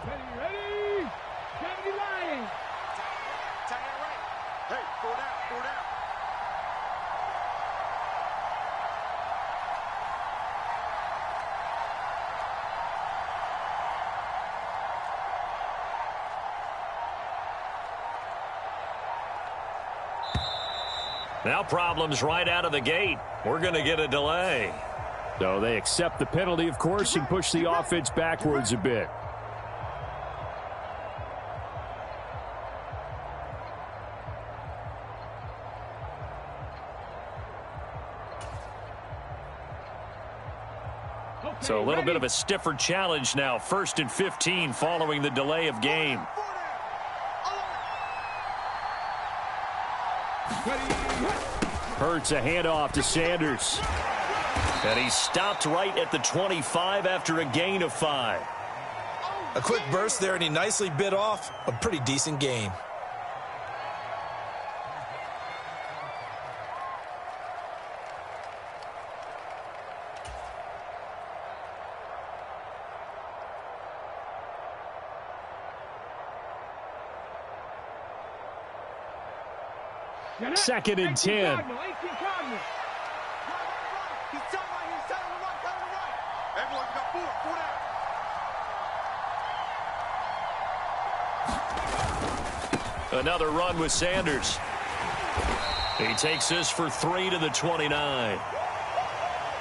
Ready. Johnny Lying. Tie it right. Hey, 4 down, 4 down. Now problems right out of the gate. We're going to get a delay. So they accept the penalty, of course, and push the offense backwards a bit. So a little bit of a stiffer challenge now. 1st and 15 following the delay of game. Hurts a handoff to Sanders. And he's stopped right at the 25 after a gain of 5. A quick burst there, and he nicely bit off a pretty decent gain. Second and 10. Another run with Sanders. He takes this for 3 to the 29.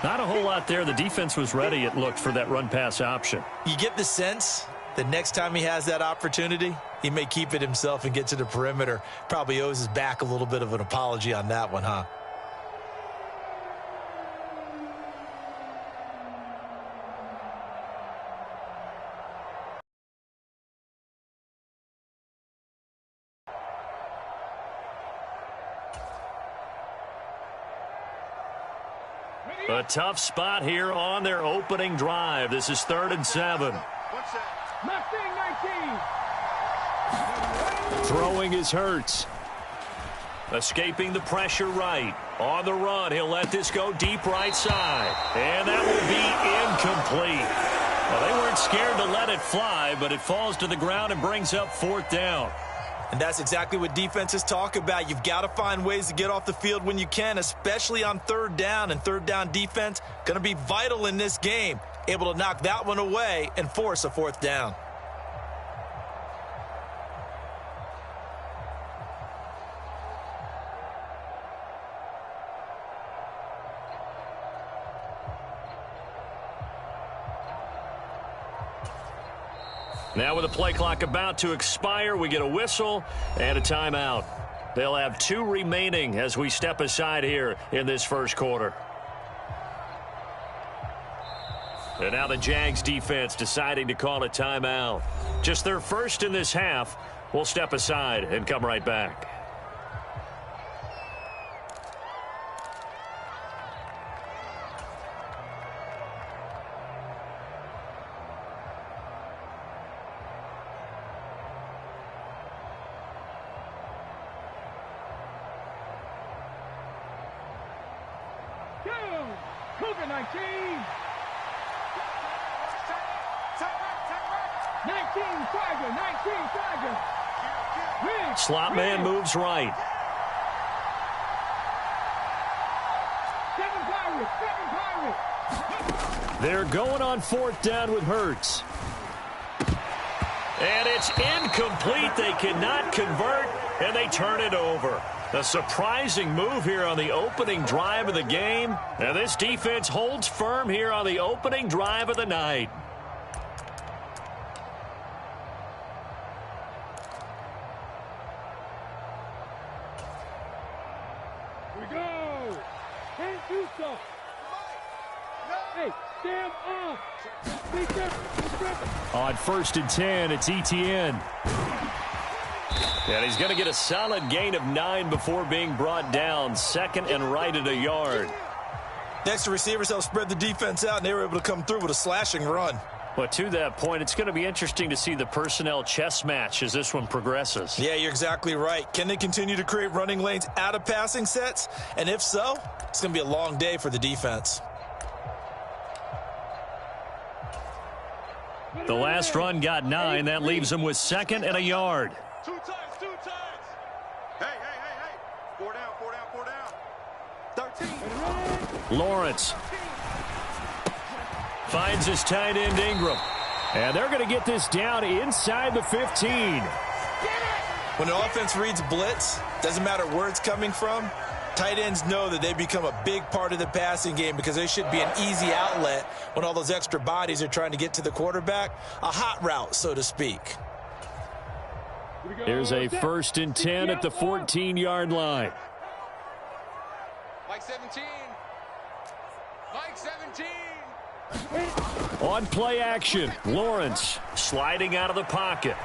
Not a whole lot there. The defense was ready, it looked, for that run-pass option. You get the sense that next time he has that opportunity, he may keep it himself and get to the perimeter. Probably owes his back a little bit of an apology on that one, huh? A tough spot here on their opening drive. This is 3rd and 7. Mustang 19. Throwing is Hurts. Escaping the pressure right. On the run, he'll let this go deep right side. And that will be incomplete. Well, they weren't scared to let it fly, but it falls to the ground and brings up 4th down. And that's exactly what defenses talk about. You've got to find ways to get off the field when you can, especially on 3rd down. And 3rd down defense going to be vital in this game. Able to knock that one away and force a 4th down. Now with the play clock about to expire, we get a whistle and a timeout. They'll have 2 remaining as we step aside here in this first quarter. And now the Jags defense deciding to call a timeout. Just their first in this half. We'll step aside and come right back. Cougar 19. 19 Tiger. Slot man moves right. 7 Pirates. They're going on 4th down with Hurts. And it's incomplete. They cannot convert, and they turn it over. A surprising move here on the opening drive of the game. And this defense holds firm here on the opening drive of the night. Here we go. Can't do so. Hey, stand up. On 1st and 10, it's ETN. And he's going to get a solid gain of 9 before being brought down. 2nd and right at a yard. Next, the receivers helped spread the defense out, and they were able to come through with a slashing run. But to that point, it's going to be interesting to see the personnel chess match as this one progresses. Yeah, you're exactly right. Can they continue to create running lanes out of passing sets? And if so, it's going to be a long day for the defense. The last run got 9. That leaves him with 2nd and a yard. Two times. Hey. 4 down. 13. Lawrence finds his tight end Ingram. And they're going to get this down inside the 15. When an offense reads blitz, doesn't matter where it's coming from, tight ends know that they become a big part of the passing game because they should be an easy outlet when all those extra bodies are trying to get to the quarterback. A hot route, so to speak. Here's a 1st and 10 at the 14-yard line. Mike 17. On play action, Lawrence Sliding out of the pocket.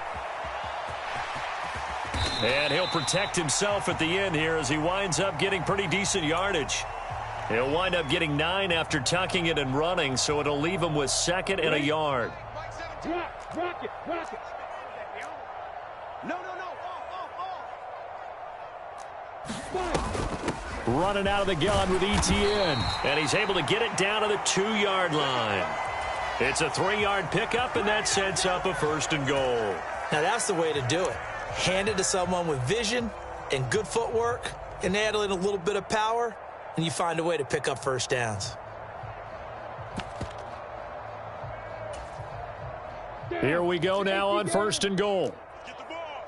And he'll protect himself at the end here as he winds up getting pretty decent yardage. He'll wind up getting 9 after tucking it and running, so it'll leave him with 2nd and a yard. Rock it. No. running out of the gun with Etienne. And he's able to get it down to the 2-yard line. It's a 3-yard pickup, and that sets up a 1st and goal. Now that's the way to do it. Hand it to someone with vision and good footwork and add in a little bit of power, and you find a way to pick up first downs. Here we go now on 1st and goal. Get the ball.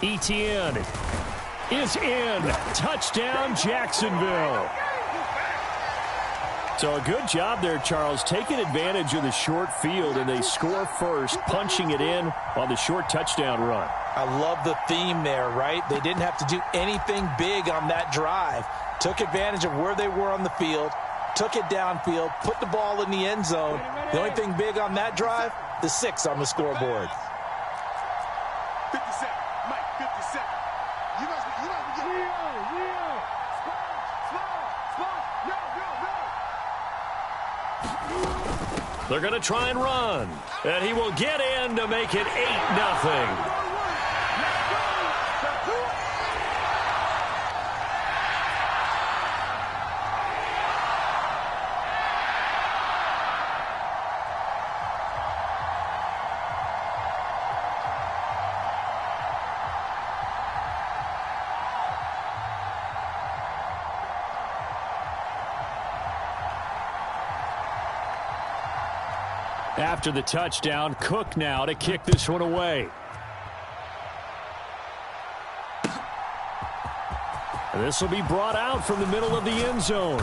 Kill. Etienne is in. Touchdown, Jacksonville. So a good job there, Charles, taking advantage of the short field, and they score first, punching it in on the short touchdown run. I love the theme there, right? They didn't have to do anything big on that drive. Took advantage of where they were on the field, took it downfield, put the ball in the end zone. The only thing big on that drive, the 6 on the scoreboard. 57. Mike, 57. You guys get Leo. They're going to try and run. And he will get in to make it 8-0. After the touchdown, Cook now to kick this one away. And this will be brought out from the middle of the end zone.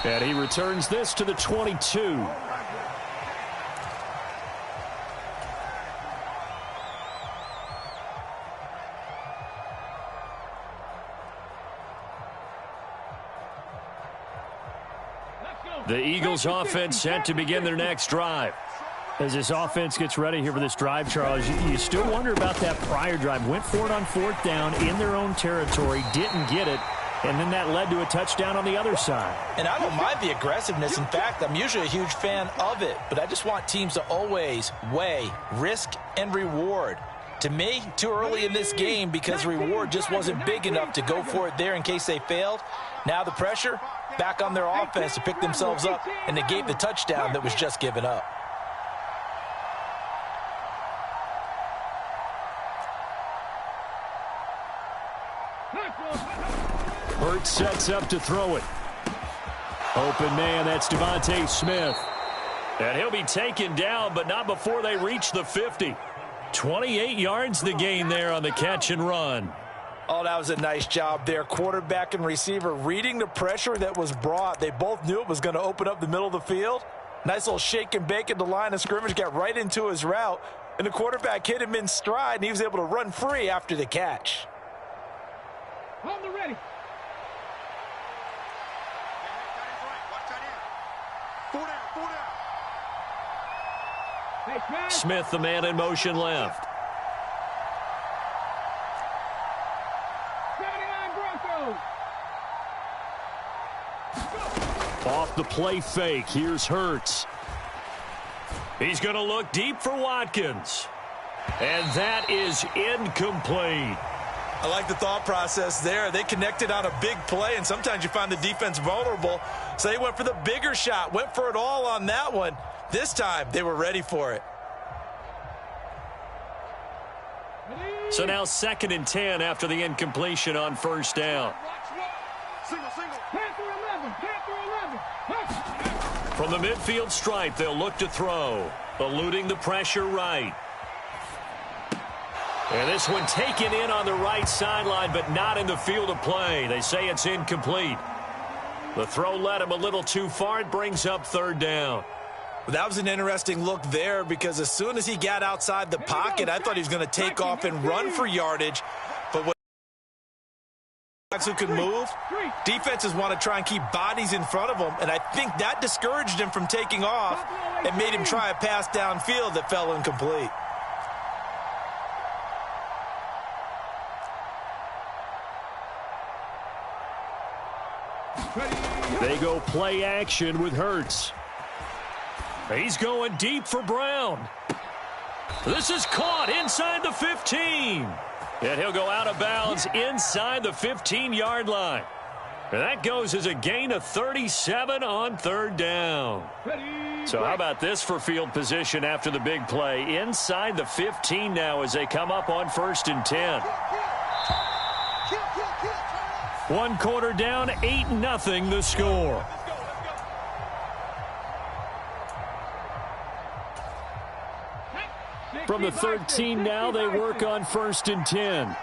And he returns this to the 22. The Eagles offense set to begin their next drive. As this offense gets ready here for this drive, Charles, you still wonder about that prior drive. Went for it on 4th down in their own territory, didn't get it, and then that led to a touchdown on the other side. And I don't mind the aggressiveness. In fact, I'm usually a huge fan of it, but I just want teams to always weigh risk and reward. To me, too early in this game because reward just wasn't big enough to go for it there in case they failed. Now the pressure back on their offense to pick themselves up and negate the touchdown that was just given up. Hurt sets up to throw it. Open man, that's Devontae Smith. And he'll be taken down, but not before they reach the 50. 28 yards the gain there on the catch and run. Oh, that was a nice job there. Quarterback and receiver reading the pressure that was brought. They both knew it was going to open up the middle of the field. Nice little shake and bake at the line of scrimmage, got right into his route, and the quarterback hit him in stride, and he was able to run free after the catch. On the ready. Smith, the man in motion left. 79 Broncos. Off the play fake, here's Hurts. He's going to look deep for Watkins. And that is incomplete. I like the thought process there. They connected on a big play, and sometimes you find the defense vulnerable. So they went for the bigger shot, went for it all on that one. This time, they were ready for it. So now 2nd and 10 after the incompletion on first down. From the midfield stripe, they'll look to throw, eluding the pressure right. And this one taken in on the right sideline, but not in the field of play. They say it's incomplete. The throw led him a little too far. It brings up 3rd down. That was an interesting look there because as soon as he got outside the pocket, I thought he was going to take off and run for yardage. But when who can move, defenses want to try and keep bodies in front of him, and I think that discouraged him from taking off and made him try a pass downfield that fell incomplete. They go play action with Hurts. He's going deep for Brown. This is caught inside the 15. And he'll go out of bounds inside the 15-yard line. And that goes as a gain of 37 on 3rd down. So how about this for field position after the big play? Inside the 15 now as they come up on 1st and 10. 1 quarter down, 8-0 the score. From the 13 now, they work on 1st and 10.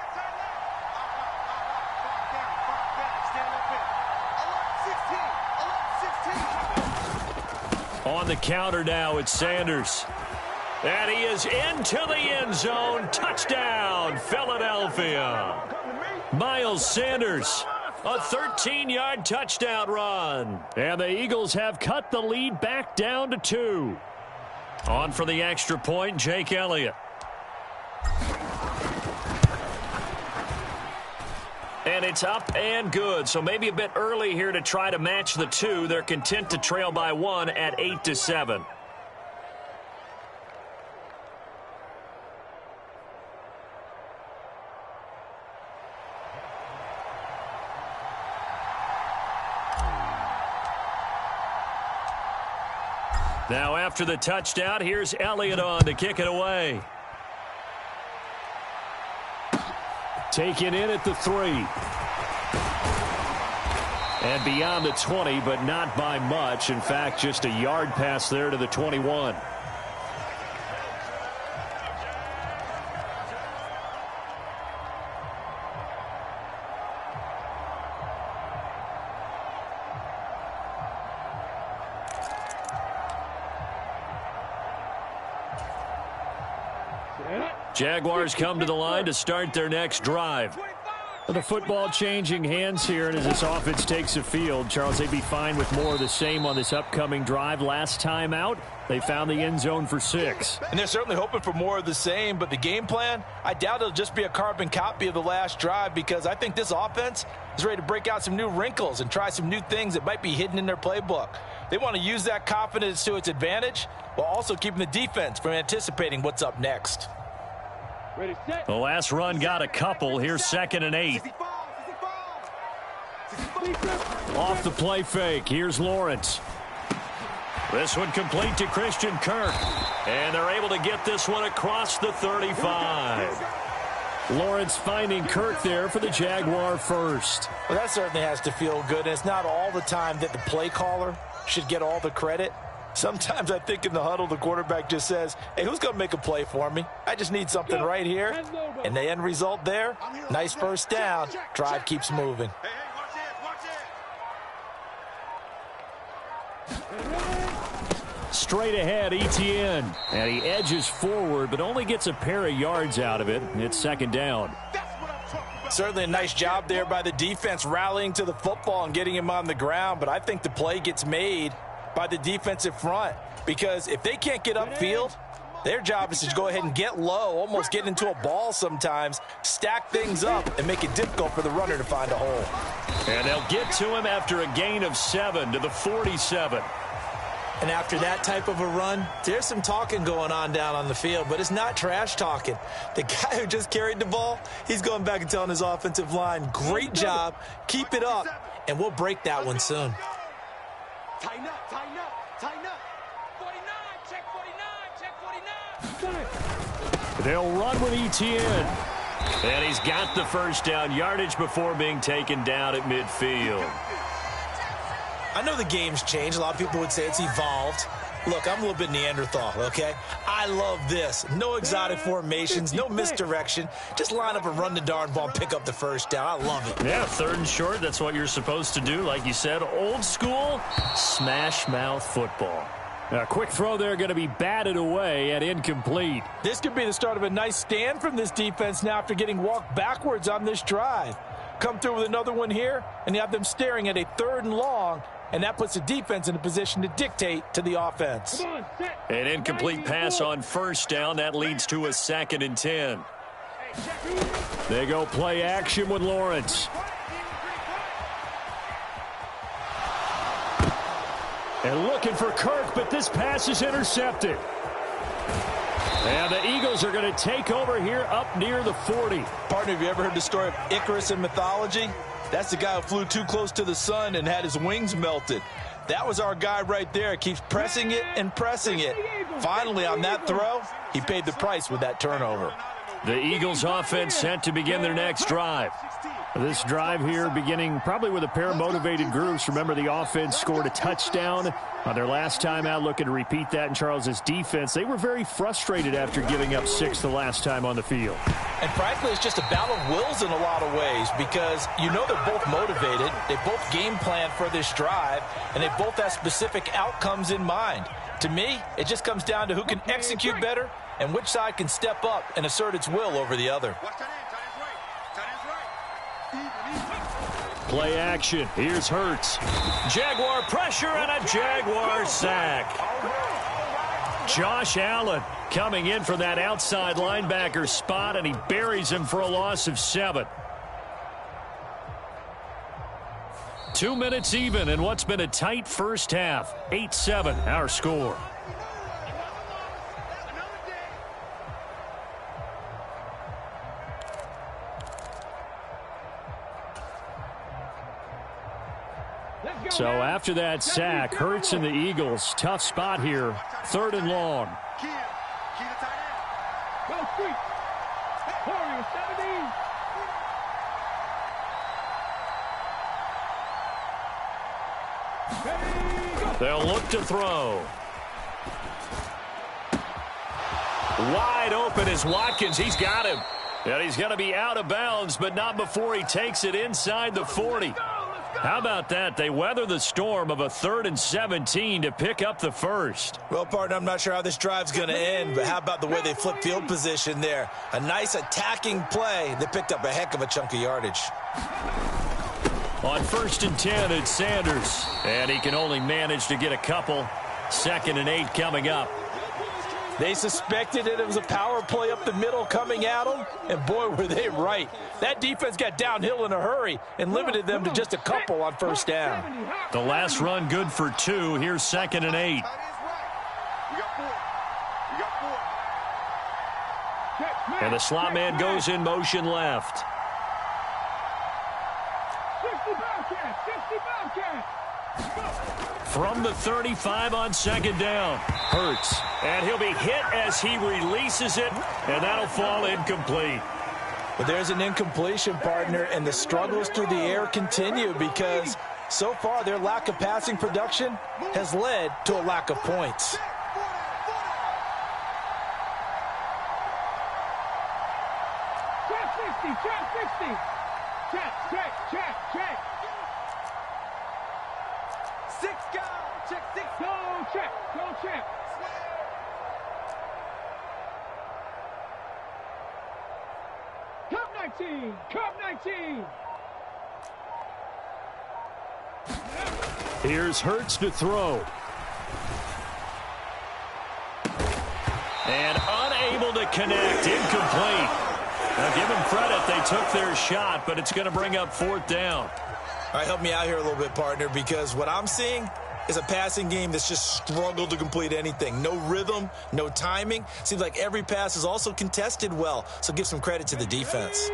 On the counter now, it's Sanders. And he is into the end zone. Touchdown, Philadelphia. Miles Sanders, a 13-yard touchdown run. And the Eagles have cut the lead back down to 2. On for the extra point, Jake Elliott. And it's up and good. So maybe a bit early here to try to match the 2. They're content to trail by 1 at 8-7. Now after the touchdown, here's Elliott on to kick it away. Taken in at the 3. And beyond the 20, but not by much. In fact, just a yard pass there to the 21. Jaguars come to the line to start their next drive. The football changing hands here, and as this offense takes the field, Charles, they'd be fine with more of the same on this upcoming drive. Last time out, they found the end zone for 6. And they're certainly hoping for more of the same, but the game plan, I doubt it'll just be a carbon copy of the last drive because I think this offense is ready to break out some new wrinkles and try some new things that might be hidden in their playbook. They want to use that confidence to its advantage while also keeping the defense from anticipating what's up next. The last run got a couple. Here's 2nd and 8. Off the play fake. Here's Lawrence. This one complete to Christian Kirk. And they're able to get this one across the 35. Lawrence finding Kirk there for the Jaguar first. Well, that certainly has to feel good. And it's not all the time that the play caller should get all the credit. Sometimes I think in the huddle, the quarterback just says, hey, who's going to make a play for me? I just need something right here. And the end result there, nice first down. Drive keeps moving. Straight ahead, Etienne. And he edges forward, but only gets a pair of yards out of it. It's 2nd down. Certainly a nice job there by the defense rallying to the football and getting him on the ground. But I think the play gets made by the defensive front because if they can't get upfield, their job is to go ahead and get low, almost get into a ball sometimes, stack things up, and make it difficult for the runner to find a hole. And they'll get to him after a gain of 7 to the 47. And after that type of a run, there's some talking going on down on the field, but it's not trash talking. The guy who just carried the ball, he's going back and telling his offensive line, great job, keep it up, and we'll break that one soon. Tighten up, tighten up, tighten up. 49, check 49, check 49. They'll run with ETN. And he's got the first down yardage before being taken down at midfield. I know the game's changed. A lot of people would say it's evolved. Look, I'm a little bit Neanderthal, okay? I love this. No exotic formations, no misdirection. Just line up and run the darn ball, pick up the first down. I love it. Yeah, 3rd and short, that's what you're supposed to do. Like you said, old school, smash mouth football. A quick throw there going to be batted away and incomplete. This could be the start of a nice stand from this defense now after getting walked backwards on this drive. Come through with another one here, and you have them staring at a 3rd and long, and that puts the defense in a position to dictate to the offense. An incomplete pass on first down. That leads to a 2nd and 10. They go play action with Lawrence. And looking for Kirk, but this pass is intercepted. And the Eagles are going to take over here up near the 40. Partner, have you ever heard the story of Icarus in mythology? That's the guy who flew too close to the sun and had his wings melted. That was our guy right there. Keeps pressing it and pressing it. Finally, on that throw, he paid the price with that turnover. The Eagles offense set to begin their next drive. This drive here beginning probably with a pair of motivated groups. Remember, the offense scored a touchdown on their last time out, looking to repeat that in Charles's defense. They were very frustrated after giving up 6 the last time on the field. And frankly, it's just a battle of wills in a lot of ways because you know they're both motivated. They both game plan for this drive, and they both have specific outcomes in mind. To me, it just comes down to who can execute better and which side can step up and assert its will over the other. Play action. Here's Hurts. Jaguar pressure and a Jaguar sack. Josh Allen coming in for that outside linebacker spot, and he buries him for a loss of 7. 2 minutes even in what's been a tight first half. 8-7 our score. So after that sack, Hurts and the Eagles, tough spot here. 3rd and long. Key to tight end. Go street. Warriors 17. They'll look to throw. Wide open is Watkins. He's got him. And he's going to be out of bounds, but not before he takes it inside the 40. How about that? They weather the storm of a 3rd and 17 to pick up the first. Well, partner, I'm not sure how this drive's going to end, but how about the way they flip field position there? A nice attacking play that picked up a heck of a chunk of yardage. On 1st and 10, it's Sanders. And he can only manage to get a couple. 2nd and 8 coming up. They suspected it was a power play up the middle coming at them, and boy, were they right. That defense got downhill in a hurry and limited them to just a couple on first down. The last run good for 2. Here's 2nd and 8. You got 4. You got 4. And the slot man goes in motion left. 60 Bobcats, 60 Bobcats. From the 35 on 2nd down. Hurts. And he'll be hit as he releases it, and that'll fall incomplete. But there's an incompletion, partner, and the struggles through the air continue because so far their lack of passing production has led to a lack of points. Check 60, check 60. Check. 6 guys. Check 6. Go check. Cup 19. Here's Hurts to throw. And unable to connect. Incomplete. Now give them credit. They took their shot, but it's going to bring up 4th down. All right, help me out here a little bit, partner, because what I'm seeing is a passing game that's just struggled to complete anything. No rhythm, no timing. Seems like every pass is also contested well, so give some credit to the defense.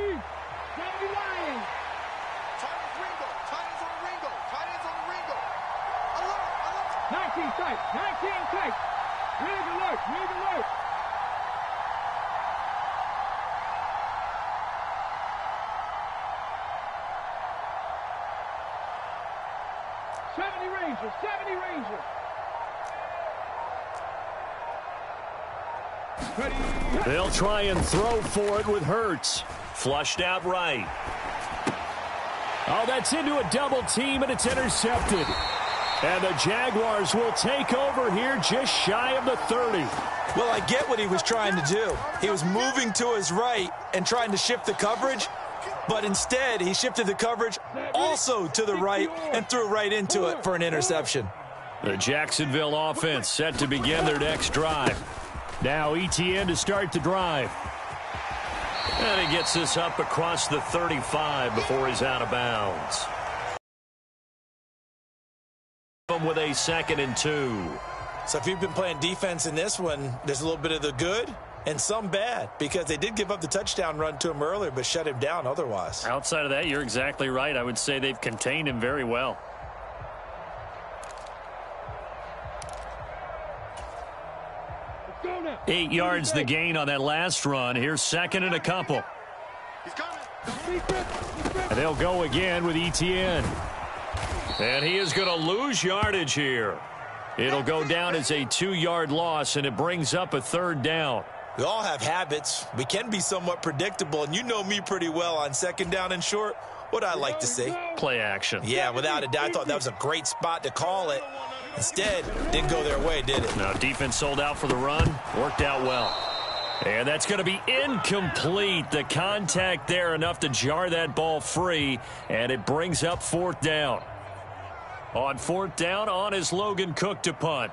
Tight, 19 tight. Rig alert, rig alert. Rangers, 70 Rangers. Ready. They'll try and throw for it with Hurts. Flushed out right. Oh, that's into a double team, and it's intercepted. And the Jaguars will take over here just shy of the 30. Well, I get what he was trying to do. He was moving to his right and trying to shift the coverage, but instead he shifted the coverage also to the right and threw right into it for an interception. The Jacksonville offense set to begin their next drive. Now ETN to start the drive. And he gets this up across the 35 before he's out of bounds. With a 2nd and 2. So if you've been playing defense in this one, there's a little bit of the good and some bad, because they did give up the touchdown run to him earlier but shut him down otherwise. Outside of that, you're exactly right. I would say they've contained him very well. Go now. 8 yards the gain on that last run. Here's 2nd and a couple. He's coming. And they'll go again with ETN. And he is going to lose yardage here. It'll go down as a 2-yard loss, and it brings up a 3rd down. We all have habits. We can be somewhat predictable, and you know me pretty well on 2nd down and short. What I like to see. Play action. Yeah, without a doubt. I thought that was a great spot to call it. Instead, didn't go their way, did it? Now, defense sold out for the run. Worked out well. And that's going to be incomplete. The contact there enough to jar that ball free, and it brings up 4th down. On 4th down, on is Logan Cook to punt.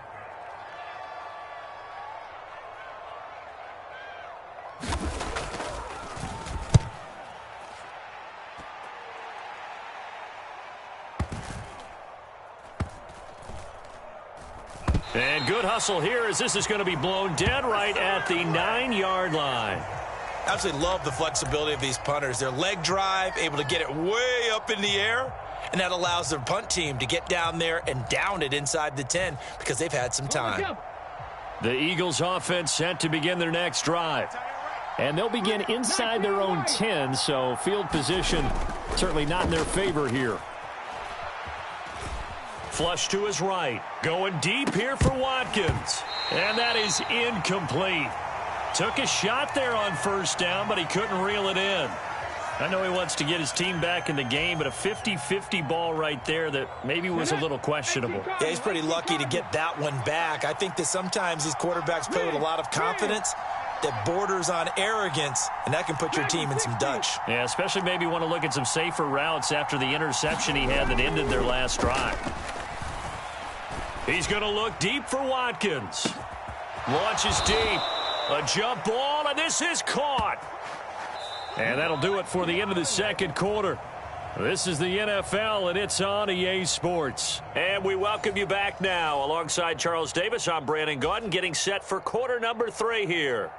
And good hustle here as this is going to be blown dead right at the 9-yard line. Absolutely love the flexibility of these punters. Their leg drive, able to get it way up in the air, and that allows their punt team to get down there and down it inside the 10 because they've had some time. The Eagles offense set to begin their next drive. And they'll begin inside their own 10, so field position certainly not in their favor here. Flush to his right. Going deep here for Watkins. And that is incomplete. Took a shot there on 1st down, but he couldn't reel it in. I know he wants to get his team back in the game, but a 50-50 ball right there that maybe was a little questionable. Yeah, he's pretty lucky to get that one back. I think that sometimes these quarterbacks play with a lot of confidence that borders on arrogance, and that can put your team in some Dutch. Yeah, especially maybe want to look at some safer routes after the interception he had that ended their last drive. He's going to look deep for Watkins. Launches deep. A jump ball, and this is caught. And that'll do it for the end of the 2nd quarter. This is the NFL, and it's on EA Sports. And we welcome you back now. Alongside Charles Davis, I'm Brandon Gaudin, getting set for quarter number 3 here.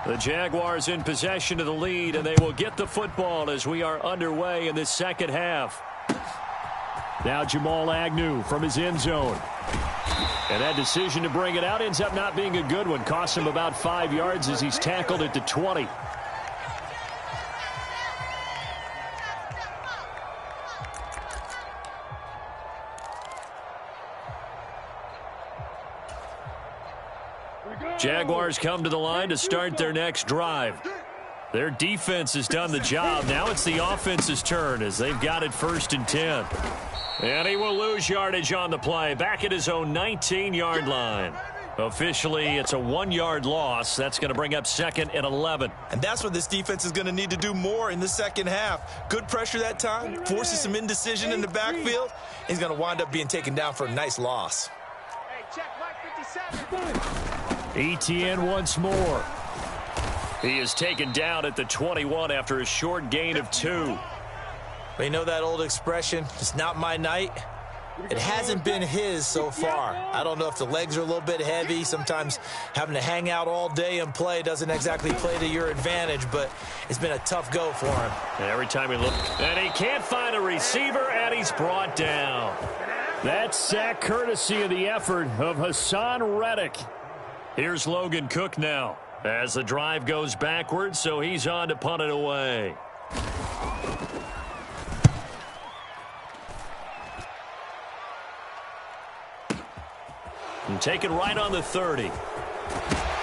The Jaguars in possession of the lead, and they will get the football as we are underway in this 2nd half. Now Jamal Agnew from his end zone. And that decision to bring it out ends up not being a good one. Cost him about 5 yards as he's tackled at the 20. Jaguars come to the line to start their next drive. Their defense has done the job. Now it's the offense's turn as they've got it 1st and 10. And he will lose yardage on the play. Back at his own 19-yard line. Officially, it's a 1-yard loss. That's going to bring up 2nd and 11. And that's what this defense is going to need to do more in the 2nd half. Good pressure that time. Forces some indecision in the backfield. He's going to wind up being taken down for a nice loss. Hey, check Mike 57. ETN once more. He is taken down at the 21 after a short gain of 2. You know that old expression, it's not my night? It hasn't been his so far. I don't know if the legs are a little bit heavy. Sometimes having to hang out all day and play doesn't exactly play to your advantage, but it's been a tough go for him. And every time he looks, and he can't find a receiver, and he's brought down. That sack courtesy of the effort of Hassan Reddick. Here's Logan Cook now as the drive goes backwards, so he's on to punt it away. And taken right on the 30.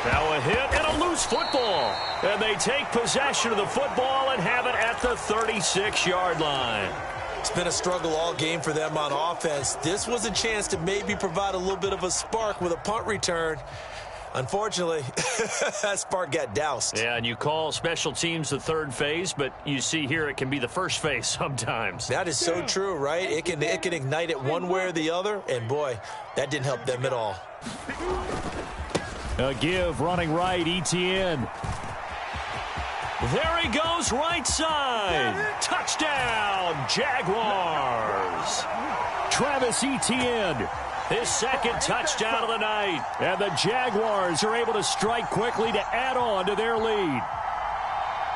Now a hit and a loose football. And they take possession of the football and have it at the 36-yard line. It's been a struggle all game for them on offense. This was a chance to maybe provide a little bit of a spark with a punt return. Unfortunately, that spark got doused. Yeah, and you call special teams the third phase, but you see here it can be the first phase sometimes. That is so true, right? It can ignite it one way or the other, and boy, that didn't help them at all. A give running right, ETN. There he goes, right side. Touchdown, Jaguars. Travis Etienne. His second touchdown of the night. And the Jaguars are able to strike quickly to add on to their lead.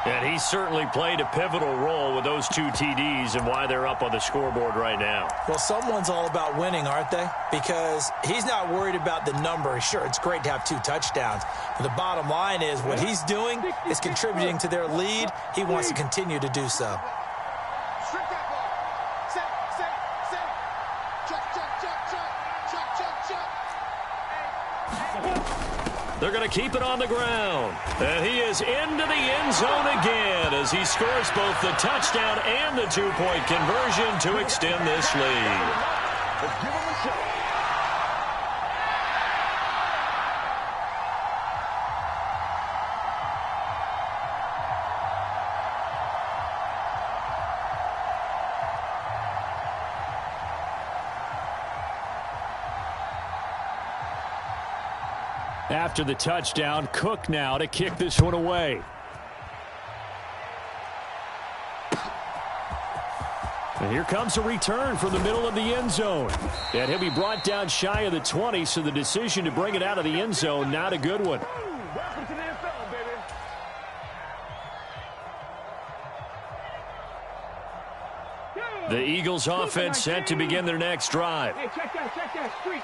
And he certainly played a pivotal role with those 2 TDs and why they're up on the scoreboard right now. Well, someone's all about winning, aren't they? Because he's not worried about the number. Sure, it's great to have 2 touchdowns. But the bottom line is what he's doing is contributing to their lead. He wants to continue to do so. They're going to keep it on the ground. And he is into the end zone again as he scores both the touchdown and the 2-point conversion to extend this lead. Let's give him a shot. After the touchdown, Cook now to kick this one away. And here comes a return from the middle of the end zone. And he'll be brought down shy of the 20, so the decision to bring it out of the end zone, not a good one. Welcome to the NFL, baby. The Eagles offense set to begin their next drive. Hey, check that. Street.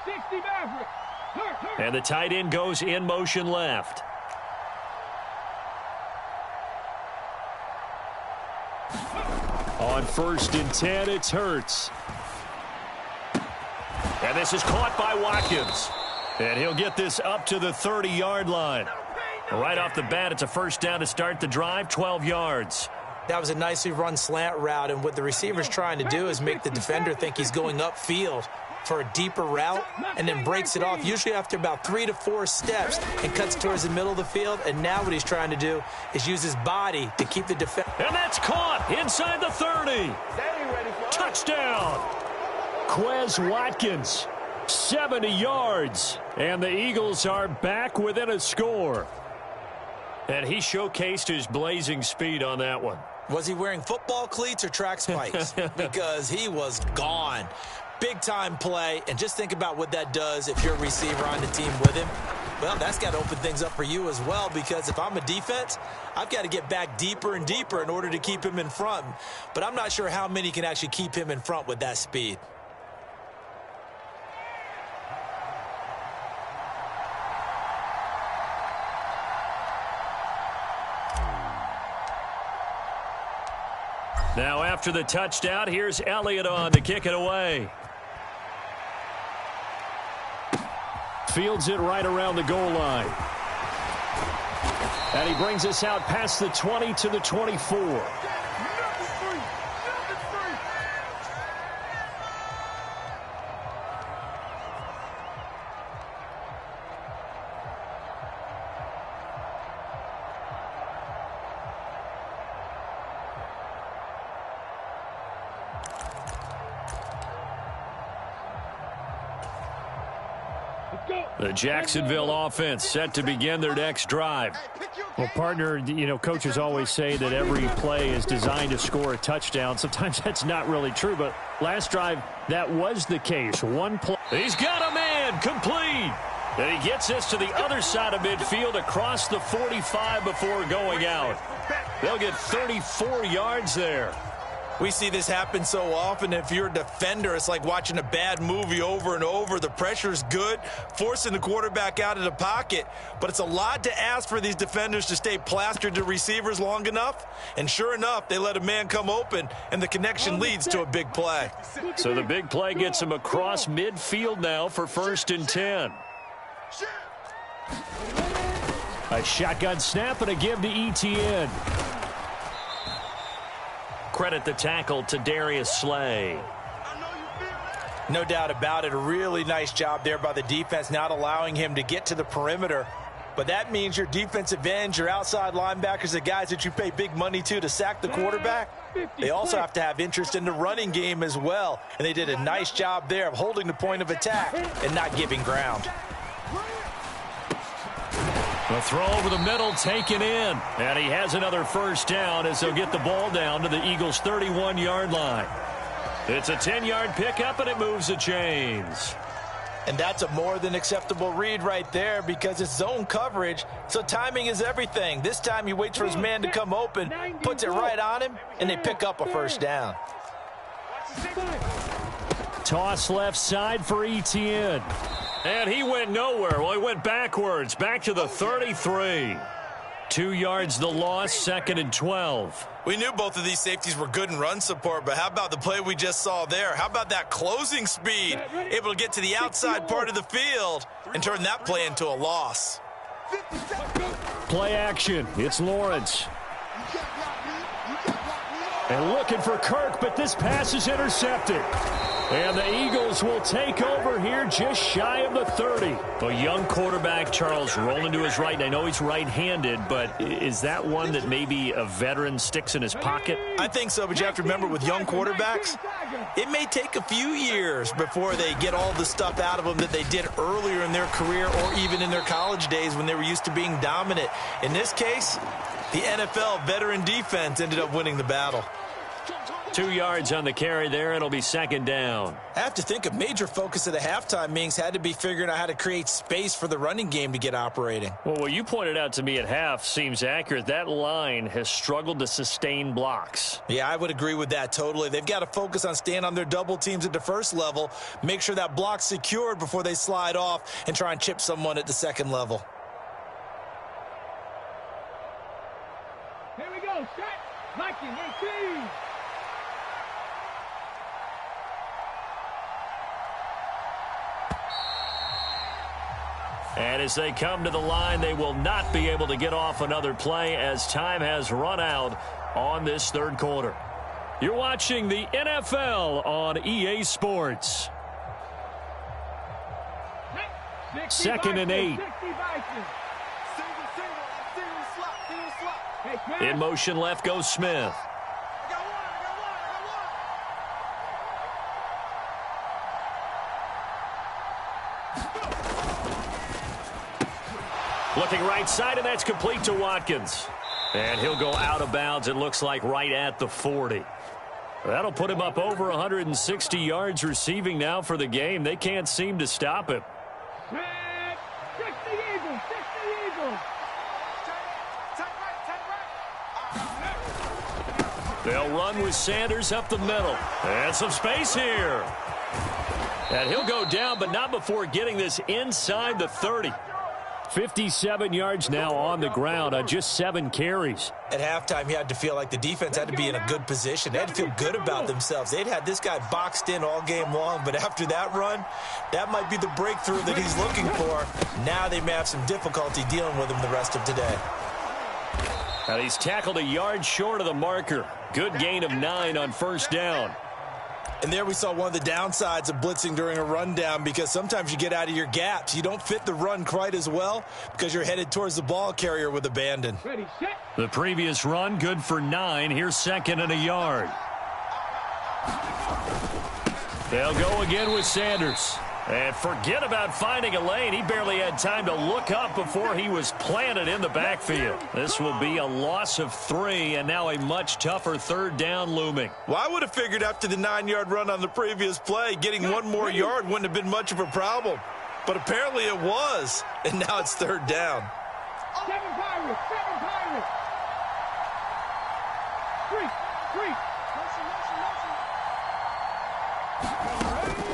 60 Maverick. Hurt. And the tight end goes in motion left. On 1st and 10, it's Hurts. And this is caught by Watkins. And he'll get this up to the 30-yard line. Right off the bat, it's a first down to start the drive, 12 yards. That was a nicely run slant route, and what the receiver's trying to do is make the defender think he's going upfield for a deeper route and then breaks it off, usually after about 3 to 4 steps, and cuts towards the middle of the field. And now what he's trying to do is use his body to keep the defender. And that's caught inside the 30. Touchdown. Quez Watkins, 70 yards. And the Eagles are back within a score. And he showcased his blazing speed on that one. Was he wearing football cleats or track spikes? Because he was gone. Big-time play, and just think about what that does if you're a receiver on the team with him. Well, that's got to open things up for you as well, because if I'm a defense, I've got to get back deeper and deeper in order to keep him in front. But I'm not sure how many can actually keep him in front with that speed. Now after the touchdown, here's Elliott on to kick it away. Fields it right around the goal line. And he brings us out past the 20 to the 24. The Jacksonville offense set to begin their next drive. Well, partner, coaches always say that every play is designed to score a touchdown. Sometimes that's not really true, but last drive, that was the case. One play. He's got a man, complete. And he gets us to the other side of midfield across the 45 before going out. They'll get 34 yards there. We see this happen so often. If you're a defender, it's like watching a bad movie over and over. The pressure's good, forcing the quarterback out of the pocket. But it's a lot to ask for these defenders to stay plastered to receivers long enough. And sure enough, they let a man come open, and the connection leads to a big play. So the big play gets him across midfield now for 1st and 10. A shotgun snap and a give to Etienne. Credit the tackle to Darius Slay. No doubt about it. A really nice job there by the defense, not allowing him to get to the perimeter. But that means your defensive ends, your outside linebackers, the guys that you pay big money to sack the quarterback, they also have to have interest in the running game as well. And they did a nice job there of holding the point of attack and not giving ground. The throw over the middle taken in. And he has another 1st down as they'll get the ball down to the Eagles' 31-yard line. It's a 10-yard pickup, and it moves the chains. And that's a more than acceptable read right there because it's zone coverage, so timing is everything. This time he waits for his man to come open, puts it right on him, and they pick up a 1st down. Toss left side for Etienne. And he went nowhere. Well, he went backwards, back to the 33. 2 yards the loss, 2nd and 12. We knew both of these safeties were good in run support, but how about the play we just saw there? How about that closing speed? Able to get to the outside part of the field and turn that play into a loss. Play action. It's Lawrence. And looking for Kirk, but this pass is intercepted. And the Eagles will take over here just shy of the 30. A young quarterback, Charles, rolling to his right. And I know he's right-handed, but is that one that maybe a veteran sticks in his pocket? I think so, but you have to remember with young quarterbacks, it may take a few years before they get all the stuff out of them that they did earlier in their career or even in their college days when they were used to being dominant. In this case, the NFL veteran defense ended up winning the battle. 2 yards on the carry there. It'll be 2nd down. I have to think a major focus of the halftime meetings had to be figuring out how to create space for the running game to get operating. Well, what you pointed out to me at half seems accurate. That line has struggled to sustain blocks. Yeah, I would agree with that totally. They've got to focus on staying on their double teams at the 1st level, make sure that block's secured before they slide off and try and chip someone at the 2nd level. Here we go. Set. Mikey, 18. And as they come to the line, they will not be able to get off another play as time has run out on this 3rd quarter. You're watching the NFL on EA Sports. 2nd and 8. In motion left goes Smith. Looking right side, and that's complete to Watkins. And he'll go out of bounds, it looks like, right at the 40. That'll put him up over 160 yards receiving now for the game. They can't seem to stop him. They'll run with Sanders up the middle. And some space here. And he'll go down, but not before getting this inside the 30. 57 yards now on the ground on just 7 carries. At halftime, you had to feel like the defense had to be in a good position. They had to feel good about themselves. They'd had this guy boxed in all game long, but after that run, that might be the breakthrough that he's looking for. Now they may have some difficulty dealing with him the rest of today. And he's tackled a yard short of the marker. Good gain of 9 on 1st down. And there we saw one of the downsides of blitzing during a rundown, because sometimes you get out of your gaps. You don't fit the run quite as well because you're headed towards the ball carrier with abandon. The previous run good for 9. Here's 2nd and a yard. They'll go again with Sanders. And forget about finding a lane. He barely had time to look up before he was planted in the backfield. This will be a loss of 3, and now a much tougher third down looming. Well, I would have figured after the 9-yard run on the previous play, getting one more yard wouldn't have been much of a problem. But apparently it was, and now it's third down. 7 Pirates, 7 Pirates. 3.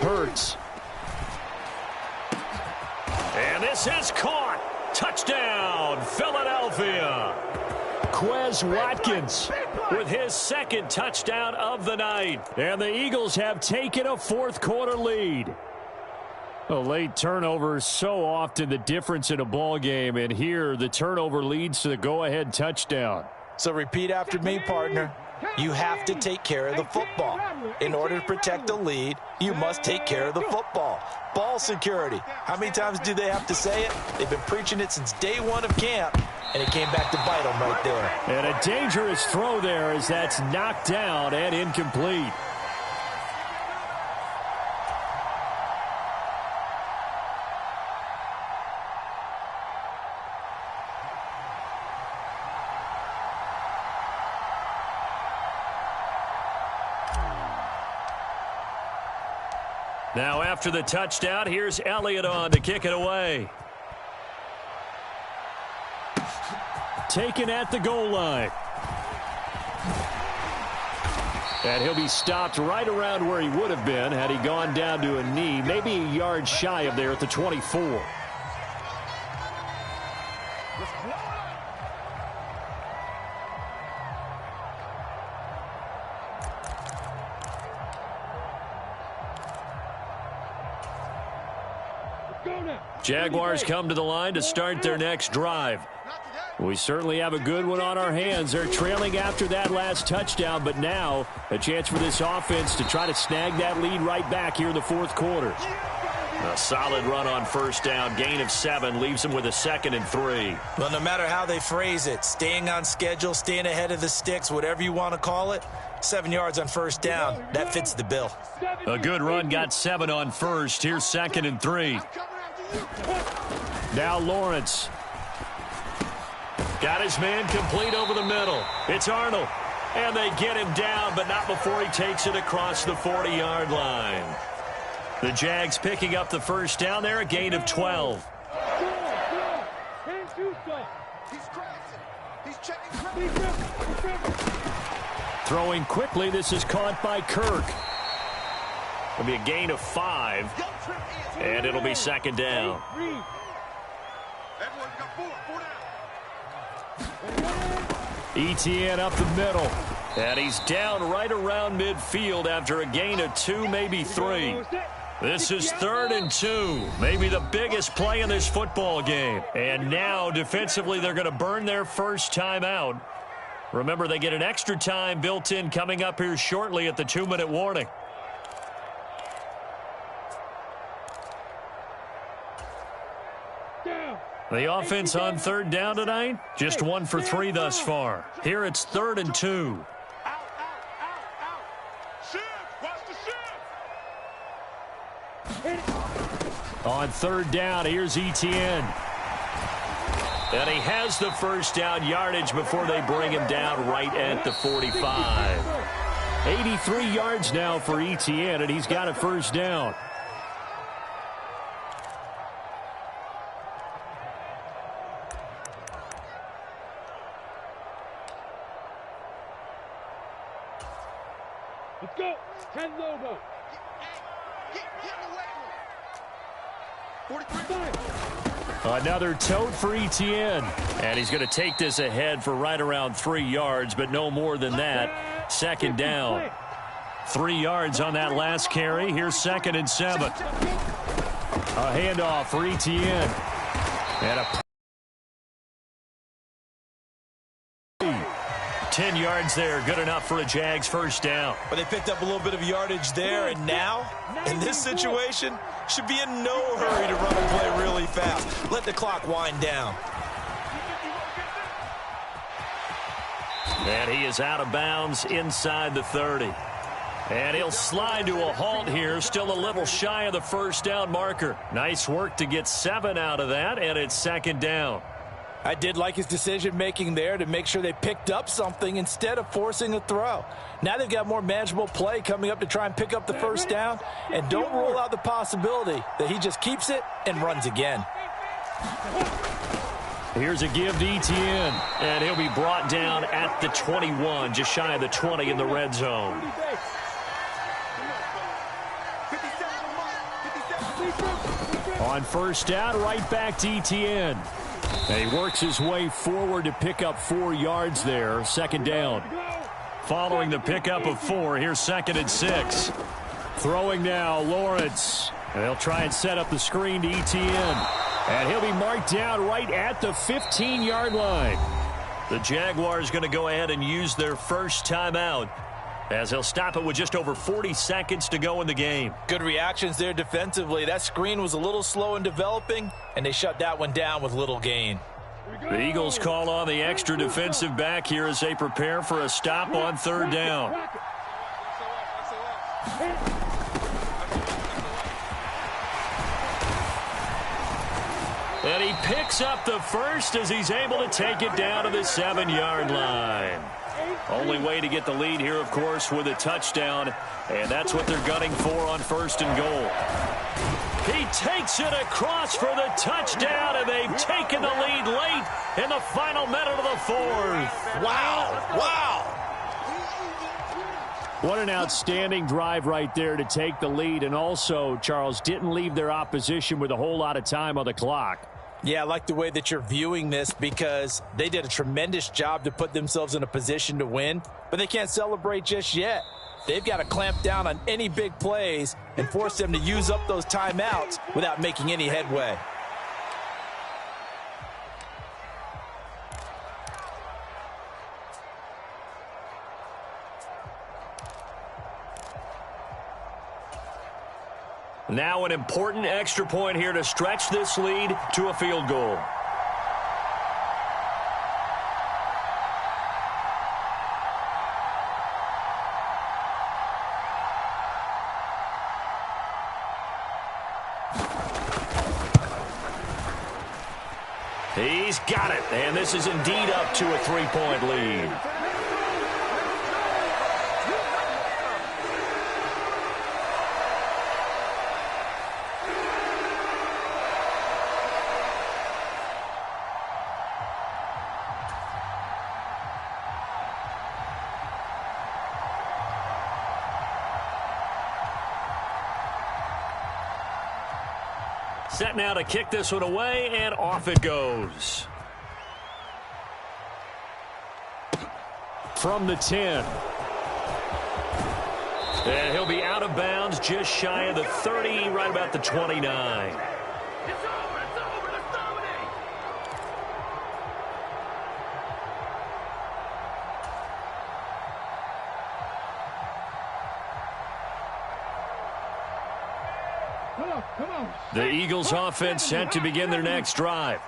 Hurts. And this is caught. Touchdown, Philadelphia. Quez Watkins With his second touchdown of the night. And the Eagles have taken a fourth-quarter lead. A late turnover is so often the difference in a ball game, and here the turnover leads to the go-ahead touchdown. So repeat after me, partner. You have to take care of the football. In order to protect the lead, you must take care of the football. Ball security. How many times do they have to say it? They've been preaching it since day one of camp, and it came back to bite them right there. And a dangerous throw there as that's knocked down and incomplete. Now after the touchdown, here's Elliott on to kick it away. Taken at the goal line. And he'll be stopped right around where he would have been had he gone down to a knee, maybe a yard shy of there at the 24. Jaguars come to the line to start their next drive. We certainly have a good one on our hands. They're trailing after that last touchdown, but now a chance for this offense to try to snag that lead right back here in the fourth quarter. A solid run on first down. Gain of 7 leaves them with a 2nd and 3. Well, no matter how they phrase it, staying on schedule, staying ahead of the sticks, whatever you want to call it, 7 yards on first down, that fits the bill. A good run got 7 on first. Here's 2nd and 3. Now Lawrence. Got his man complete over the middle. It's Arnold. And they get him down, but not before he takes it across the 40-yard line. The Jags picking up the first down there, a gain of 12. Throwing quickly, this is caught by Kirk. It'll be a gain of 5, and it'll be 2nd down. ETN up the middle. And he's down right around midfield after a gain of 2, maybe 3. This is 3rd and 2, maybe the biggest play in this football game. And now, defensively, they're going to burn their first time out. Remember, they get an extra time built in coming up here shortly at the 2-minute warning. The offense on 3rd down tonight, just 1 for 3 thus far. Here it's 3rd and 2. On 3rd down, here's ETN. And he has the first down yardage before they bring him down right at the 45. 83 yards now for ETN, and he's got a first down. Let's go. 10 Lobo. Another tote for ETN. And he's going to take this ahead for right around 3 yards, but no more than that. 2nd down. 3 yards on that last carry. Here's 2nd and 7. A handoff for ETN. And a 10 yards there, good enough for a Jags first down. But they picked up a little bit of yardage there, and now, in this situation, should be in no hurry to run and play really fast. Let the clock wind down. And he is out of bounds inside the 30. And he'll slide to a halt here, still a little shy of the first down marker. Nice work to get 7 out of that, and it's second down. I did like his decision-making there to make sure they picked up something instead of forcing a throw. Now they've got more manageable play coming up to try and pick up the first down, and don't rule out the possibility that he just keeps it and runs again. Here's a give to Etienne, and he'll be brought down at the 21, just shy of the 20 in the red zone. On first down, right back to Etienne. And he works his way forward to pick up 4 yards there, second down. Following the pickup of 4, here's 2nd and 6. Throwing now, Lawrence. And they'll try and set up the screen to Etienne. And he'll be marked down right at the 15-yard line. The Jaguars going to go ahead and use their first timeout, as they'll stop it with just over 40 seconds to go in the game. Good reactions there defensively. That screen was a little slow in developing, and they shut that one down with little gain. The Eagles call on the extra defensive back here as they prepare for a stop on third down. And he picks up the first as he's able to take it down to the 7-yard line. Only way to get the lead here, of course, with a touchdown, and that's what they're gunning for on first and goal. He takes it across for the touchdown, and they've taken the lead late in the final minute of the 4th. Wow, wow. What an outstanding drive right there to take the lead, and also, Charles, didn't leave their opposition with a whole lot of time on the clock. Yeah, I like the way that you're viewing this because they did a tremendous job to put themselves in a position to win, but they can't celebrate just yet. They've got to clamp down on any big plays and force them to use up those timeouts without making any headway. Now an important extra point here to stretch this lead to a field goal. He's got it, and this is indeed up to a 3-point lead. Set now to kick this one away, and off it goes. From the 10. And he'll be out of bounds just shy of the 30, right about the 29. The Eagles offense set to begin their next drive.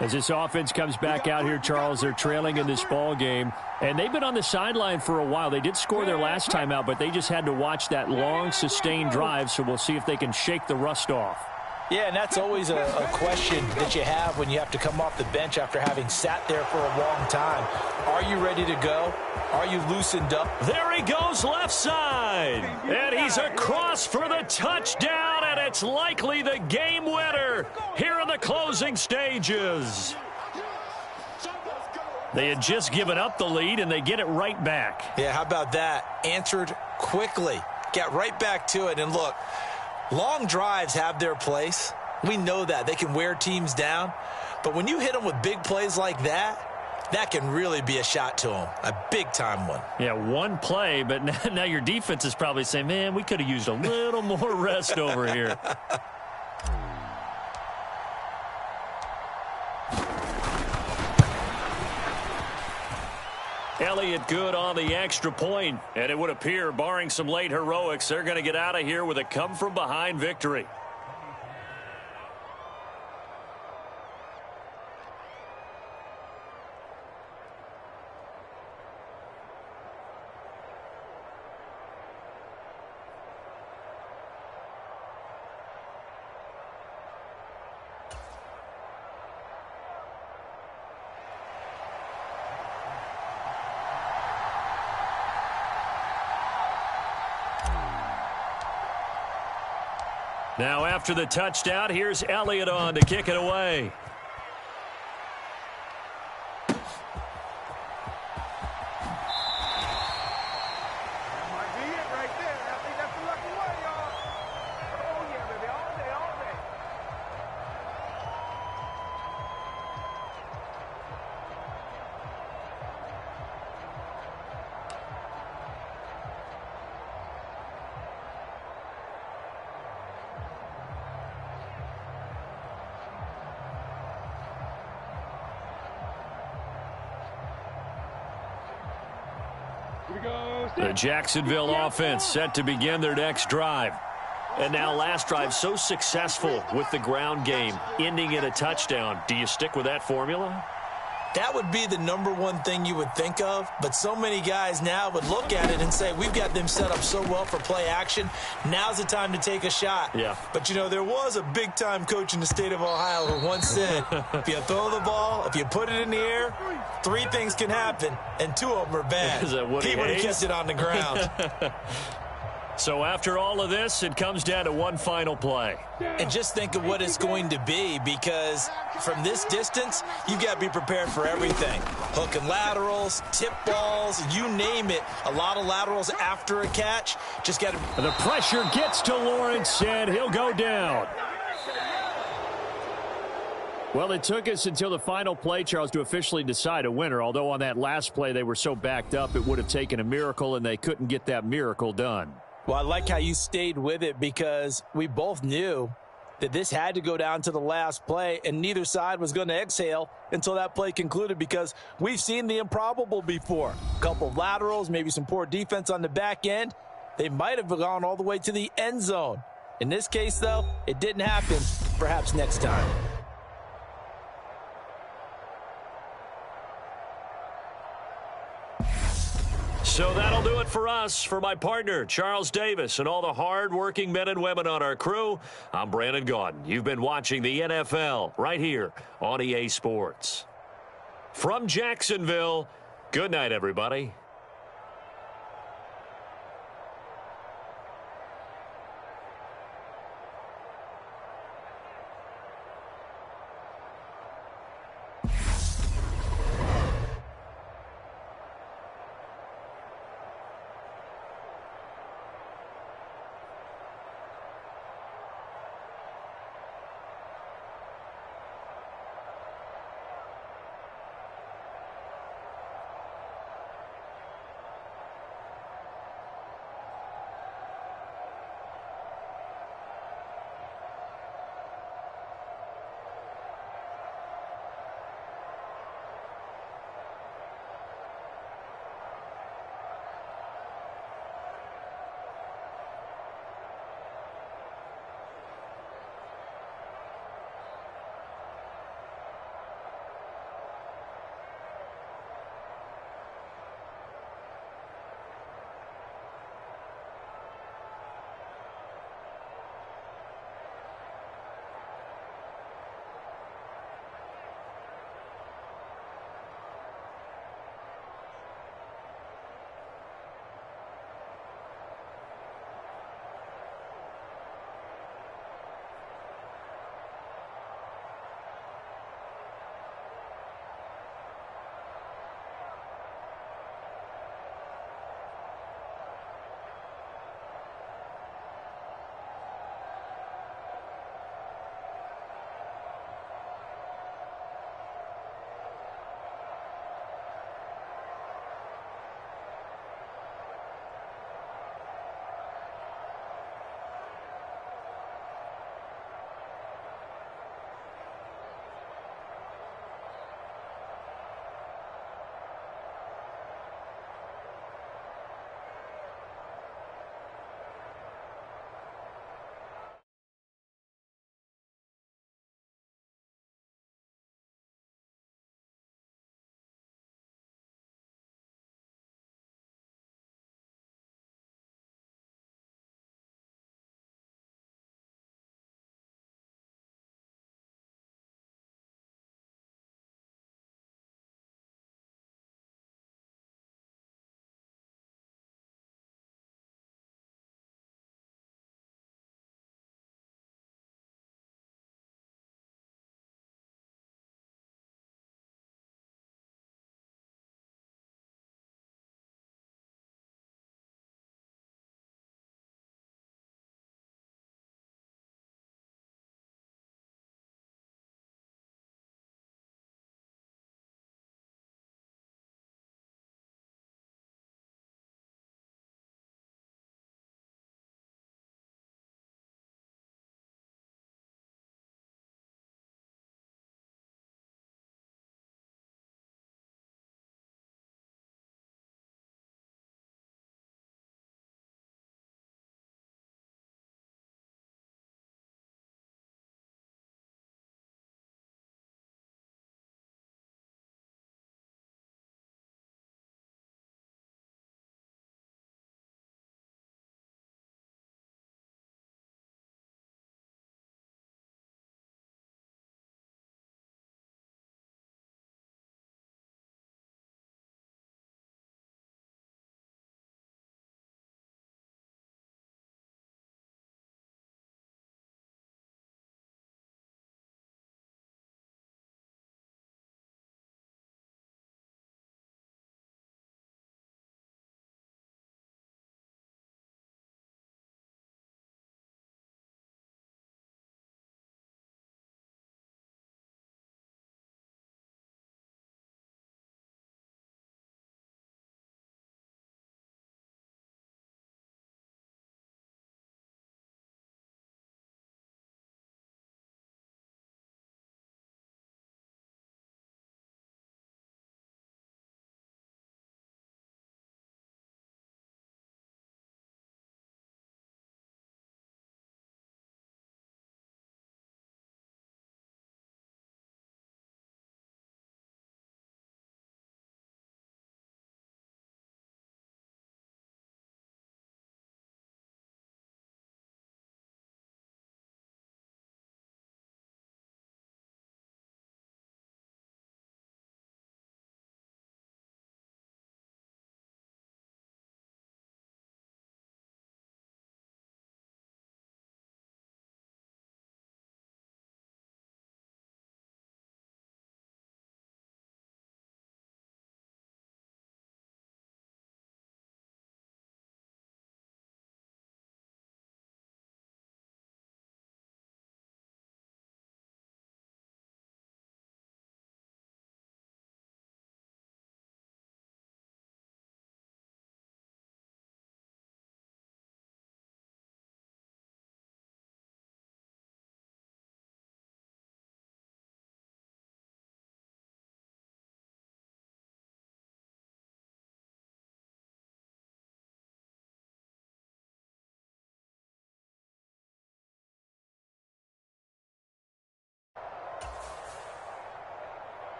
As this offense comes back out here, Charles, they're trailing in this ball game, and they've been on the sideline for a while. They did score their last time out, but they just had to watch that long, sustained drive, so we'll see if they can shake the rust off. Yeah, and that's always a question that you have when you have to come off the bench after having sat there for a long time. Are you ready to go? Are you loosened up? There he goes left side. And he's across for the touchdown, and it's likely the game winner here in the closing stages. They had just given up the lead, and they get it right back. Yeah, how about that? Answered quickly. Got right back to it, and look, long drives have their place. We know that. They can wear teams down. But when you hit them with big plays like that, that can really be a shot to them. A big-time one. Yeah, one play, but now your defense is probably saying, man, we could have used a little more rest over here. Elliott good on the extra point, and it would appear, barring some late heroics, they're going to get out of here with a come-from-behind victory. Now after the touchdown, here's Elliott on to kick it away. The Jacksonville offense set to begin their next drive. And now last drive so successful with the ground game, ending in a touchdown. Do you stick with that formula? That would be the #1 thing you would think of, but so many guys now would look at it and say, we've got them set up so well for play action. Now's the time to take a shot. Yeah. But, you know, there was a big-time coach in the state of Ohio who once said, if you throw the ball, if you put it in the air, 3 things can happen, and 2 of them are bad. Is that what he would have kept it on the ground. So after all of this, it comes down to one final play. And just think of what it's going to be, because from this distance, you've got to be prepared for everything. Hook and laterals, tip balls, you name it. A lot of laterals after a catch. Just got to... The pressure gets to Lawrence, and he'll go down. Well, it took us until the final play, Charles, to officially decide a winner, although on that last play they were so backed up it would have taken a miracle, and they couldn't get that miracle done. Well, I like how you stayed with it, because we both knew that this had to go down to the last play, and neither side was going to exhale until that play concluded, because we've seen the improbable before. A couple of laterals, maybe some poor defense on the back end. They might have gone all the way to the end zone. In this case, though, it didn't happen. Perhaps next time. So that'll do it for us. For my partner, Charles Davis, and all the hard-working men and women on our crew, I'm Brandon Gaudin. You've been watching the NFL right here on EA Sports. From Jacksonville, good night, everybody.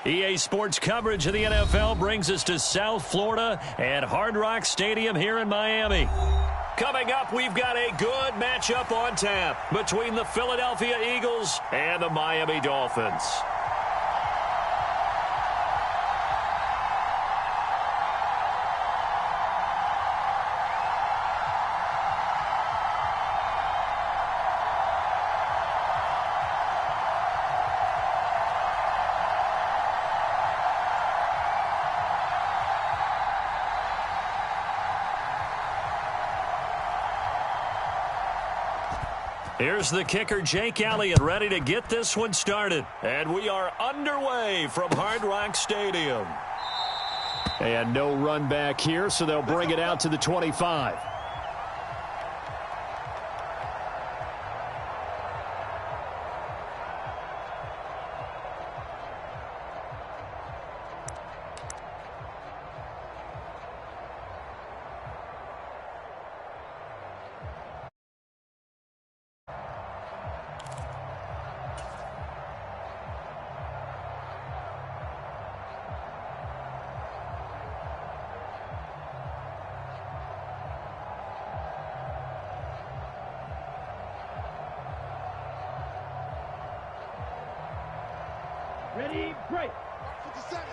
EA Sports coverage of the NFL brings us to South Florida and Hard Rock Stadium here in Miami. Coming up, we've got a good matchup on tap between the Philadelphia Eagles and the Miami Dolphins. Here's the kicker, Jake Elliott, ready to get this one started. And we are underway from Hard Rock Stadium. And no run back here, so they'll bring it out to the 25. Ready, break. 57.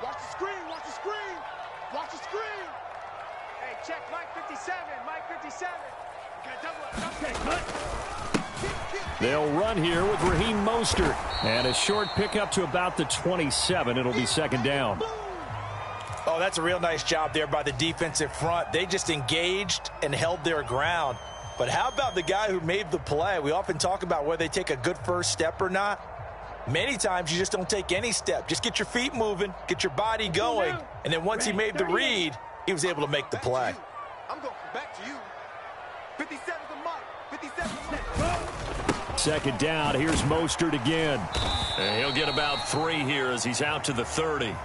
Watch the screen. Watch the screen. Watch the screen. Hey, check Mike 57. Mike 57. Okay, double up. Okay, cut. They'll run here with Raheem Mostert. And a short pickup to about the 27. It'll be second down. Oh, that's a real nice job there by the defensive front. They just engaged and held their ground. But how about the guy who made the play? We often talk about whether they take a good first step or not. Many times you just don't take any step. Just get your feet moving, get your body going, and then once he made the read, he was able to make the play. I'm going back to you. 57 the mark. 57 the mark. Second down, here's Mostert again. And he'll get about 3 here as he's out to the 30.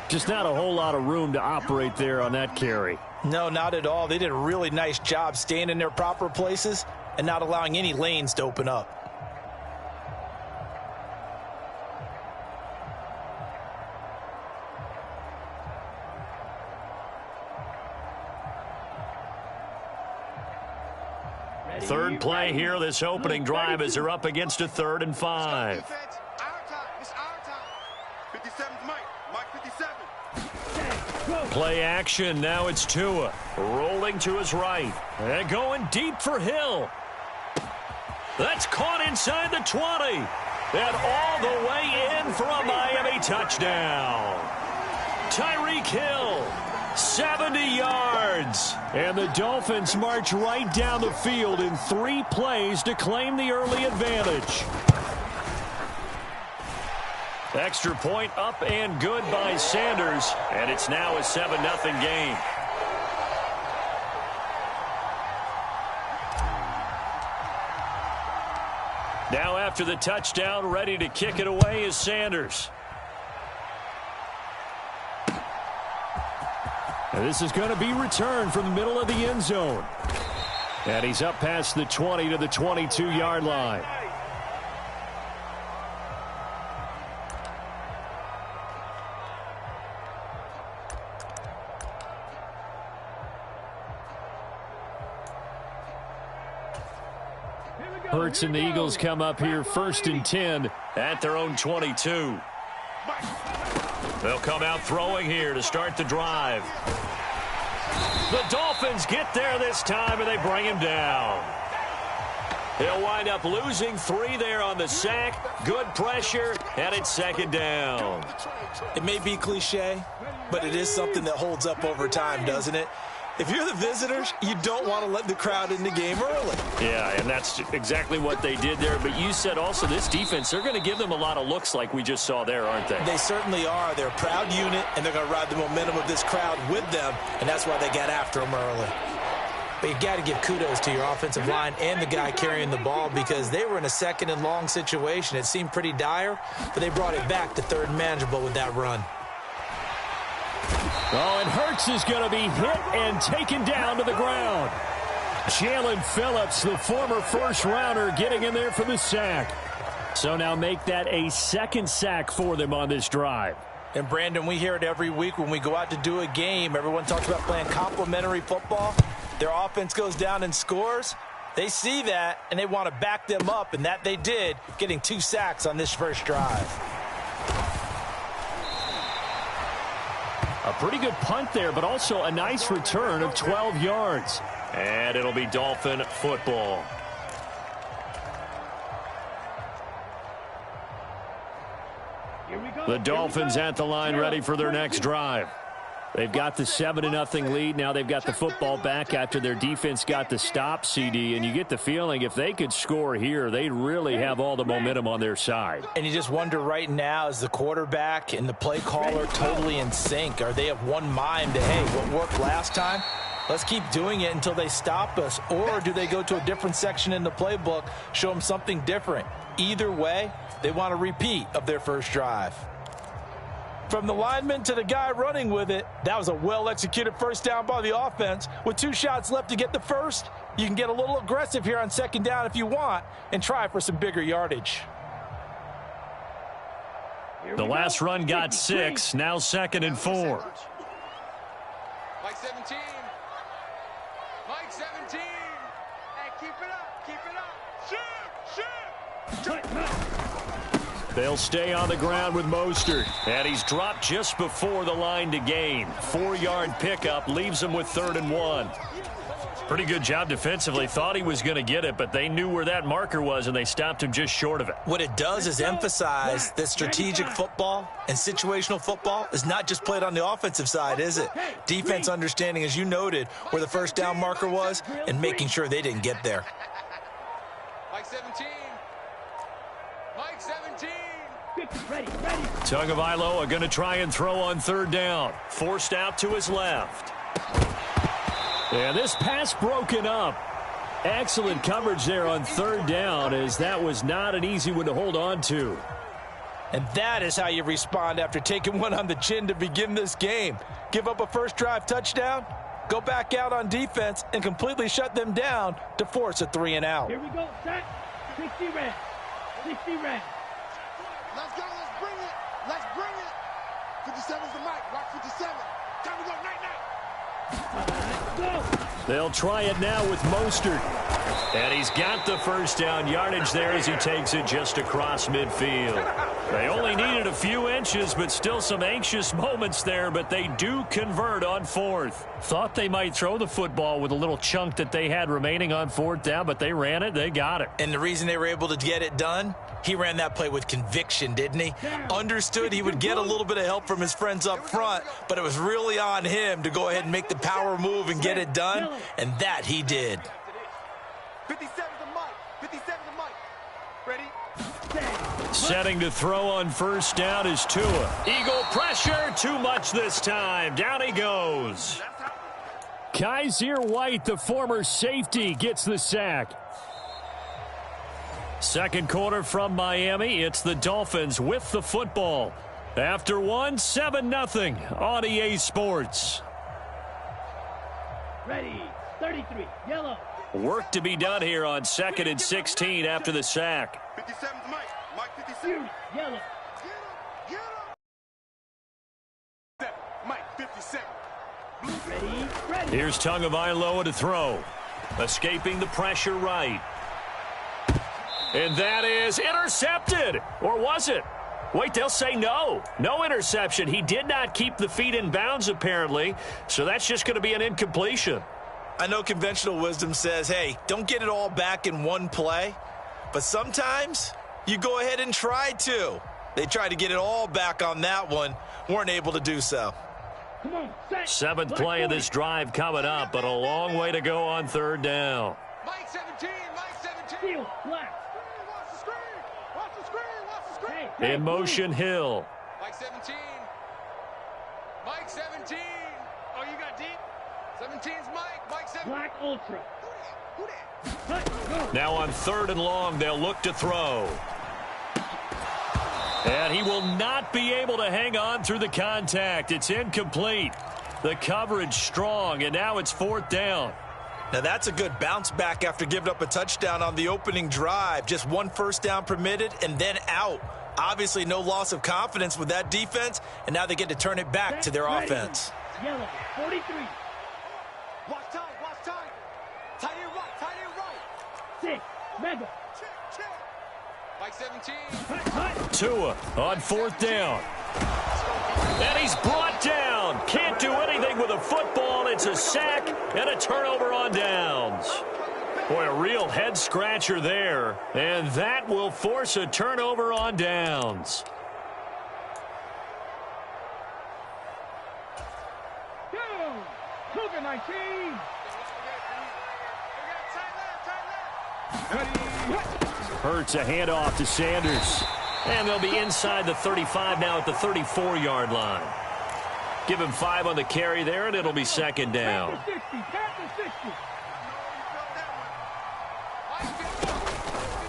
Just not a whole lot of room to operate there on that carry. No, not at all. They did a really nice job staying in their proper places and not allowing any lanes to open up. Third play here, this opening drive as they're up against a 3rd and 5. Defense, our time. It's our time. 57's Mike. Mike 57. Play action, now it's Tua. Rolling to his right. And going deep for Hill. That's caught inside the 20. And all the way in for a Miami touchdown. Tyreek Hill. 70 yards. And the Dolphins march right down the field in 3 plays to claim the early advantage. Extra point up and good by Sanders. And it's now a 7-0 game. Now after the touchdown, ready to kick it away is Sanders. And this is going to be returned from the middle of the end zone. And he's up past the 20 to the 22-yard line. Hurts and the Eagles come up here 1st and 10 at their own 22. They'll come out throwing here to start the drive. The Dolphins get there this time, and they bring him down. He'll wind up losing 3 there on the sack. Good pressure, and it's second down. It may be cliche, but it is something that holds up over time, doesn't it? If you're the visitors, you don't want to let the crowd in the game early. Yeah, and that's exactly what they did there. But you said also this defense, they're going to give them a lot of looks like we just saw there, aren't they? They certainly are. They're a proud unit, and they're going to ride the momentum of this crowd with them, and that's why they got after them early. But you got to give kudos to your offensive line and the guy carrying the ball because they were in a 2nd and long situation. It seemed pretty dire, but they brought it back to 3rd and manageable with that run. Oh, and Hurts is going to be hit and taken down to the ground. Jalen Phillips, the former first-rounder, getting in there for the sack. So now make that a second sack for them on this drive. And, Brandon, we hear it every week when we go out to do a game. Everyone talks about playing complementary football. Their offense goes down and scores. They see that, and they want to back them up, and that they did, getting 2 sacks on this first drive. A pretty good punt there, but also a nice return of 12 yards. And it'll be Dolphin football. The Dolphins at the line ready for their next drive. They've got the 7-0 lead. Now they've got the football back after their defense got the stop, CD. And you get the feeling if they could score here, they'd really have all the momentum on their side. And you just wonder right now, is the quarterback and the play caller totally in sync? Are they of one mind that, hey, what worked last time? Let's keep doing it until they stop us. Or do they go to a different section in the playbook, show them something different? Either way, they want a repeat of their first drive. From the lineman to the guy running with it, that was a well-executed first down by the offense. With 2 shots left to get the first, you can get a little aggressive here on second down if you want and try for some bigger yardage. The last run got 6, now 2nd and 4. Mike 17. Mike 17. Hey, keep it up. Keep it up. Shoot! Shoot! They'll stay on the ground with Mostert. And he's dropped just before the line to gain. 4-yard pickup leaves him with 3rd and 1. Pretty good job defensively. Thought he was going to get it, but they knew where that marker was, and they stopped him just short of it. What it does is emphasize that strategic football and situational football is not just played on the offensive side, is it? Defense understanding, as you noted, where the first down marker was and making sure they didn't get there. Mike 17. Mike 17. Tagovailoa are going to try and throw on 3rd down. Forced out to his left. And this pass broken up. Excellent coverage there on 3rd down, as that was not an easy one to hold on to. And that is how you respond after taking one on the chin to begin this game. Give up a first drive touchdown, go back out on defense, and completely shut them down to force a 3-and-out. Here we go, set. 60 red. 60 red. Let's go. Let's bring it. Let's bring it. 57's the mic. Rock 57. Time to go. Night-night. They'll try it now with Mostert. And he's got the first down yardage there as he takes it just across midfield. They only needed a few inches, but still some anxious moments there, but they do convert on 4th. Thought they might throw the football with a little chunk that they had remaining on 4th down, but they ran it, they got it. And the reason they were able to get it done, he ran that play with conviction, didn't he? Understood he would get a little bit of help from his friends up front, but it was really on him to go ahead and make the power move and get it done, and that he did. 57's the mic. 57's the mic. Ready? Setting to throw on 1st down is Tua. Eagle pressure, too much this time. Down he goes. Kaiser White, the former safety, gets the sack. 2nd quarter from Miami. It's the Dolphins with the football. After 7-0 on EA Sports. Ready. 33. Yellow. Work to be done here on 2nd and 16 after the sack. 57's mic. Mike 57. Yellow. Get him. Mike 57. Ready. Ready. Here's Tagovailoa to throw. Escaping the pressure right. And that is intercepted. Or was it? Wait, they'll say no. No interception. He did not keep the feet in bounds, apparently. So that's just going to be an incompletion. I know conventional wisdom says, hey, don't get it all back in one play. But sometimes you go ahead and try to. They tried to get it all back on that one. Weren't able to do so. Come on, set. 7th play of this drive coming up, but a long way to go on 3rd down. Mike 17. Mike 17. Field. Black. Watch the screen. Watch the screen. Watch the screen. Hey, In motion, Hill. Mike 17. Mike 17. Oh, you got deep? 17's Mike. Mike 17. Black Ultra. Who that? Cut. Go. Now on 3rd and long, they'll look to throw. And he will not be able to hang on through the contact. It's incomplete. The coverage strong, and now it's 4th down. Now that's a good bounce back after giving up a touchdown on the opening drive. Just one first down permitted and then out. Obviously no loss of confidence with that defense, and now they get to turn it back to their offense. Yellow, 43. Watch time, watch time. Tight end right, tight end right. 6. Mega. Mike 17. Tua on fourth down. And he's brought down. Can't do anything with a football. It's a sack and a turnover on downs. Boy, a real head-scratcher there. And that will force a turnover on downs. Down. Cougar 19. Hurts a handoff to Sanders. And they'll be inside the 35 now at the 34-yard line. Give him 5 on the carry there, and it'll be second down.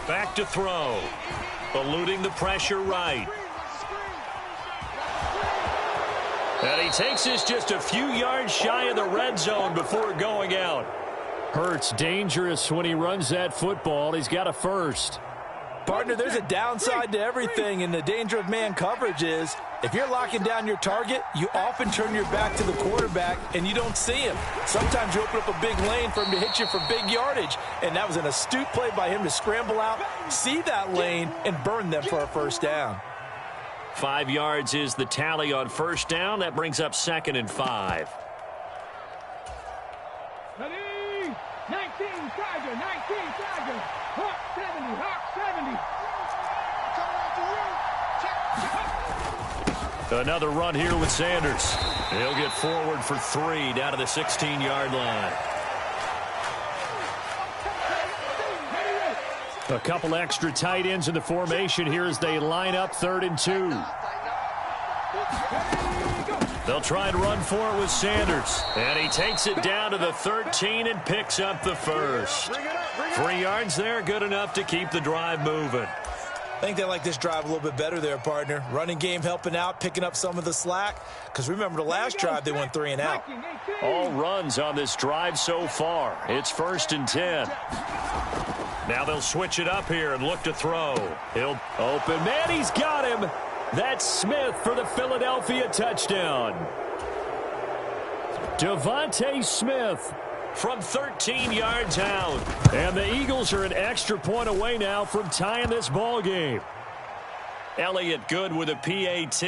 Back to throw. Eluding the pressure right. And he takes this just a few yards shy of the red zone before going out. Hurts dangerous when he runs that football. He's got a first. Partner, there's a downside to everything, and the danger of man coverage is if you're locking down your target, you often turn your back to the quarterback and you don't see him. Sometimes you open up a big lane for him to hit you for big yardage, and that was an astute play by him to scramble out, see that lane, and burn them for a first down. 5 yards is the tally on first down. That brings up 2nd and 5. 19 Tiger, 19 Tiger. Hawk 70, Hawk 70. Another run here with Sanders. He'll get forward for 3 down to the 16-yard line. A couple extra tight ends in the formation here as they line up 3rd and 2. They'll try and run for it with Sanders. And he takes it down to the 13 and picks up the first. 3 yards there, good enough to keep the drive moving. I think they like this drive a little bit better there, partner. Running game helping out, picking up some of the slack. Because remember the last drive, they went 3 and out. All runs on this drive so far. It's 1st and 10. Now they'll switch it up here and look to throw. He'll open. Man, he's got him. That's Smith for the Philadelphia touchdown. Devontae Smith from 13 yards out. And the Eagles are an extra point away now from tying this ball game. Elliott good with a PAT.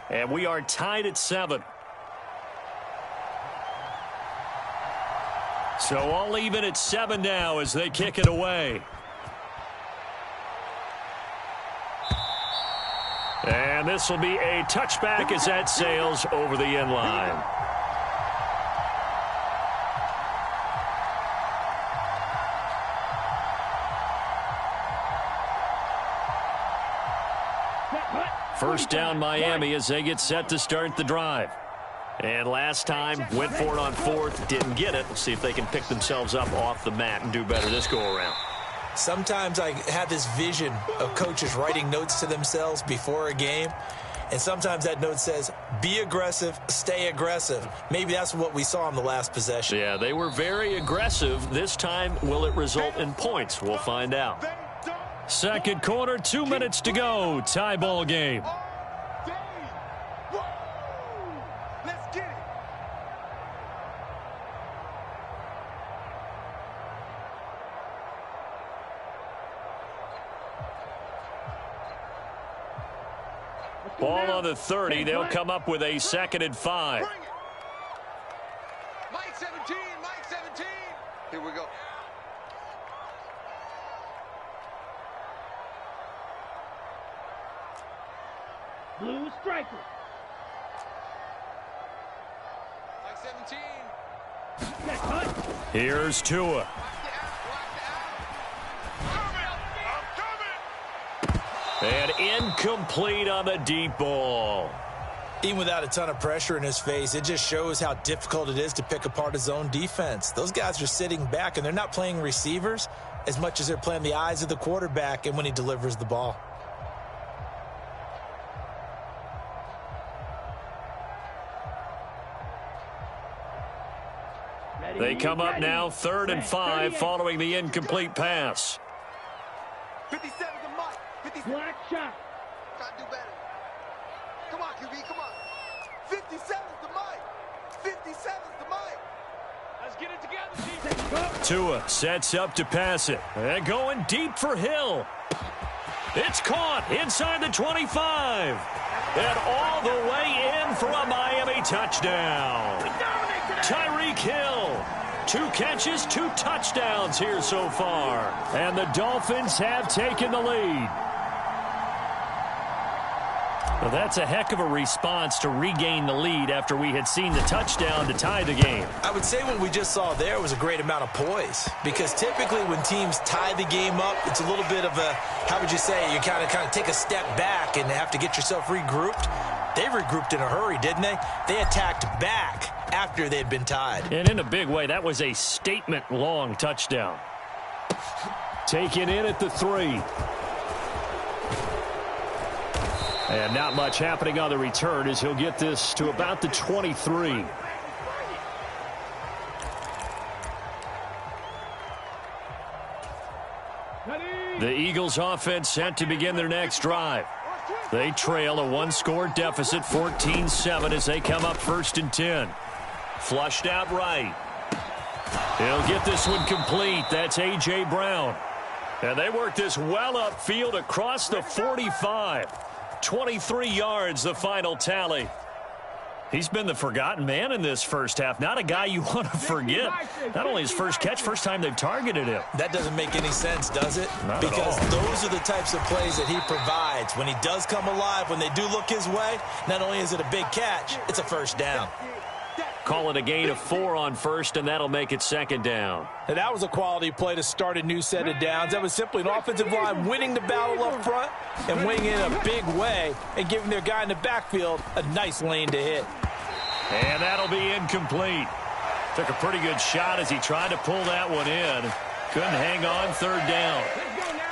And we are tied at 7. So all even at 7 now as they kick it away. And this will be a touchback as that sails over the end line. First down Miami as they get set to start the drive. And last time went for it on 4th, didn't get it. We'll see if they can pick themselves up off the mat and do better this go around. Sometimes I have this vision of coaches writing notes to themselves before a game, and sometimes that note says, be aggressive, stay aggressive. Maybe that's what we saw in the last possession. Yeah, they were very aggressive. This time, will it result in points? We'll find out. Second quarter, 2 minutes to go. Tie ball game. Let's get it. Ball on the 30. They'll come up with a 2nd and 5. Bring it. Mike 17, Mike 17. Here we go. Blue striker. Mike 17. That cut. Here's Tua. And incomplete on the deep ball. Even without a ton of pressure in his face, it just shows how difficult it is to pick apart his own defense. Those guys are sitting back, and they're not playing receivers as much as they're playing the eyes of the quarterback and when he delivers the ball. They come up now 3rd and 5 following the incomplete pass. 57 to Mike. 57. Black shot. Try to do better. Come on, QB, come on. 57 to Mike. 57 to Mike. Let's get it together, Chief. Tua sets up to pass it. And going deep for Hill. It's caught inside the 25. And all the way in for a Miami touchdown. Tyreek Hill. 2 catches, 2 touchdowns here so far. And the Dolphins have taken the lead. Well, that's a heck of a response to regain the lead after we had seen the touchdown to tie the game. I would say what we just saw there was a great amount of poise, because typically when teams tie the game up, it's a little bit of a, how would you say, you kind of take a step back and have to get yourself regrouped. They regrouped in a hurry, didn't they? They attacked back after they had been tied. And in a big way, that was a statement-long touchdown. Taken in at the 3. And not much happening on the return as he'll get this to about the 23. The Eagles offense set to begin their next drive. They trail a 1-score deficit, 14-7, as they come up 1st and 10. Flushed out right. He'll get this one complete. That's A.J. Brown. And they work this well upfield across the 45. 23 yards, the final tally. He's been the forgotten man in this first half. Not a guy you want to forget. Not only his first catch, first time they've targeted him. That doesn't make any sense, does it? Not because at all. those are the types of plays that he provides. When he does come alive, when they do look his way, not only is it a big catch, it's a first down. Call it a gain of 4 on first, and that'll make it 2nd down. And that was a quality play to start a new set of downs. That was simply an offensive line winning the battle up front and winning in a big way and giving their guy in the backfield a nice lane to hit. And that'll be incomplete. Took a pretty good shot as he tried to pull that one in. Couldn't hang on, 3rd down.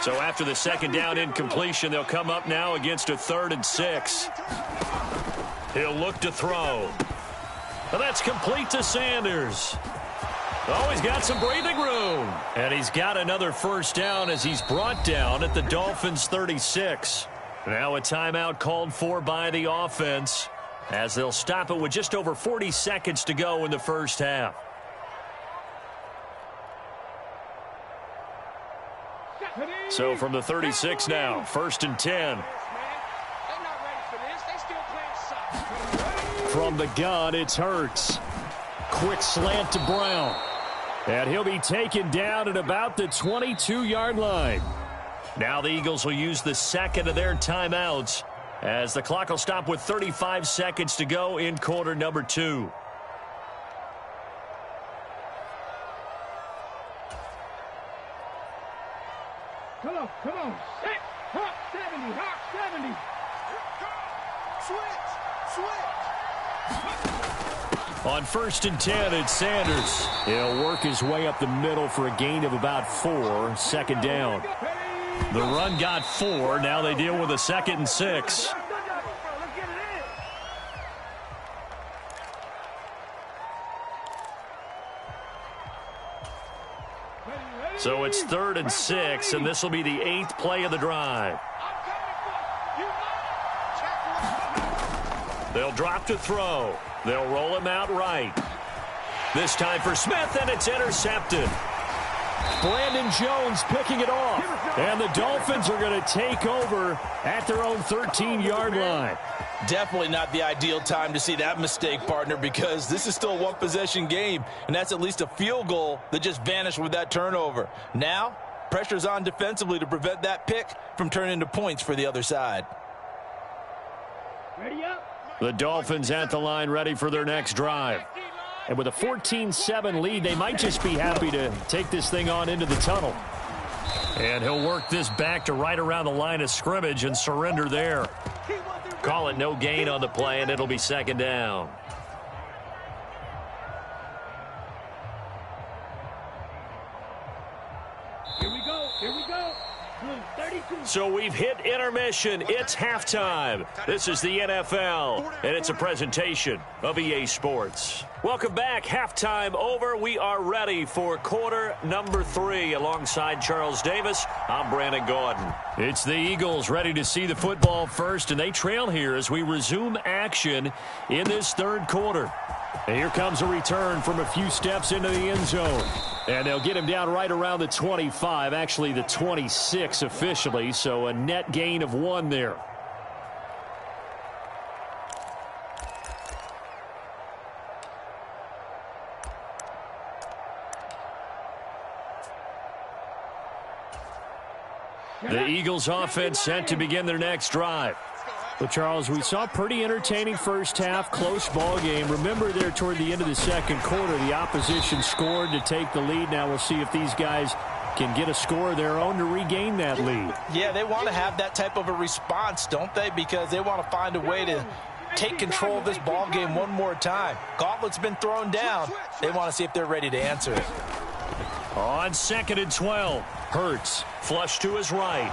So after the 2nd down incompletion, they'll come up now against a 3rd and 6. He'll look to throw. Well, that's complete to Sanders. Oh, he's got some breathing room. And he's got another first down as he's brought down at the Dolphins' 36. Now a timeout called for by the offense as they'll stop it with just over 40 seconds to go in the first half. So from the 36 now, 1st and 10. From the gun, it's Hurts. Quick slant to Brown. And he'll be taken down at about the 22-yard line. Now the Eagles will use the 2nd of their timeouts as the clock will stop with 35 seconds to go in quarter number 2. Come on. Set. Hawk 70. Hawk 70. On 1st and 10, it's Sanders. He'll work his way up the middle for a gain of about 4. 2nd down. The run got 4. Now they deal with a 2nd and 6. So it's 3rd and 6, and this will be the 8th play of the drive. They'll drop to throw. They'll roll him out right. This time for Smith, and it's intercepted. Brandon Jones picking it off. And the Dolphins are going to take over at their own 13-yard line. Definitely not the ideal time to see that mistake, partner, because this is still a one-possession game, and that's at least a field goal that just vanished with that turnover. Now, pressure's on defensively to prevent that pick from turning into points for the other side. Ready up. The Dolphins at the line ready for their next drive. And with a 14-7 lead, they might just be happy to take this thing on into the tunnel. And he'll work this back to right around the line of scrimmage and surrender there. Call it no gain on the play, and it'll be 2nd down. Here we go. So we've hit intermission. It's halftime. This is the NFL, and it's a presentation of EA Sports. Welcome back. Halftime over. We are ready for quarter number 3. Alongside Charles Davis, I'm Brandon Gaudin. It's the Eagles ready to see the football first, and they trail here as we resume action in this third quarter. And here comes a return from a few steps into the end zone. And they'll get him down right around the 25, actually the 26 officially, so a net gain of 1 there. The Eagles offense set to begin their next drive. Well, Charles, we saw a pretty entertaining first half, close ball game. Remember there toward the end of the second quarter, the opposition scored to take the lead. Now we'll see if these guys can get a score of their own to regain that lead. Yeah, they want to have that type of a response, don't they? Because they want to find a way to take control of this ball game one more time. Gauntlet's been thrown down. They want to see if they're ready to answer it. On 2nd and 12, Hurts flush to his right.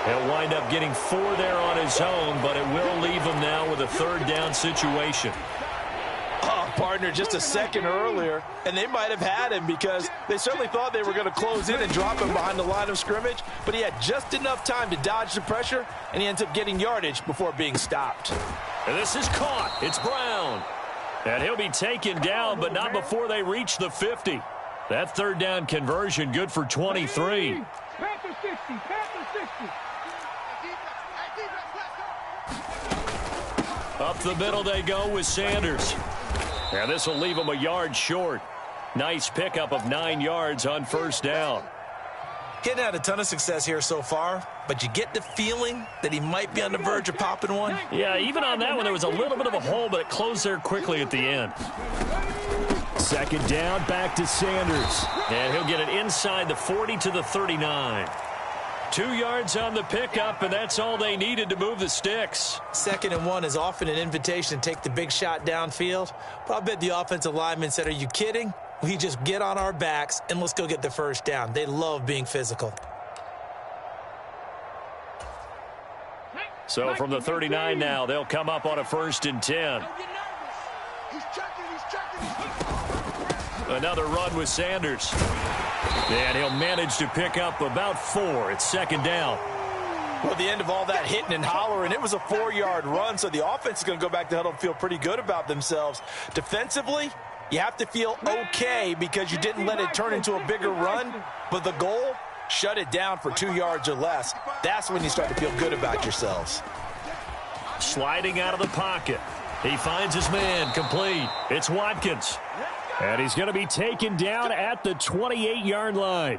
He'll wind up getting 4 there on his own, but it will leave him now with a 3rd down situation. Oh, partner, just a second earlier, and they might have had him because they certainly thought they were going to close in and drop him behind the line of scrimmage, but he had just enough time to dodge the pressure, and he ends up getting yardage before being stopped. And this is caught. It's Brown. And he'll be taken down, but not before they reach the 50. That 3rd down conversion good for 23. Panther 60, Panther 60. Up the middle they go with Sanders. And this will leave him a yard short. Nice pickup of 9 yards on 1st down. Getting had a ton of success here so far, but you get the feeling that he might be on the verge of popping one. Yeah, even on that one, there was a little bit of a hole, but it closed there quickly at the end. 2nd down, back to Sanders. And he'll get it inside the 40 to the 39. 2 yards on the pickup, and that's all they needed to move the sticks. 2nd and 1 is often an invitation to take the big shot downfield. But I bet the offensive lineman said, are you kidding? We just get on our backs and let's go get the 1st down. They love being physical. So from the 39 now, they'll come up on a 1st and 10. He's checking. Another run with Sanders. And he'll manage to pick up about 4. It's 2nd down. Well, the end of all that hitting and hollering, it was a 4-yard run, so the offense is going to go back to huddle and feel pretty good about themselves. Defensively, you have to feel okay because you didn't let it turn into a bigger run, but the goal, shut it down for 2 yards or less. That's when you start to feel good about yourselves. Sliding out of the pocket. He finds his man, complete. It's Watkins. And he's going to be taken down at the 28-yard line.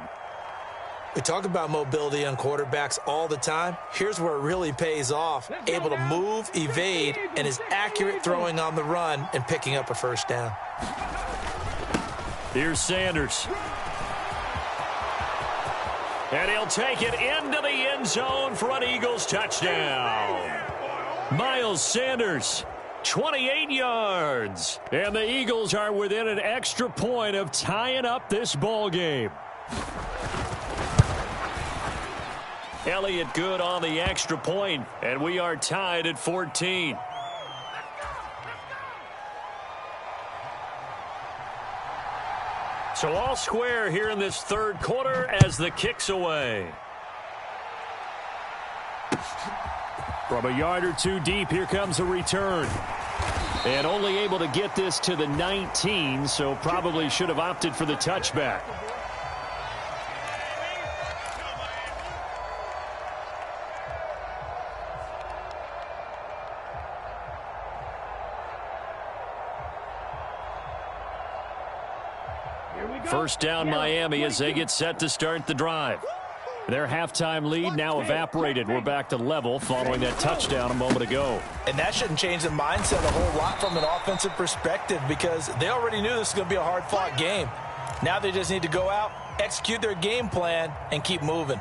We talk about mobility on quarterbacks all the time. Here's where it really pays off. Able to move, evade, and is accurate throwing on the run and picking up a 1st down. Here's Sanders. And he'll take it into the end zone for an Eagles touchdown. Miles Sanders, 28 yards. And the Eagles are within an extra point of tying up this ball game. Elliott good on the extra point, and we are tied at 14. So all square here in this 3rd quarter as the kick's away. From a yard or 2 deep, here comes a return. And only able to get this to the 19, so probably should have opted for the touchback. First down Miami as they get set to start the drive. Their halftime lead now evaporated. We're back to level following that touchdown a moment ago. And that shouldn't change the mindset a whole lot from an offensive perspective because they already knew this was going to be a hard-fought game. Now they just need to go out, execute their game plan, and keep moving.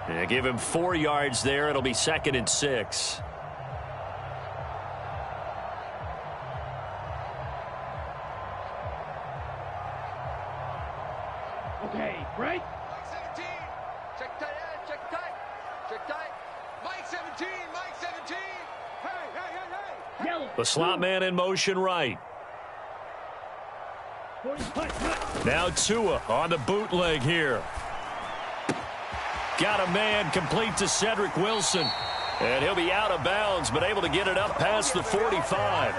Yeah, give him 4 yards there. It'll be 2nd and 6. Okay, break. Check tight. Mike 17, Mike 17. Hey, hey, hey, hey. Yellow. The slot man in motion right. 40, cut. Now Tua on the bootleg here. Got a man complete to Cedric Wilson. And he'll be out of bounds, but able to get it up past the 45.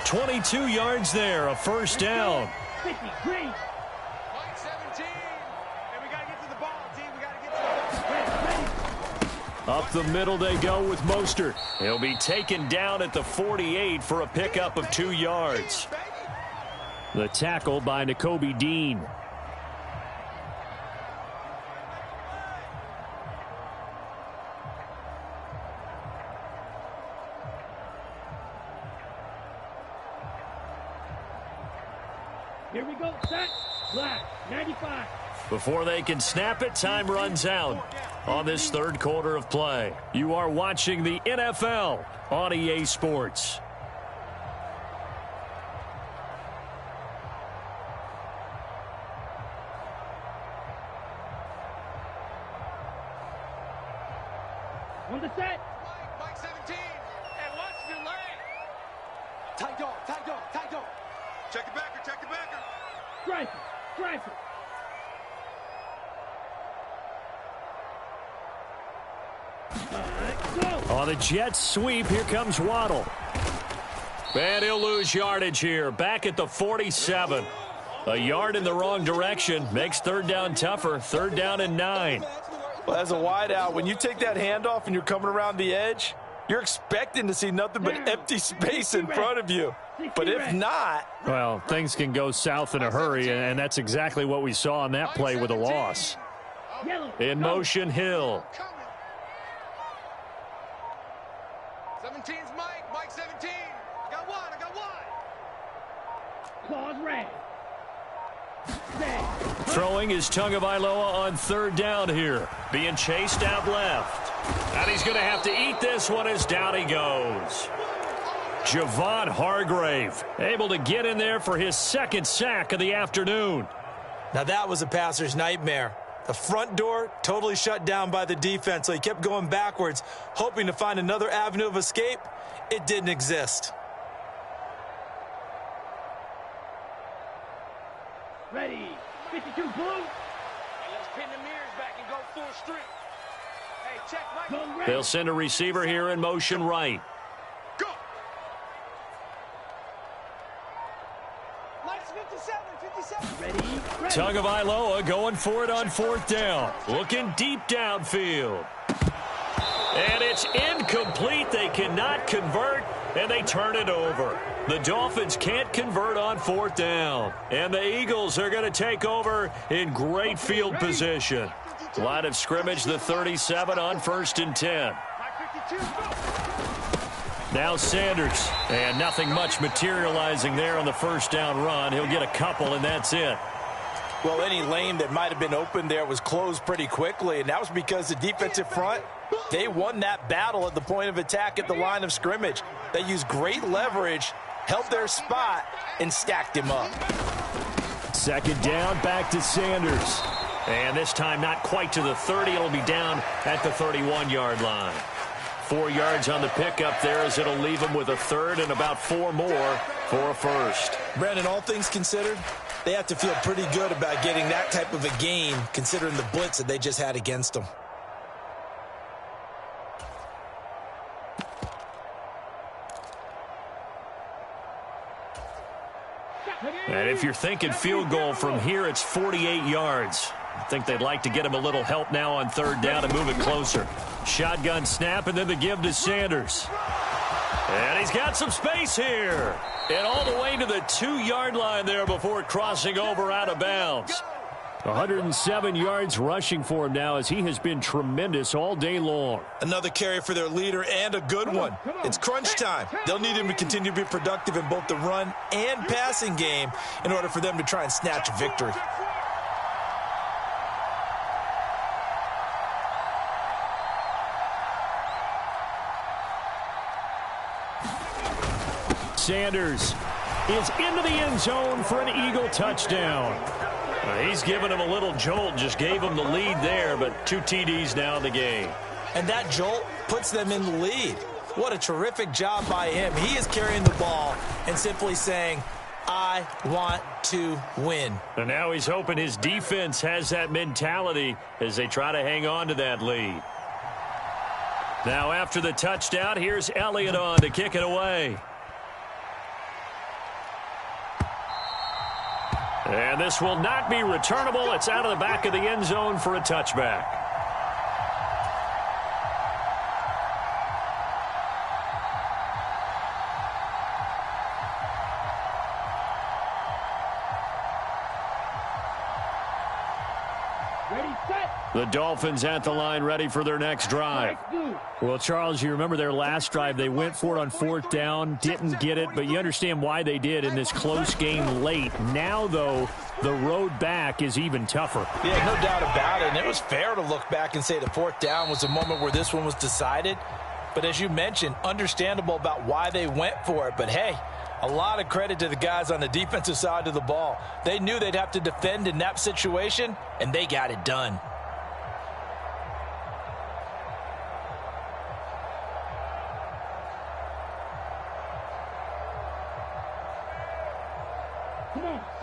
22 yards there, a first down. 50, green. Mike 17. And we got to get to the ball, team. We got to get to the ball. Up the middle they go with Mostert. He'll be taken down at the 48 for a pickup of 2 yards. The tackle by Nakobe Dean. Here we go. Set. Black. 95. Before they can snap it, time runs out on this third quarter of play. You are watching the NFL on EA Sports. On the set. Mike 17. And let's delay. Tight dog, tight dog, tight dog. Check it backer, check it backer. Striker. Striker. Go. On the jet sweep, here comes Waddle. And he'll lose yardage here, back at the 47. A yard in the wrong direction makes third down tougher. Third down and 9. Well, as a wideout, when you take that handoff and you're coming around the edge, you're expecting to see nothing but empty space in front of you. But if not... Well, things can go south in a hurry, and that's exactly what we saw on that play with a loss. Yellow. In motion, Hill. 17's Mike. Mike 17. I got one. I got one. Claws red. Set. Throwing is Tagovailoa on third down here. Being chased out left. And he's going to have to eat this one as down he goes. Javon Hargrave able to get in there for his second sack of the afternoon. Now that was a passer's nightmare. The front door totally shut down by the defense, so he kept going backwards, hoping to find another avenue of escape. It didn't exist. Ready. 52 blue. Let's pin the mirrors back and go full strength. Hey, check Mike. Gun ready. They'll send a receiver here in motion right. Go. Mike's 57, 57. Ready. Ready. Tagovailoa going for it on fourth down. Looking deep downfield. And it's incomplete. They cannot convert, and they turn it over. The Dolphins can't convert on fourth down. And the Eagles are going to take over in great field position. Line of scrimmage, the 37 on 1st and 10. Mike 52. Go. Now Sanders. And nothing much materializing there on the first down run. He'll get a couple, and that's it. Well, any lane that might have been open there was closed pretty quickly, and that was because the defensive front, they won that battle at the point of attack at the line of scrimmage. They used great leverage, held their spot, and stacked him up. Second down, back to Sanders. And this time not quite to the 30. It'll be down at the 31-yard line. 4 yards on the pickup there as it'll leave them with a third and about 4 more for a first. Brandon, all things considered, they have to feel pretty good about getting that type of a gain considering the blitz that they just had against them. And if you're thinking field goal from here, it's 48 yards. I think they'd like to get him a little help now on third down and move it closer. Shotgun snap and then the give to Sanders. And he's got some space here. And all the way to the 2-yard line there before crossing over out of bounds. 107 yards rushing for him now as he has been tremendous all day long. Another carry for their leader and a good one. It's crunch time. They'll need him to continue to be productive in both the run and passing game in order for them to try and snatch a victory. Sanders is into the end zone for an Eagle touchdown. He's given him a little jolt, just gave him the lead there, but 2 TDs now in the game. and that jolt puts them in the lead. What a terrific job by him. He is carrying the ball and simply saying, I want to win. And now he's hoping his defense has that mentality as they try to hang on to that lead. Now after the touchdown, here's Elliott on to kick it away. And this will not be returnable. It's out of the back of the end zone for a touchback. The Dolphins at the line ready for their next drive. Well, Charles, you remember their last drive. They went for it on 4th down, didn't get it, but you understand why they did in this close game late. Now, though, the road back is even tougher. Yeah, no doubt about it. And it was fair to look back and say the 4th down was the moment where this one was decided. But as you mentioned, understandable about why they went for it. But, hey, a lot of credit to the guys on the defensive side of the ball. They knew they'd have to defend in that situation, and they got it done.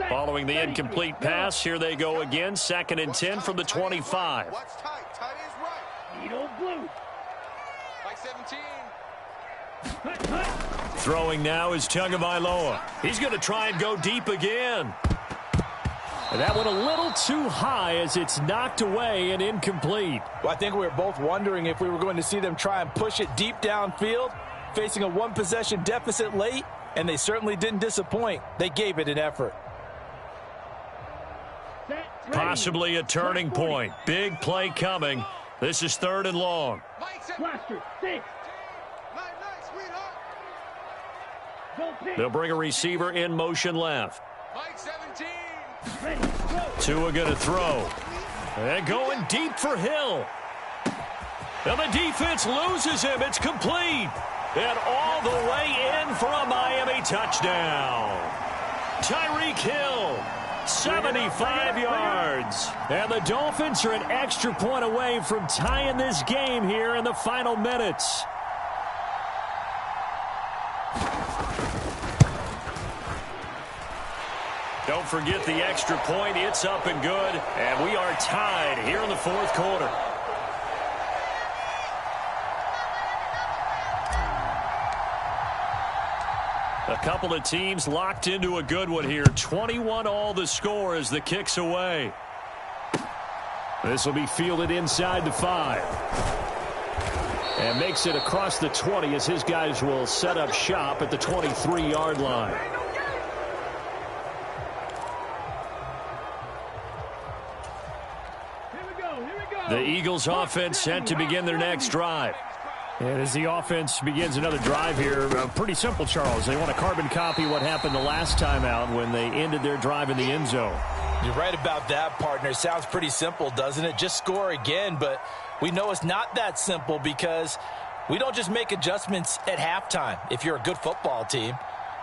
Following the incomplete pass, here they go again. 2nd and 10 from the 25. Watch tight. Tight is right. Need old blue. Like 17. Throwing now is Tagovailoa. He's going to try and go deep again. And that one a little too high as it's knocked away and incomplete. Well, I think we were both wondering if we were going to see them try and push it deep downfield, facing a one-possession deficit late, and they certainly didn't disappoint. They gave it an effort. Possibly a turning point. Big play coming. This is 3rd and long. Blaster, 6. They'll bring a receiver in motion left. Mike 17. Tua going to throw. And going deep for Hill. And the defense loses him. It's complete. And all the way in for a Miami touchdown. Tyreek Hill, 75 yards. And the Dolphins are an extra point away from tying this game here in the final minutes. Don't forget the extra point. It's up and good. And we are tied here in the 4th quarter. A couple of teams locked into a good one here. 21 all the score as the kick's away. This will be fielded inside the 5. And makes it across the 20 as his guys will set up shop at the 23-yard line. The Eagles offense set to begin their next drive. And as the offense begins another drive here, pretty simple, Charles. They want to carbon copy what happened the last time out when they ended their drive in the end zone. You're right about that, partner. Sounds pretty simple, doesn't it? Just score again, but we know it's not that simple because we don't just make adjustments at halftime if you're a good football team.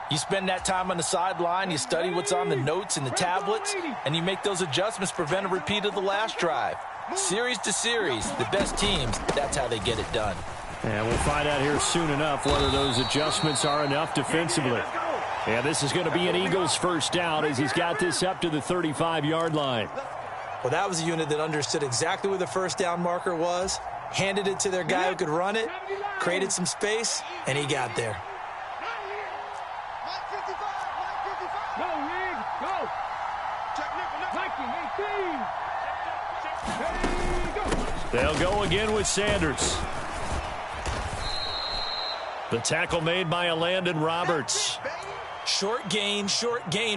You spend that time on the sideline, you study what's on the notes and the tablets, and you make those adjustments, prevent a repeat of the last drive. Series to series, the best teams, that's how they get it done. And we'll find out here soon enough whether those adjustments are enough defensively. Yeah, this is going to be an Eagles first down as he's got this up to the 35-yard line. Well, that was a unit that understood exactly where the first down marker was, handed it to their guy who could run it, created some space, and he got there. Go, Rig, go. They'll go again with Sanders. The tackle made by Landon Roberts. Short gain,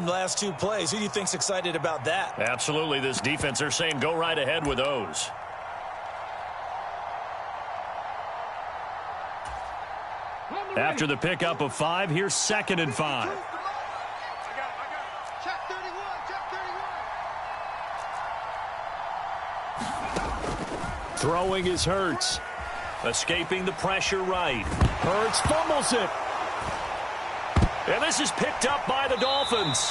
last 2 plays. Who do you think's excited about that? Absolutely. This defense are saying go right ahead with those. After the pickup of 5, here's 2nd and 5. Check 31, check 31. Throwing is Hurts. Escaping the pressure right. Hurts fumbles it. And this is picked up by the Dolphins.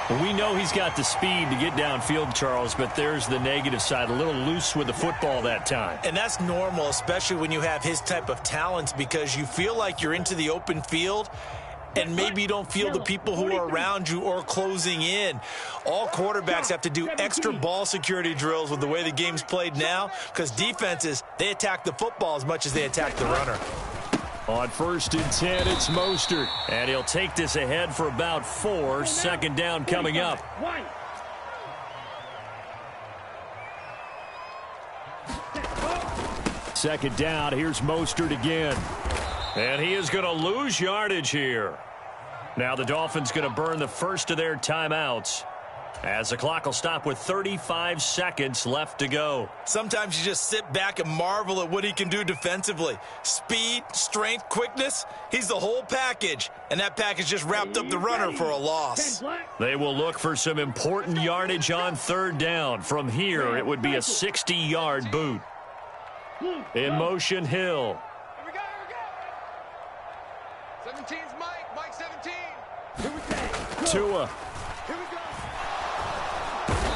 We know he's got the speed to get downfield, Charles, but there's the negative side. A little loose with the football that time. And that's normal, especially when you have his type of talents, because you feel like you're into the open field and maybe you don't feel the people who are around you or closing in. All quarterbacks have to do extra ball security drills with the way the game's played now, because defenses, they attack the football as much as they attack the runner. On 1st and 10, it's Mostert. And he'll take this ahead for about 4. Second down coming up. Second down, here's Mostert again. And he is going to lose yardage here. Now the Dolphins going to burn the first of their timeouts, as the clock will stop with 35 seconds left to go. Sometimes you just sit back and marvel at what he can do defensively. Speed, strength, quickness, he's the whole package. And that package just wrapped up the runner for a loss. They will look for some important yardage on 3rd down. From here, it would be a 60-yard boot. In motion, Hill. Here we go. 17's Mike. Mike 17. Tua. Here we go.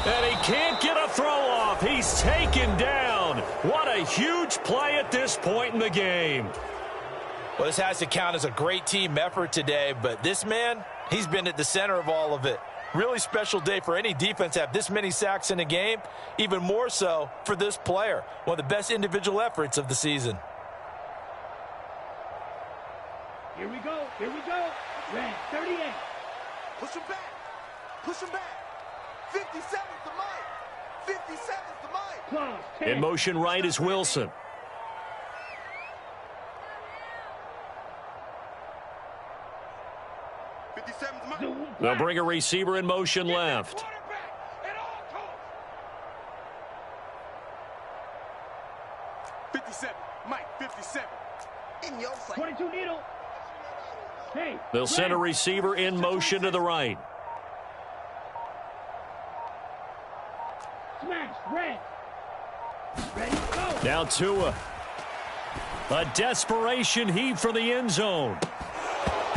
And he can't get a throw off. He's taken down. What a huge play at this point in the game. Well, this has to count as a great team effort today, but this man, he's been at the center of all of it. Really special day for any defense to have this many sacks in a game, even more so for this player. One of the best individual efforts of the season. Here we go. Red 38. Push him back. 57's the Mike. 57's the Mike. Close. 10. In motion right is Wilson. They'll bring a receiver in motion left. 57, Mike, 57. In your sight. 22 needle. Hey. They'll send a receiver in motion to the right. Smash. Red. Ready, go. Now Tua. A desperation heave for the end zone.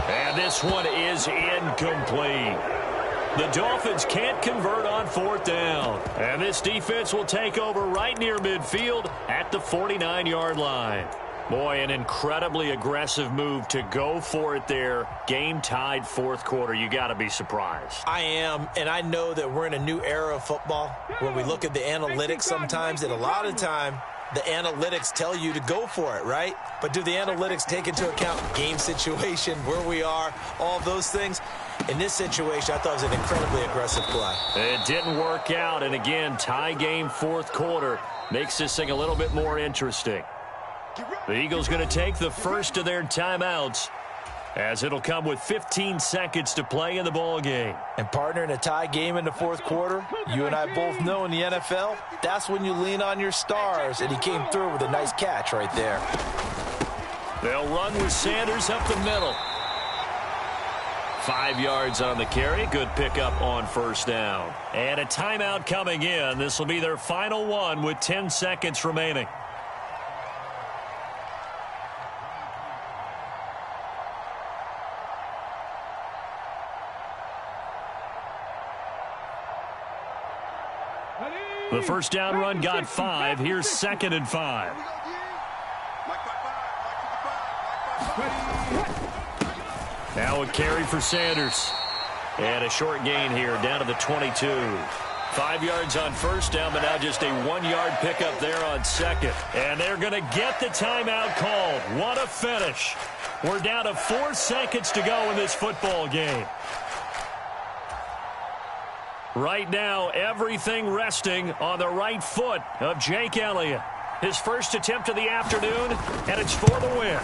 And this one is incomplete. The Dolphins can't convert on 4th down. And this defense will take over right near midfield at the 49-yard line. Boy, an incredibly aggressive move to go for it there. Game tied 4th quarter. You got to be surprised. I am, and I know that we're in a new era of football where we look at the analytics sometimes, and a lot of time the analytics tell you to go for it, right? But do the analytics take into account game situation, where we are, all those things? In this situation, I thought it was an incredibly aggressive play. It didn't work out, and again, tie game 4th quarter makes this thing a little bit more interesting. The Eagles going to take the first of their timeouts, as it'll come with 15 seconds to play in the ball game. And partner, in a tie game in the 4th quarter, you and I both know in the NFL, that's when you lean on your stars, and he came through with a nice catch right there. They'll run with Sanders up the middle. 5 yards on the carry. Good pickup on 1st down. And a timeout coming in. This will be their final one with 10 seconds remaining. The first down run got 5. Here's 2nd and 5. Now a carry for Sanders. And a short gain here down to the 22. 5 yards on 1st down, but now just a 1-yard pickup there on 2nd. And they're going to get the timeout called. What a finish. We're down to 4 seconds to go in this football game. Right now, everything resting on the right foot of Jake Elliott. His first attempt of the afternoon, and it's for the win.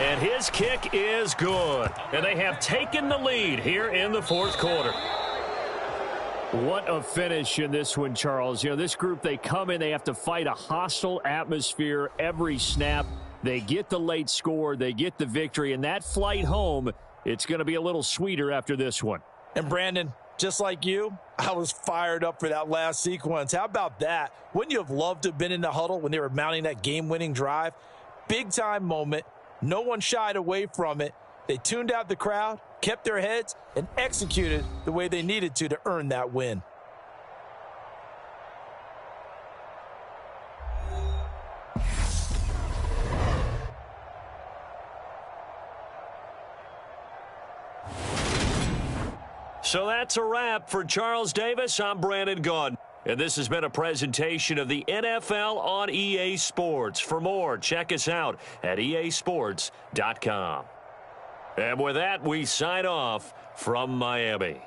And his kick is good. And they have taken the lead here in the 4th quarter. What a finish in this one, Charles. You know, this group, they come in, they have to fight a hostile atmosphere every snap. They get the late score, they get the victory, and that flight home, it's going to be a little sweeter after this one. And Brandon, just like you, I was fired up for that last sequence. How about that? Wouldn't you have loved to have been in the huddle when they were mounting that game-winning drive? Big-time moment. No one shied away from it. They tuned out the crowd, kept their heads, and executed the way they needed to earn that win. So that's a wrap for Charles Davis. I'm Brandon Gaudin. And this has been a presentation of the NFL on EA Sports. For more, check us out at easports.com. And with that, we sign off from Miami.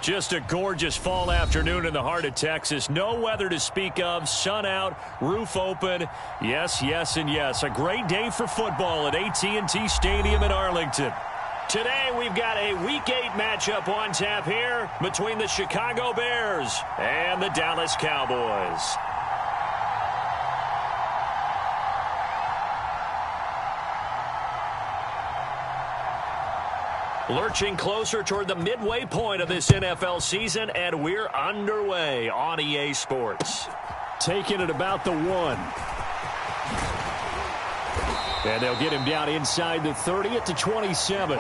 Just a gorgeous fall afternoon in the heart of Texas. No weather to speak of. Sun out, roof open. Yes, yes, and yes. A great day for football at AT&T Stadium in Arlington. Today we've got a Week 8 matchup on tap here between the Chicago Bears and the Dallas Cowboys. Lurching closer toward the midway point of this NFL season, and we're underway on EA Sports. Taking it about the 1. And they'll get him down inside the 30 at the 27.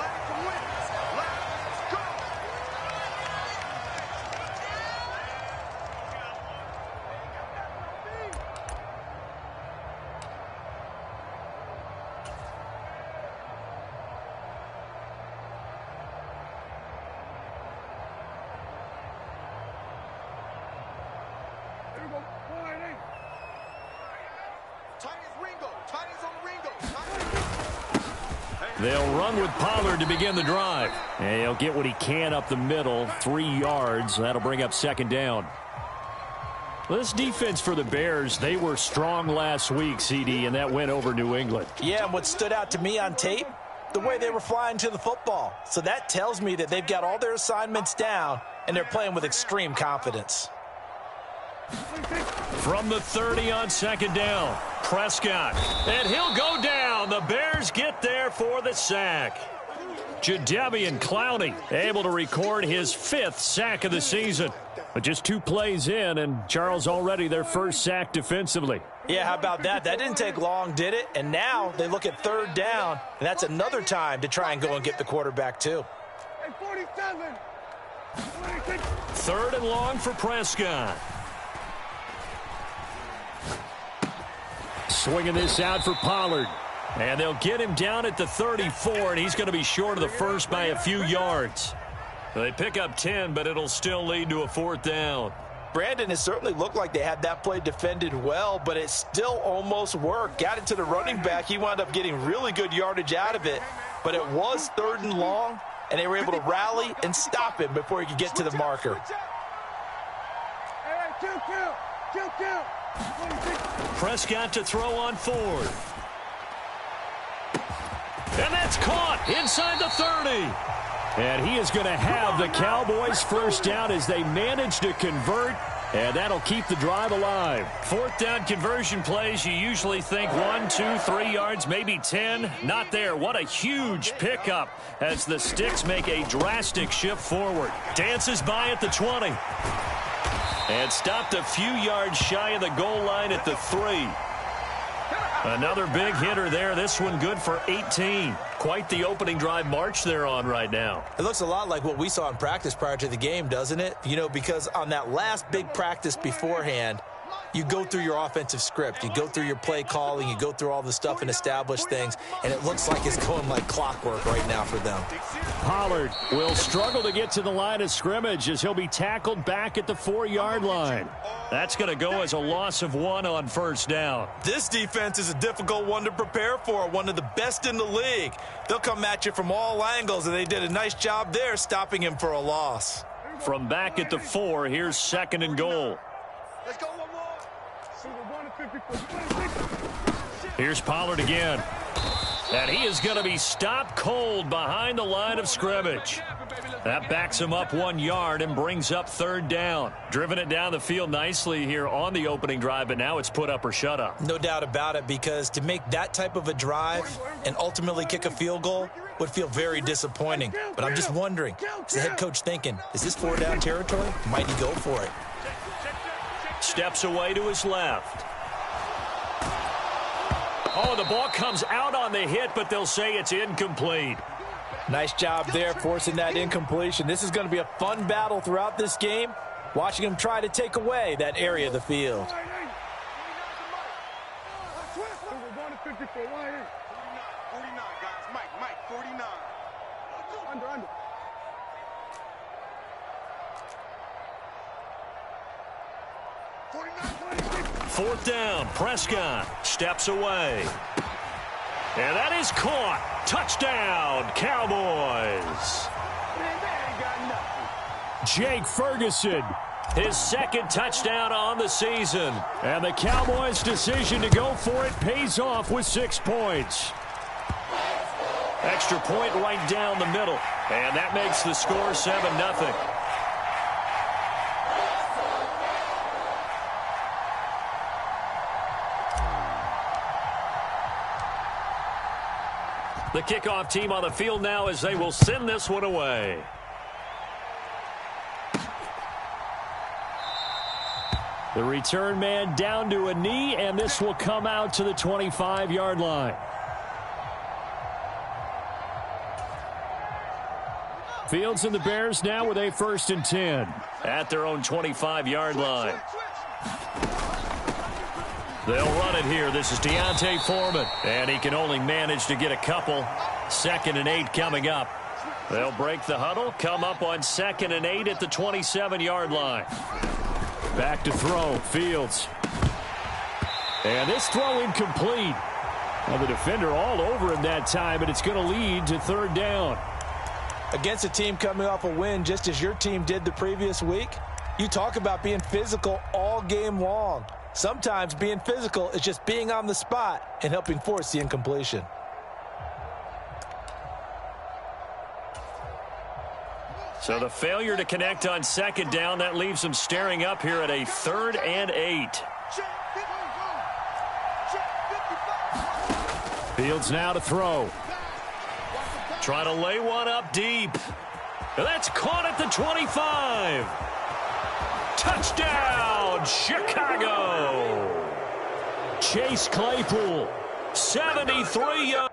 They'll run with Pollard to begin the drive. And he'll get what he can up the middle, 3 yards. That'll bring up second down. This defense for the Bears, they were strong last week, CD, and that went over New England. Yeah, and what stood out to me on tape, the way they were flying to the football. So that tells me that they've got all their assignments down, and they're playing with extreme confidence. From the 30 on second down, Prescott. And he'll go down. The Bears get there for the sack. Jadeveon Clowney able to record his 5th sack of the season. But just 2 plays in, and Charles already their first sack defensively. Yeah, how about that? That didn't take long, did it? And now they look at third down, and that's another time to try and go and get the quarterback too. 47. 3rd and long for Prescott. Swinging this out for Pollard. And they'll get him down at the 34, and he's going to be short of the first by a few yards. They pick up 10, but it'll still lead to a 4th down. Brandon, it certainly looked like they had that play defended well, but it still almost worked. Got it to the running back. He wound up getting really good yardage out of it, but it was 3rd and long, and they were able to rally and stop him before he could get to the marker. Prescott to throw on 4th. And that's caught inside the 30. And he is going to have the Cowboys first down as they manage to convert, and that'll keep the drive alive. 4th down conversion plays, you usually think 1, 2, 3 yards, maybe 10. Not there. What a huge pickup as the Sticks make a drastic shift forward. Dances by at the 20. And stopped a few yards shy of the goal line at the 3. Another big hitter there. This one good for 18. Quite the opening drive march they're on right now. It looks a lot like what we saw in practice prior to the game, doesn't it? You know, because on that last big practice beforehand, you go through your offensive script. You go through your play calling. You go through all the stuff and establish things. And it looks like it's going like clockwork right now for them. Pollard will struggle to get to the line of scrimmage as he'll be tackled back at the 4-yard line. That's going to go as a loss of 1 on first down. This defense is a difficult one to prepare for, one of the best in the league. They'll come at you from all angles, and they did a nice job there stopping him for a loss. From back at the 4, here's 2nd and goal. Let's go one more. Here's Pollard again. And he is going to be stopped cold behind the line of scrimmage. That backs him up 1 yard and brings up 3rd down. Driven it down the field nicely here on the opening drive, but now it's put up or shut up. No doubt about it, because to make that type of a drive and ultimately kick a field goal would feel very disappointing. But I'm just wondering, is the head coach thinking, is this 4-down territory? Might he go for it? Steps away to his left. Oh, the ball comes out on the hit, but they'll say it's incomplete. Nice job there forcing that incompletion. This is going to be a fun battle throughout this game, watching him try to take away that area of the field. 49, guys. Mike, 49. Under. 4th down, Prescott steps away. And that is caught. Touchdown, Cowboys. Jake Ferguson. His second touchdown on the season. And the Cowboys' decision to go for it pays off with 6 points. Extra point right down the middle. And that makes the score 7-0. The kickoff team on the field now as they will send this one away. The return man down to a knee, and this will come out to the 25-yard line. Fields and the Bears now with a 1st and 10. At their own 25-yard line. They'll run it here. This is Deontay Foreman. And he can only manage to get a couple. 2nd and 8 coming up. They'll break the huddle, come up on 2nd and 8 at the 27-yard line. Back to throw, Fields. And this throw incomplete. Well, the defender all over him that time, and it's going to lead to 3rd down. Against a team coming off a win just as your team did the previous week, you talk about being physical all game long. Sometimes being physical is just being on the spot and helping force the incompletion. So the failure to connect on 2nd down, that leaves them staring up here at a 3rd and 8. Fields now to throw. Trying to lay one up deep. That's caught at the 25. Touchdown, Chicago. Chase Claypool. 73 yards.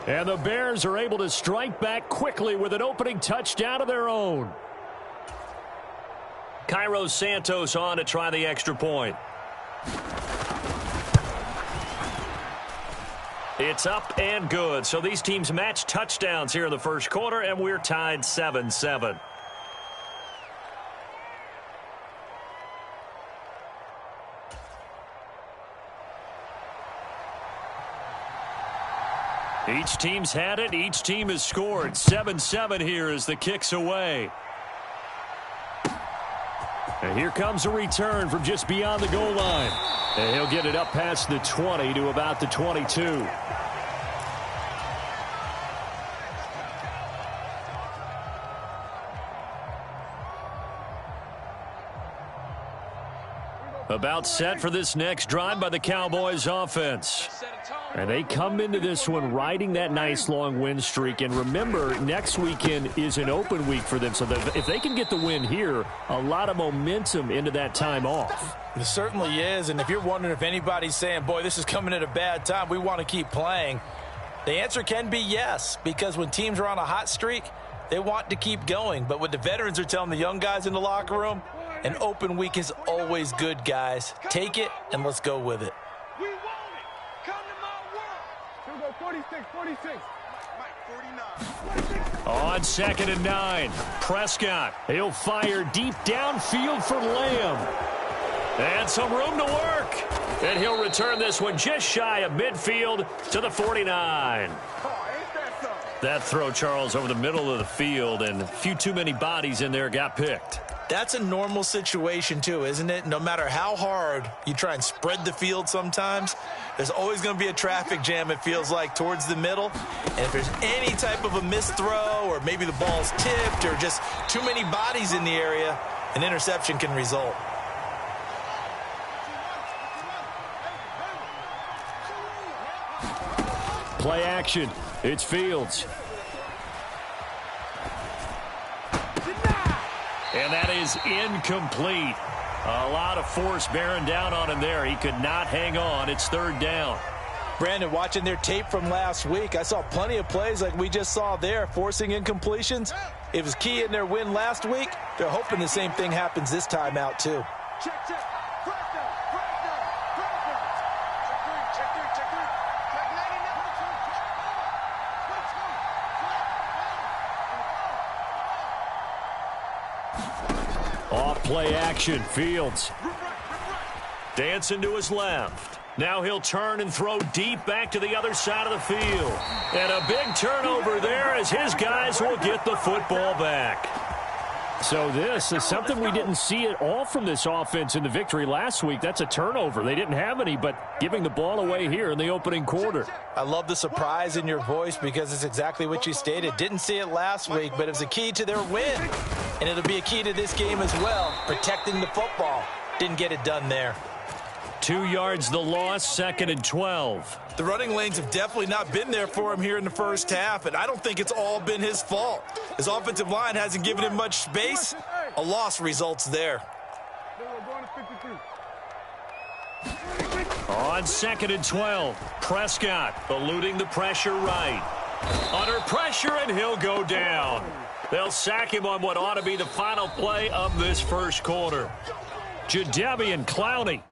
And the Bears are able to strike back quickly with an opening touchdown of their own. Cairo Santos on to try the extra point. It's up and good. So these teams match touchdowns here in the first quarter, and we're tied 7-7. Each team's had it. Each team has scored. 7-7 here as the kick's away. And here comes a return from just beyond the goal line. And he'll get it up past the 20 to about the 22. About set for this next drive by the Cowboys offense. And they come into this one riding that nice long win streak. And remember, next weekend is an open week for them. So if they can get the win here, a lot of momentum into that time off. It certainly is. And if you're wondering if anybody's saying, boy, this is coming at a bad time, we want to keep playing, the answer can be yes. Because when teams are on a hot streak, they want to keep going. But what the veterans are telling the young guys in the locker room, an open week is always good, guys. Take it, and let's go with it. We want it. Come to my world. 46, 46. Mike, 49. On 2nd and 9, Prescott. He'll fire deep downfield for Lamb. And some room to work. And he'll return this one just shy of midfield to the 49. That throw, Charles, over the middle of the field, and a few too many bodies in there got picked. That's a normal situation, too, isn't it? No matter how hard you try and spread the field sometimes, there's always going to be a traffic jam, it feels like, towards the middle. And if there's any type of a missed throw or maybe the ball's tipped or just too many bodies in the area, an interception can result. Play action. It's Fields. And that is incomplete. A lot of force bearing down on him there. He could not hang on. It's third down. Brandon, watching their tape from last week, I saw plenty of plays like we just saw there, forcing incompletions. It was key in their win last week. They're hoping the same thing happens this time out, too. Check. Crack down. Check three. Check 99. Off play action. Fields. Dancing to his left. Now he'll turn and throw deep back to the other side of the field. And a big turnover there as his guys will get the football back. So this is something we didn't see at all from this offense in the victory last week. That's a turnover. They didn't have any, but giving the ball away here in the opening quarter. I love the surprise in your voice because it's exactly what you stated. Didn't see it last week, but it was a key to their win. And it'll be a key to this game as well, protecting the football. Didn't get it done there. 2 yards the loss, 2nd and 12. The running lanes have definitely not been there for him here in the first half, and I don't think it's all been his fault. His offensive line hasn't given him much space. A loss results there. On 2nd and 12, Prescott eluding the pressure right. Under pressure, and he'll go down. They'll sack him on what ought to be the final play of this first quarter. Jadeveon Clowney.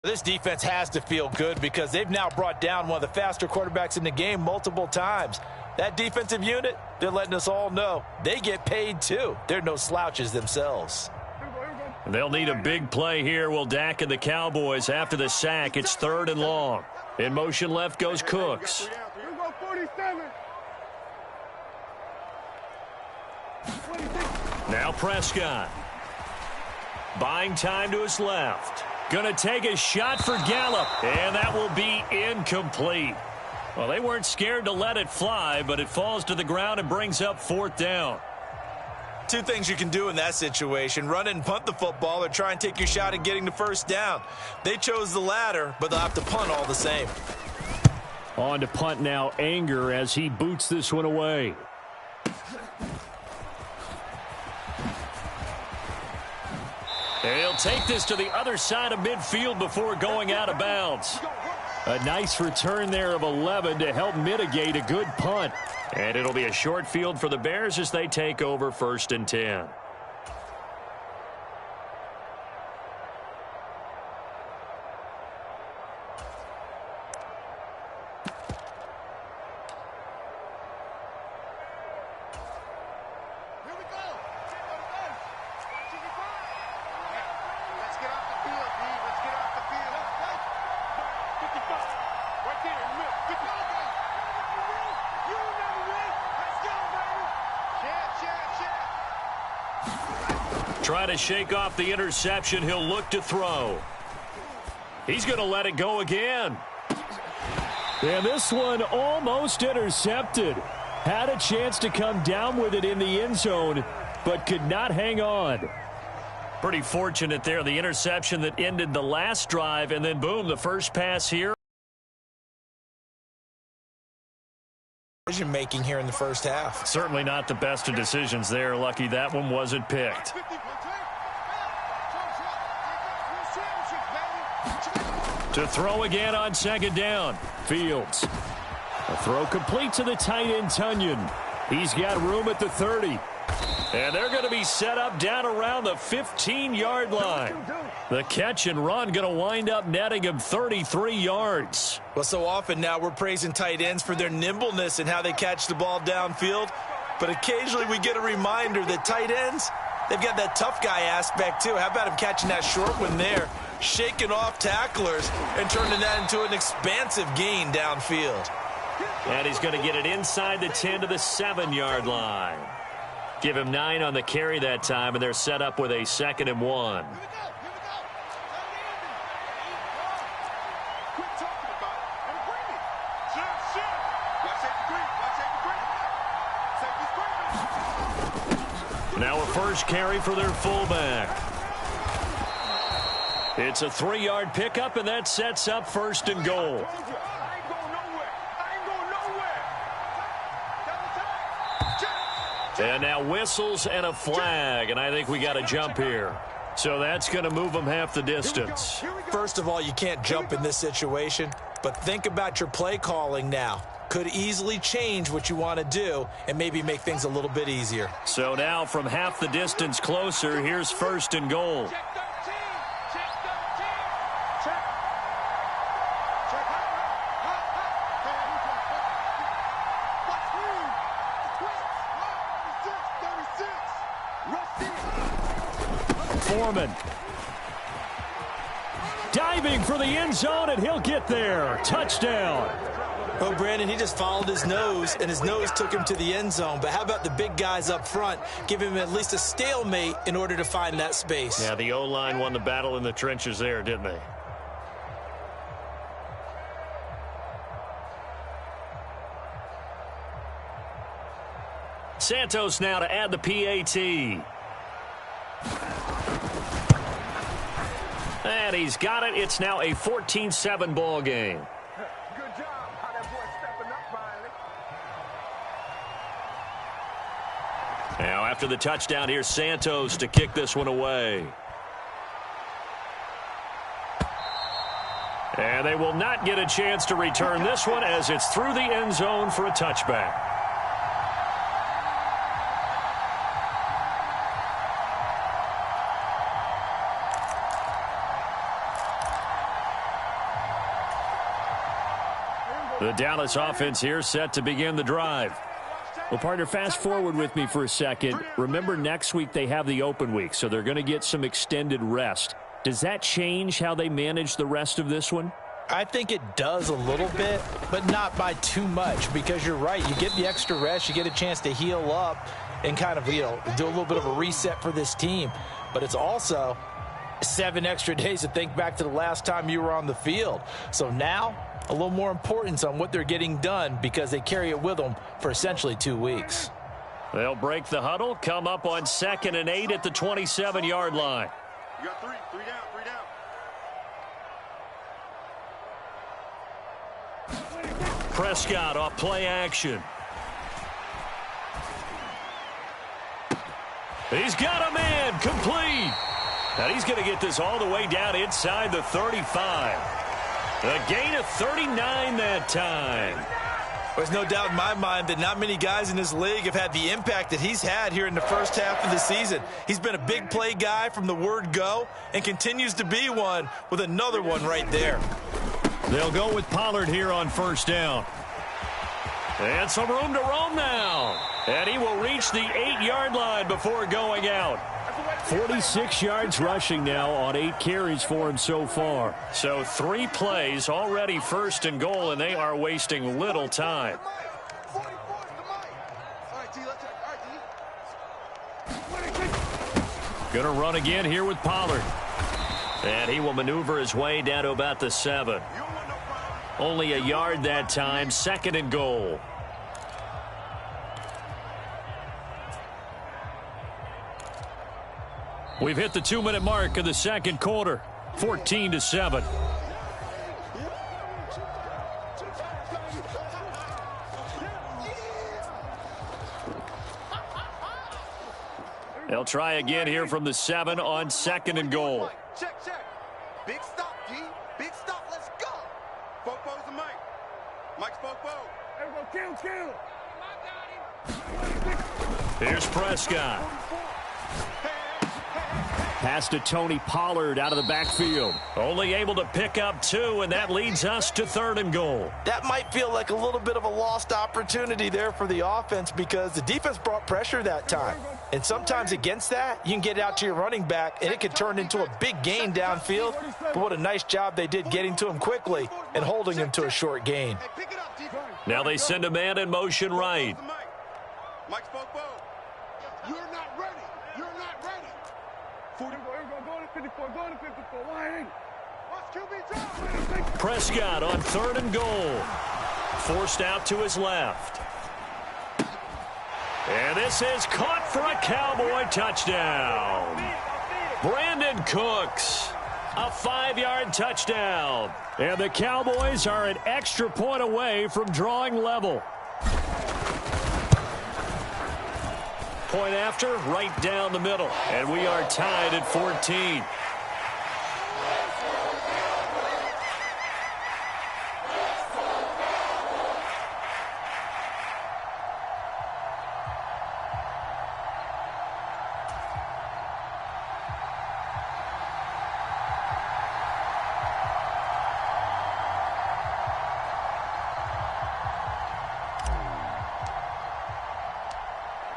This defense has to feel good because they've now brought down one of the faster quarterbacks in the game multiple times. That defensive unit, they're letting us all know they get paid too. They're no slouches themselves. They'll need a big play here. Will Dak and the Cowboys after the sack. It's 3rd and long. In motion left goes Cooks. Now Prescott. Buying time to his left. Going to take a shot for Gallup, and that will be incomplete. Well, they weren't scared to let it fly, but it falls to the ground and brings up 4th down. Two things you can do in that situation: run it and punt the football, or try and take your shot at getting the first down. They chose the latter, but they'll have to punt all the same. On to punt now, Anger, as he boots this one away. He'll take this to the other side of midfield before going out of bounds. A nice return there of 11 to help mitigate a good punt. And it'll be a short field for the Bears as they take over 1st and 10. Try to shake off the interception. He'll look to throw. He's going to let it go again. And this one almost intercepted. Had a chance to come down with it in the end zone, but could not hang on. Pretty fortunate there. The interception that ended the last drive, and then boom, the first pass here. Decision making here in the first half. Certainly not the best of decisions there. Lucky that one wasn't picked. To throw again on 2nd down. Fields. A throw complete to the tight end, Tunyon. He's got room at the 30. And they're going to be set up down around the 15-yard line. The catch and run going to wind up netting him 33 yards. Well, so often now we're praising tight ends for their nimbleness and how they catch the ball downfield. But occasionally we get a reminder that tight ends, they've got that tough guy aspect too. How about him catching that short one there, shaking off tacklers, and turning that into an expansive gain downfield. And he's going to get it inside the 10 to the 7-yard line. Give him 9 on the carry that time, and they're set up with a 2nd and 1. Now a first carry for their fullback. It's a 3-yard pickup, and that sets up 1st and goal. And now whistles and a flag, and I think we got a jump here. So that's going to move them half the distance. First of all, you can't jump in this situation, but think about your play calling now. Could easily change what you want to do and maybe make things a little bit easier. So now from half the distance closer, here's 1st and goal. Foreman. Diving for the end zone, and he'll get there. Touchdown. Oh, Brandon, he just followed his nose, and his nose took him to the end zone. But how about the big guys up front? Give him at least a stalemate in order to find that space. Yeah, the O-line won the battle in the trenches there, didn't they? Santos now to add the PAT. And he's got it. It's now a 14-7 ball game. Good job. How that boy stepping up finally. Now after the touchdown, here's Santos to kick this one away. And they will not get a chance to return this one as it's through the end zone for a touchback. The Dallas offense here set to begin the drive. Well, partner, fast forward with me for a second. Remember, next week they have the open week, so they're going to get some extended rest. Does that change how they manage the rest of this one? I think it does a little bit, but not by too much, because you're right. You get the extra rest, you get a chance to heal up and kind of, do a little bit of a reset for this team. But it's also 7 extra days to think back to the last time you were on the field. So now, a little more importance on what they're getting done because they carry it with them for essentially 2 weeks. They'll break the huddle, come up on 2nd and 8 at the 27-yard line. You got 3 down, 3 down. Prescott off play action. He's got a man, complete. And he's going to get this all the way down inside the 35. A gain of 39 that time. There's no doubt in my mind that not many guys in this league have had the impact that he's had here in the first half of the season. He's been a big play guy from the word go and continues to be one with another one right there. They'll go with Pollard here on 1st down. And some room to roam now. And he will reach the 8-yard line before going out. 46 yards rushing now on 8 carries for him so far. So 3 plays, already 1st and goal, and they are wasting little time. Going to run again here with Pollard. And he will maneuver his way down to about the 7. Only a yard that time, 2nd and goal. We've hit the 2-minute mark of the 2nd quarter, 14-7. They'll try again here from the 7 on 2nd and goal. Check. Big stop, G. Big stop. Let's go. Fopo's the Mike. Mike's Fopo. Everyone kill. Here's Prescott. Pass to Tony Pollard out of the backfield. Only able to pick up 2, and that leads us to 3rd and goal. That might feel like a little bit of a lost opportunity there for the offense because the defense brought pressure that time. And sometimes against that, you can get out to your running back, and it could turn into a big gain downfield. But what a nice job they did getting to him quickly and holding him to a short gain. Now they send a man in motion right. Mike's Fopo. You're not ready. You're not ready. Go to 54. Go to 54. Why ain't? Watch QB drop. Prescott on 3rd and goal. Forced out to his left. And this is caught for a Cowboy touchdown. Brandon Cooks. A 5-yard touchdown. And the Cowboys are an extra point away from drawing level. Point after, right down the middle. And we are tied at 14.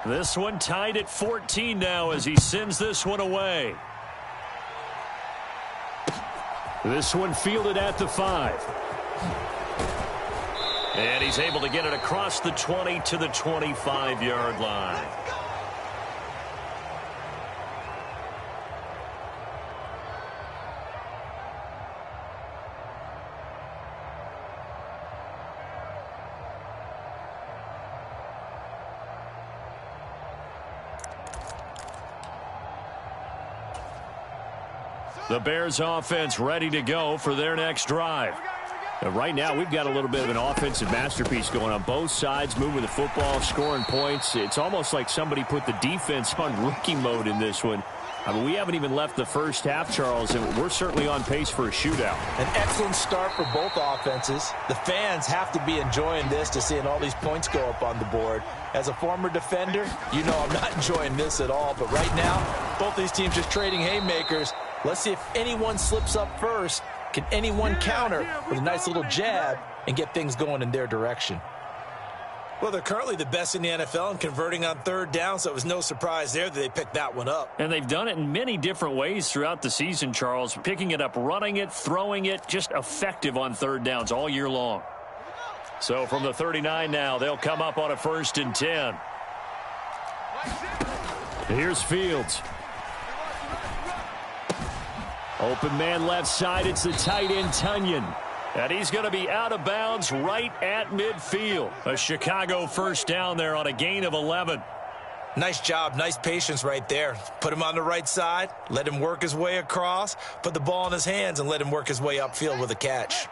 This one tied at 14 now as he sends this one away. This one fielded at the 5. And he's able to get it across the 20 to the 25-yard line. The Bears offense ready to go for their next drive. And right now, we've got a little bit of an offensive masterpiece going on both sides, moving the football, scoring points. It's almost like somebody put the defense on rookie mode in this one. I mean, we haven't even left the first half, Charles, and we're certainly on pace for a shootout. An excellent start for both offenses. The fans have to be enjoying this to seeing all these points go up on the board. As a former defender, you know I'm not enjoying this at all. But right now, both these teams just trading haymakers. Let's see if anyone slips up first. Can anyone counter with a nice little jab and get things going in their direction? Well, they're currently the best in the NFL in converting on third down, so it was no surprise there that they picked that one up. And they've done it in many different ways throughout the season, Charles. Picking it up, running it, throwing it, just effective on third downs all year long. So from the 39 now, they'll come up on a 1st and 10. Here's Fields. Open man left side. It's the tight end, Tunyon. And he's going to be out of bounds right at midfield. A Chicago first down there on a gain of 11. Nice job. Nice patience right there. Put him on the right side. Let him work his way across. Put the ball in his hands and let him work his way upfield with a catch.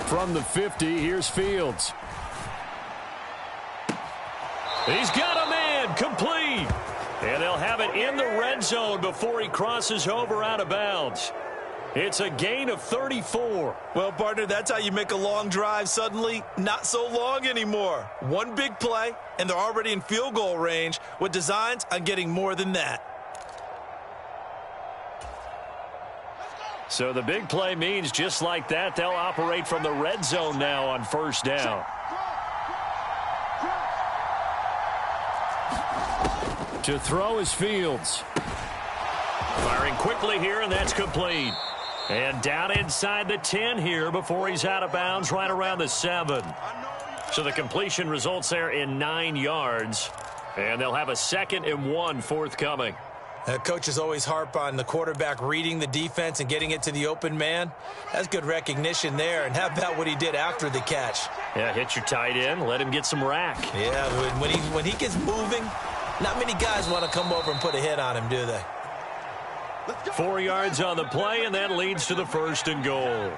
From the 50, here's Fields. He's got a man, complete. And they'll have it in the red zone before he crosses over out of bounds. It's a gain of 34. Well, partner, that's how you make a long drive suddenly not so long anymore. One big play, and they're already in field goal range with designs on getting more than that. So the big play means just like that, they'll operate from the red zone now on first down. To throw is Fields. Firing quickly here, and that's complete. And down inside the 10 here before he's out of bounds right around the 7. So the completion results there in 9 yards. And they'll have a 2nd and 1 forthcoming. Coaches always harp on the quarterback reading the defense and getting it to the open man. That's good recognition there. And how about what he did after the catch? Yeah, hit your tight end, let him get some rack. Yeah, when he gets moving, not many guys want to come over and put a hit on him, do they? 4 yards on the play, and that leads to the 1st and goal.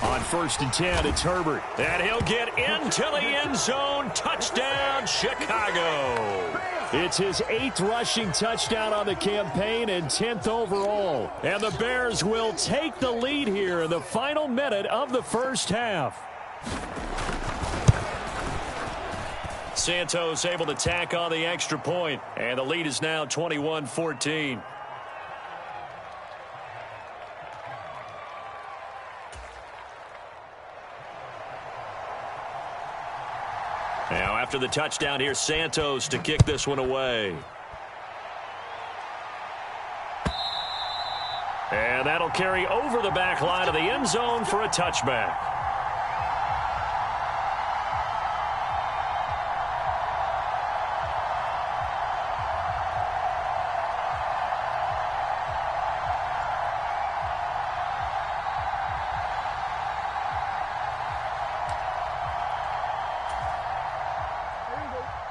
On 1st and 10, it's Herbert. And he'll get into the end zone. Touchdown, Chicago. It's his 8th rushing touchdown on the campaign and 10th overall. And the Bears will take the lead here in the final minute of the first half. Santos able to tack on the extra point, and the lead is now 21-14. Now after the touchdown, here's Santos to kick this one away. And that'll carry over the back line of the end zone for a touchback.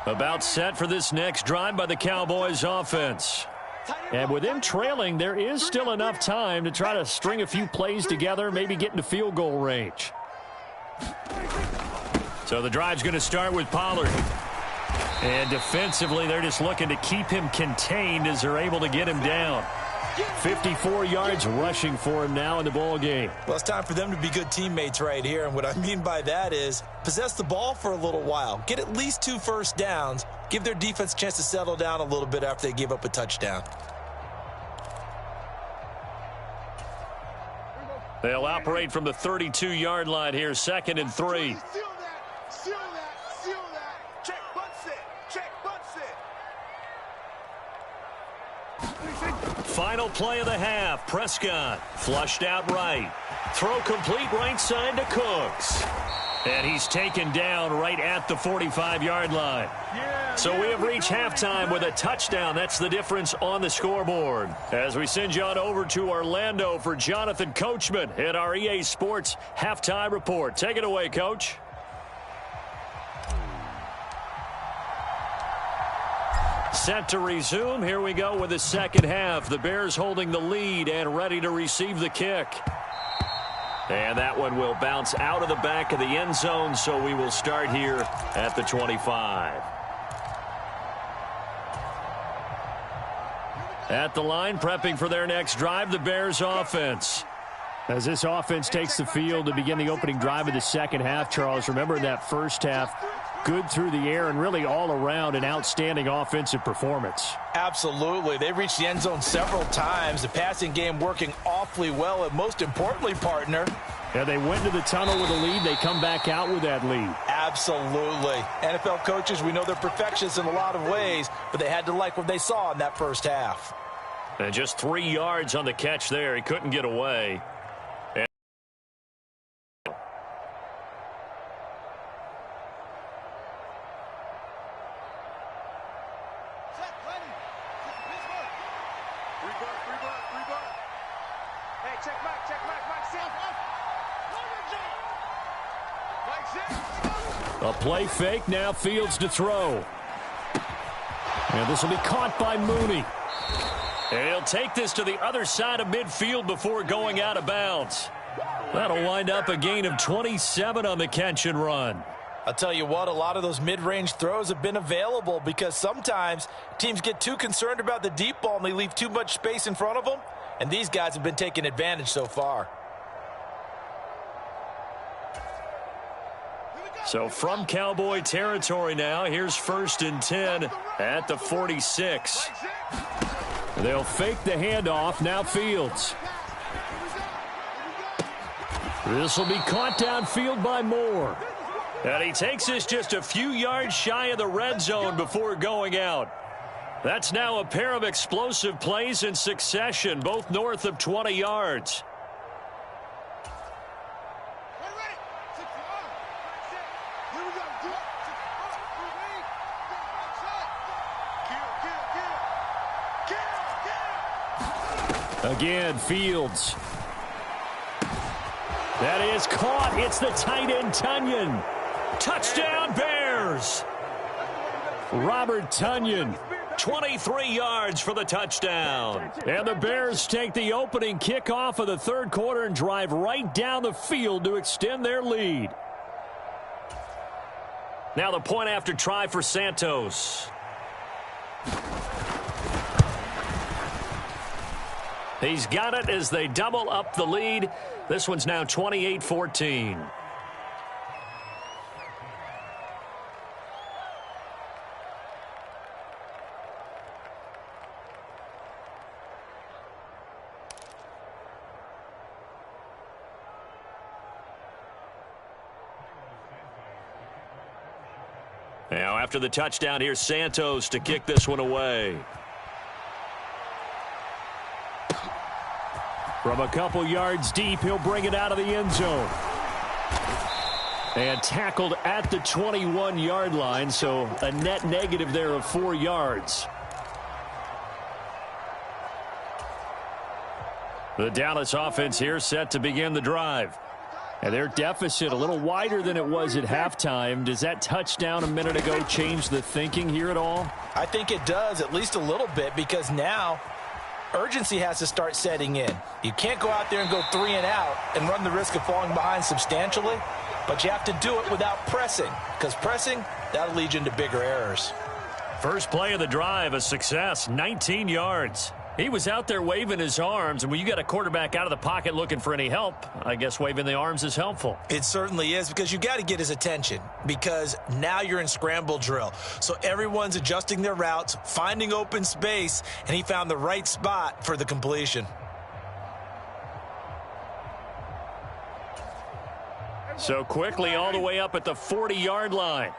About set for this next drive by the Cowboys offense. And with them trailing, there is still enough time to try to string a few plays together, maybe get into field goal range. So the drive's going to start with Pollard. And defensively, they're just looking to keep him contained as they're able to get him down. 54 yards rushing for him now in the ball game. Well, it's time for them to be good teammates right here. And what I mean by that is possess the ball for a little while. Get at least 2 first downs. Give their defense a chance to settle down a little bit after they give up a touchdown. They'll operate from the 32-yard line here, 2nd and 3. Seal that. Seal that. Seal that. Check, butt sit. Check, butt sit. Final play of the half. Prescott flushed out right. Throw complete right side to Cooks. And he's taken down right at the 45-yard line. So we have reached halftime with a touchdown. That's the difference on the scoreboard. As we send you on over to Orlando for Jonathan Coachman at our EA Sports Halftime Report. Take it away, Coach. Set to resume. Here we go with the second half. The Bears holding the lead and ready to receive the kick. And that one will bounce out of the back of the end zone, so we will start here at the 25. At the line, prepping for their next drive, the Bears offense. As this offense takes the field to begin the opening drive of the second half, Charles, remember that first half, good through the air and really all around an outstanding offensive performance. Absolutely. They reached the end zone several times. The passing game working awfully well. And most importantly, partner, yeah, they went to the tunnel with a lead. They come back out with that lead. Absolutely. NFL coaches, we know they're perfectionists in a lot of ways, but they had to like what they saw in that first half. And just 3 yards on the catch there. He couldn't get away. A play fake, now Fields to throw. And this will be caught by Mooney. And he'll take this to the other side of midfield before going out of bounds. That'll wind up a gain of 27 on the catch and run. I'll tell you what, a lot of those mid-range throws have been available because sometimes teams get too concerned about the deep ball and they leave too much space in front of them. And these guys have been taking advantage so far. So from Cowboy territory now, here's 1st and 10 at the 46. They'll fake the handoff, now Fields. This will be caught downfield by Moore. And he takes this just a few yards shy of the red zone before going out. That's now a pair of explosive plays in succession, both north of 20 yards. Again, Fields. That is caught. It's the tight end, Tonyan. Touchdown, Bears. Robert Tonyan, 23 yards for the touchdown. And the Bears take the opening kickoff of the third quarter and drive right down the field to extend their lead. Now the point after try for Santos. He's got it as they double up the lead. This one's now 28-14. Now after the touchdown, here's Santos to kick this one away. From a couple yards deep, he'll bring it out of the end zone. And tackled at the 21-yard line, so a net negative there of 4 yards. The Dallas offense here set to begin the drive. And their deficit a little wider than it was at halftime. Does that touchdown a minute ago change the thinking here at all? I think it does, at least a little bit, because now urgency has to start setting in. You can't go out there and go 3 and out and run the risk of falling behind substantially, but you have to do it without pressing, because pressing, that'll lead you into bigger errors. First play of the drive, a success, 19 yards. He was out there waving his arms, and when you got a quarterback out of the pocket looking for any help, I guess waving the arms is helpful. It certainly is, because you got to get his attention, because now you're in scramble drill. So everyone's adjusting their routes, finding open space, and he found the right spot for the completion. So quickly all the way up at the 40-yard line.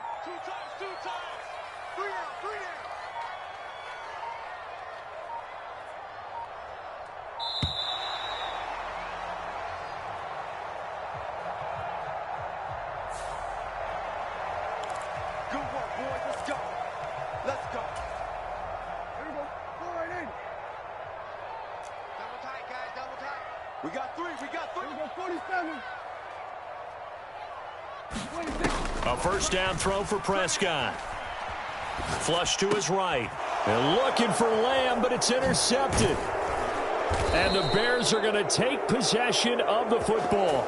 We got three. We got 47. A first down throw for Prescott. Flush to his right. They're looking for Lamb, but it's intercepted. And the Bears are going to take possession of the football.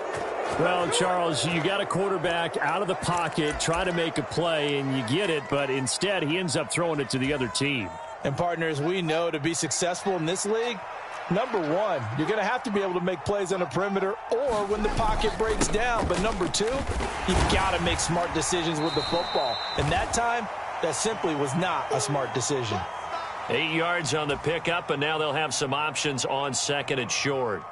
Well, Charles, you got a quarterback out of the pocket trying to make a play, and you get it, but instead he ends up throwing it to the other team. And partners, we know to be successful in this league, number one, you're going to have to be able to make plays on the perimeter or when the pocket breaks down. But number two, you've got to make smart decisions with the football. And that time, that simply was not a smart decision. 8 yards on the pickup, and now they'll have some options on second and short.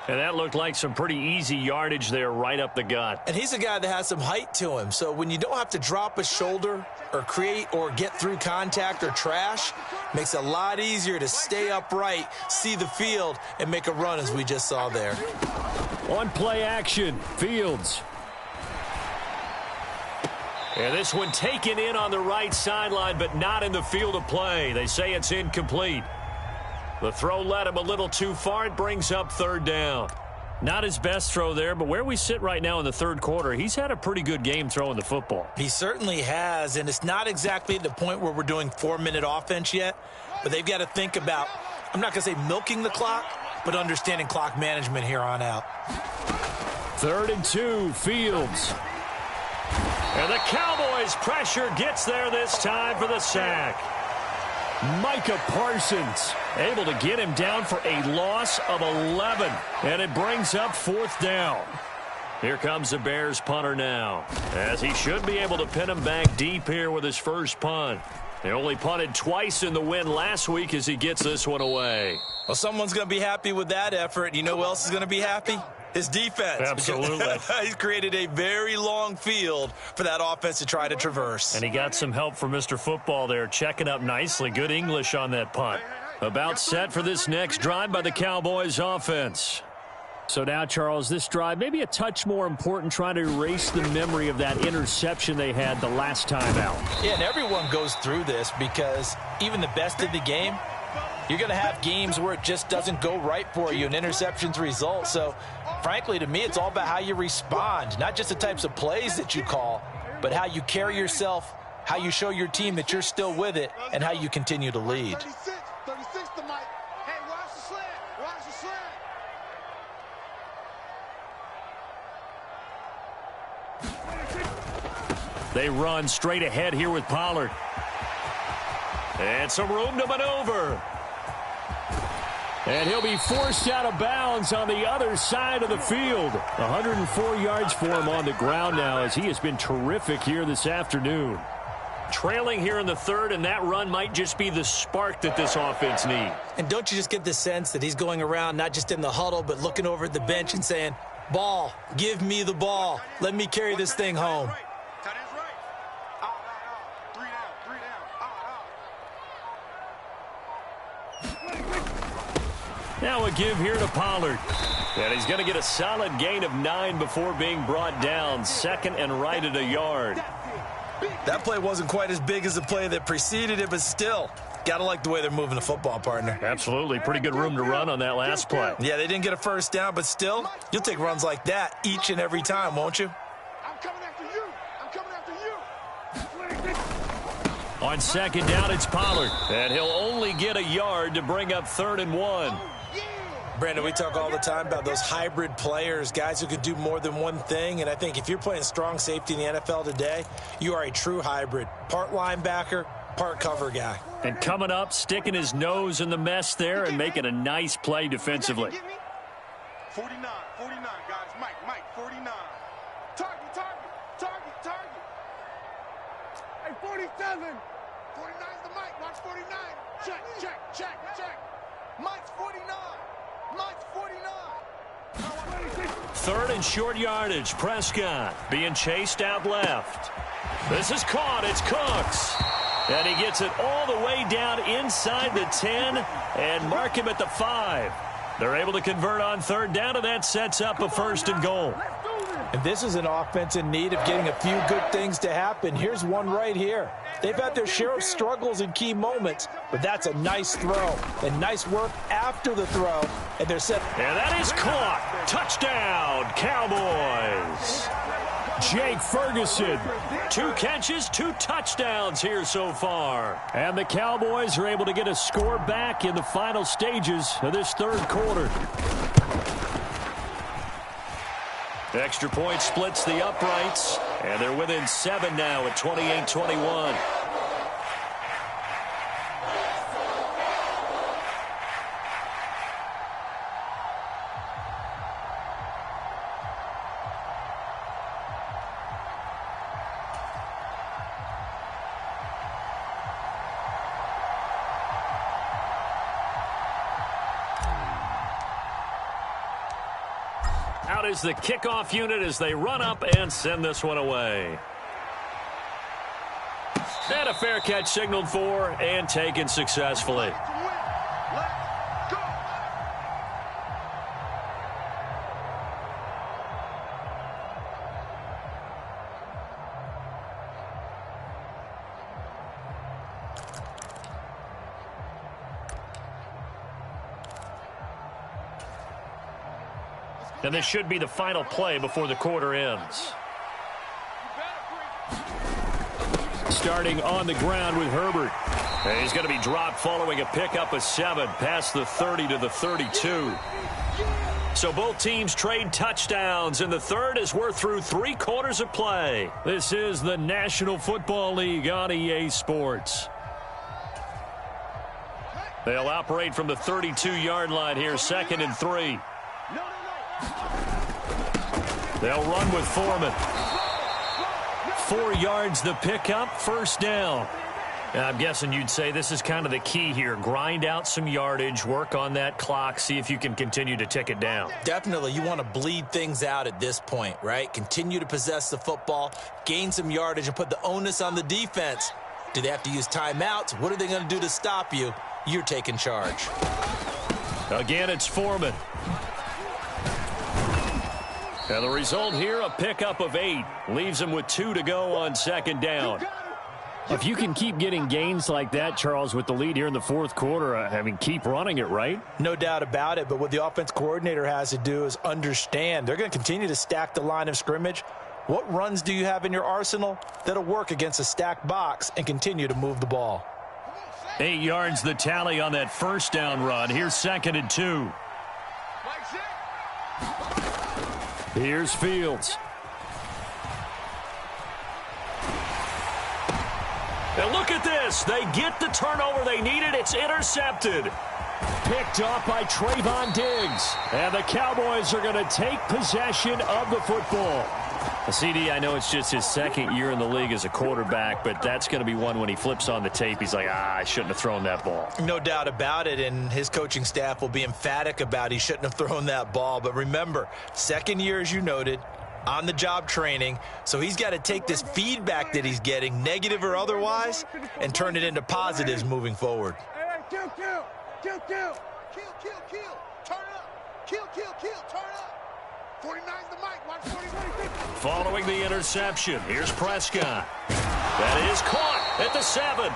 And that looked like some pretty easy yardage there right up the gut. And he's a guy that has some height to him. So when you don't have to drop a shoulder or create or get through contact or trash, makes it a lot easier to stay upright, see the field, and make a run as we just saw there. On play action, Fields. And this one taken in on the right sideline, but not in the field of play. They say it's incomplete. The throw led him a little too far. It brings up third down. Not his best throw there, but where we sit right now in the third quarter, he's had a pretty good game throwing the football. He certainly has, and it's not exactly at the point where we're doing 4-minute offense yet, but they've got to think about, I'm not going to say milking the clock, but understanding clock management here on out. 3rd and 2, Fields. And the Cowboys' pressure gets there this time for the sack. Micah Parsons able to get him down for a loss of 11. And it brings up 4th down. Here comes the Bears punter now, as he should be able to pin him back deep here with his first punt. They only punted twice in the win last week as he gets this one away. Well, someone's going to be happy with that effort. You know who else is going to be happy? His defense. Absolutely. He's created a very long field for that offense to try to traverse. And he got some help from Mr. Football there, checking up nicely. Good English on that punt. About set for this next drive by the Cowboys offense. So now, Charles, this drive maybe a touch more important, trying to erase the memory of that interception they had the last time out. Yeah, and everyone goes through this because even the best of the game, you're going to have games where it just doesn't go right for you, and interceptions result. So, frankly, to me, it's all about how you respond, not just the types of plays that you call, but how you carry yourself, how you show your team that you're still with it, and how you continue to lead. 36 to Mike. Hey, watch the slant. Watch the slant. They run straight ahead here with Pollard. And some room to maneuver. And he'll be forced out of bounds on the other side of the field. 104 yards for him on the ground now, as he has been terrific here this afternoon. Trailing here in the third, and that run might just be the spark that this offense needs. And don't you just get the sense that he's going around not just in the huddle, but looking over at the bench and saying, ball, give me the ball. Let me carry this thing home. Now a give here to Pollard. And he's going to get a solid gain of 9 before being brought down. 2nd and right at a yard. That play wasn't quite as big as the play that preceded it, but still, Gotta like the way they're moving the football, partner. Absolutely. Pretty good room to run on that last play. Yeah, they didn't get a first down, but still, you'll take runs like that each and every time, won't you? I'm coming after you. I'm coming after you. On second down, it's Pollard. And he'll only get a yard to bring up 3rd and 1. Brandon, we talk all the time about those hybrid players, guys who can do more than one thing. And I think if you're playing strong safety in the NFL today, you are a true hybrid. Part linebacker, part cover guy. And coming up, sticking his nose in the mess there and making a nice play defensively. 49, guys. Mike, 49. Target. Hey, 47. 49's the Mike. Watch 49. Check. Mike's 49. Mike's 49. 3rd and short yardage. Prescott being chased out left. This is caught. It's Cooks. And he gets it all the way down inside the 10 and mark him at the 5. They're able to convert on 3rd down, and that sets up a 1st and goal. And this is an offense in need of getting a few good things to happen. Here's one right here. They've had their share of struggles in key moments, but that's a nice throw and nice work after the throw. And they're set. And that is caught. Touchdown, Cowboys. Jake Ferguson. 2 catches, 2 touchdowns here so far. And the Cowboys are able to get a score back in the final stages of this 3rd quarter. The extra point splits the uprights, and they're within 7 now at 28-21. Out is the kickoff unit as they run up and send this one away. And a fair catch signaled for and taken successfully. And this should be the final play before the quarter ends. Starting on the ground with Herbert. And he's going to be dropped following a pickup of 7 past the 30 to the 32. So both teams trade touchdowns in the 3rd as we're through 3 quarters of play. This is the National Football League on EA Sports. They'll operate from the 32-yard line here, 2nd and 3. They'll run with Foreman. 4 yards the pickup, 1st down. I'm guessing you'd say this is kind of the key here. Grind out some yardage, work on that clock, see if you can continue to tick it down. Definitely, you want to bleed things out at this point, right? Continue to possess the football, gain some yardage, and put the onus on the defense. Do they have to use timeouts? What are they going to do to stop you? You're taking charge. Again, it's Foreman. And the result here, a pickup of 8. Leaves him with 2 to go on 2nd down. If you can keep getting gains like that, Charles, with the lead here in the 4th quarter, I mean, keep running it, right? No doubt about it, but what the offense coordinator has to do is understand. They're going to continue to stack the line of scrimmage. What runs do you have in your arsenal that'll work against a stacked box and continue to move the ball? 8 yards the tally on that 1st down run. Here's 2nd and 2. Here's Fields. And look at this. They get the turnover they needed. It's intercepted. Picked off by Trayvon Diggs. And the Cowboys are going to take possession of the football. CD, I know it's just his 2nd year in the league as a quarterback, but that's going to be one when he flips on the tape. He's like, I shouldn't have thrown that ball. No doubt about it, and his coaching staff will be emphatic about he shouldn't have thrown that ball. But remember, 2nd year, as you noted, on-the-job training, so he's got to take this feedback that he's getting, negative or otherwise, and turn it into positives moving forward. Hey, kill. Turn up. Kill. Turn up. 49's the mic. Watch 40. Following the interception, here's Prescott. That is caught at the 7.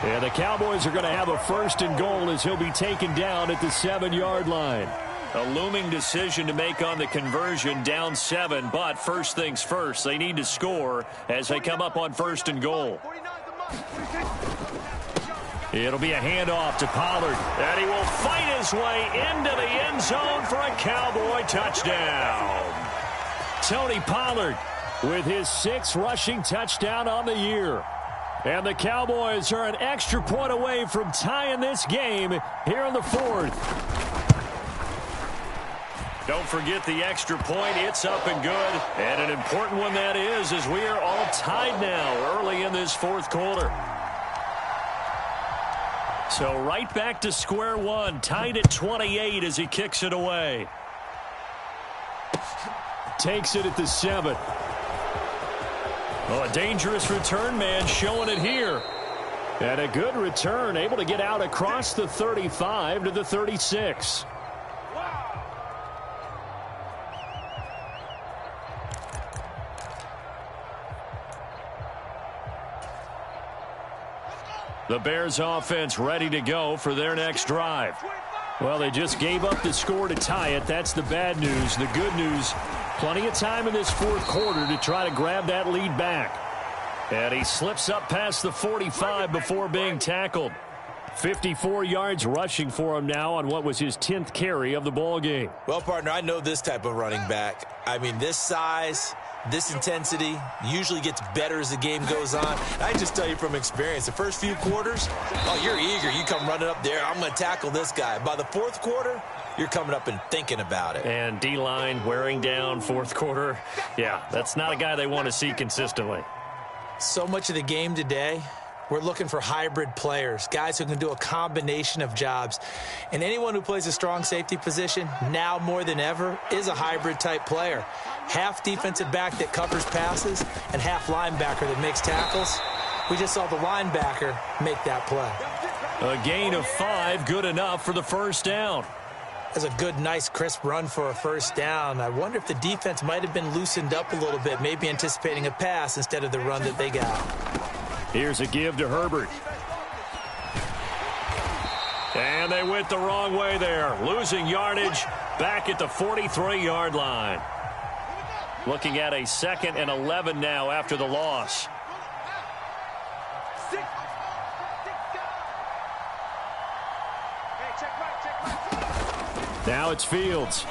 And the Cowboys are going to have a 1st and goal as he'll be taken down at the 7-yard line. A looming decision to make on the conversion, down 7, but first things first, they need to score as they come up on 1st and goal. It'll be a handoff to Pollard, and he will fight his way into the end zone for a Cowboy touchdown. Tony Pollard with his 6th rushing touchdown on the year. And the Cowboys are an extra point away from tying this game here in the 4th. Don't forget the extra point. It's up and good. And an important one that is, as we are all tied now early in this 4th quarter. So right back to square one, tied at 28 as he kicks it away. Takes it at the 7. Oh, a dangerous return man showing it here. And a good return, able to get out across the 35 to the 36. The Bears offense ready to go for their next drive. Well, they just gave up the score to tie it. That's the bad news. The good news, plenty of time in this 4th quarter to try to grab that lead back. And he slips up past the 45 before being tackled. 54 yards rushing for him now on what was his 10th carry of the ball game. Well, partner, I know this type of running back. I mean, this size, this intensity usually gets better as the game goes on. I just tell you from experience, the first few quarters, oh, you're eager. You come running up there, I'm going to tackle this guy. By the 4th quarter, you're coming up and thinking about it. And D-line wearing down 4th quarter. Yeah, that's not a guy they want to see consistently. So much of the game today, we're looking for hybrid players, guys who can do a combination of jobs. And anyone who plays a strong safety position, now more than ever, is a hybrid type player. Half defensive back that covers passes and half linebacker that makes tackles. We just saw the linebacker make that play. A gain of 5, good enough for the 1st down. That's a good, nice, crisp run for a 1st down. I wonder if the defense might have been loosened up a little bit, maybe anticipating a pass instead of the run that they got. Here's a give to Herbert. And they went the wrong way there. Losing yardage back at the 43-yard line. Looking at a 2nd and 11 now after the loss. Now it's Fields.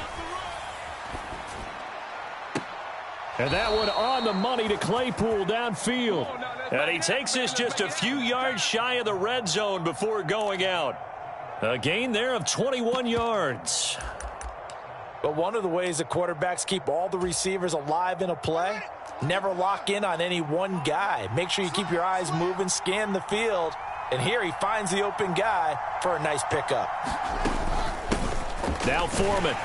And that one on the money to Claypool downfield. And he takes this just a few yards shy of the red zone before going out. A gain there of 21 yards. But one of the ways the quarterbacks keep all the receivers alive in a play, never lock in on any one guy. Make sure you keep your eyes moving, scan the field. And here he finds the open guy for a nice pickup. Now Foreman.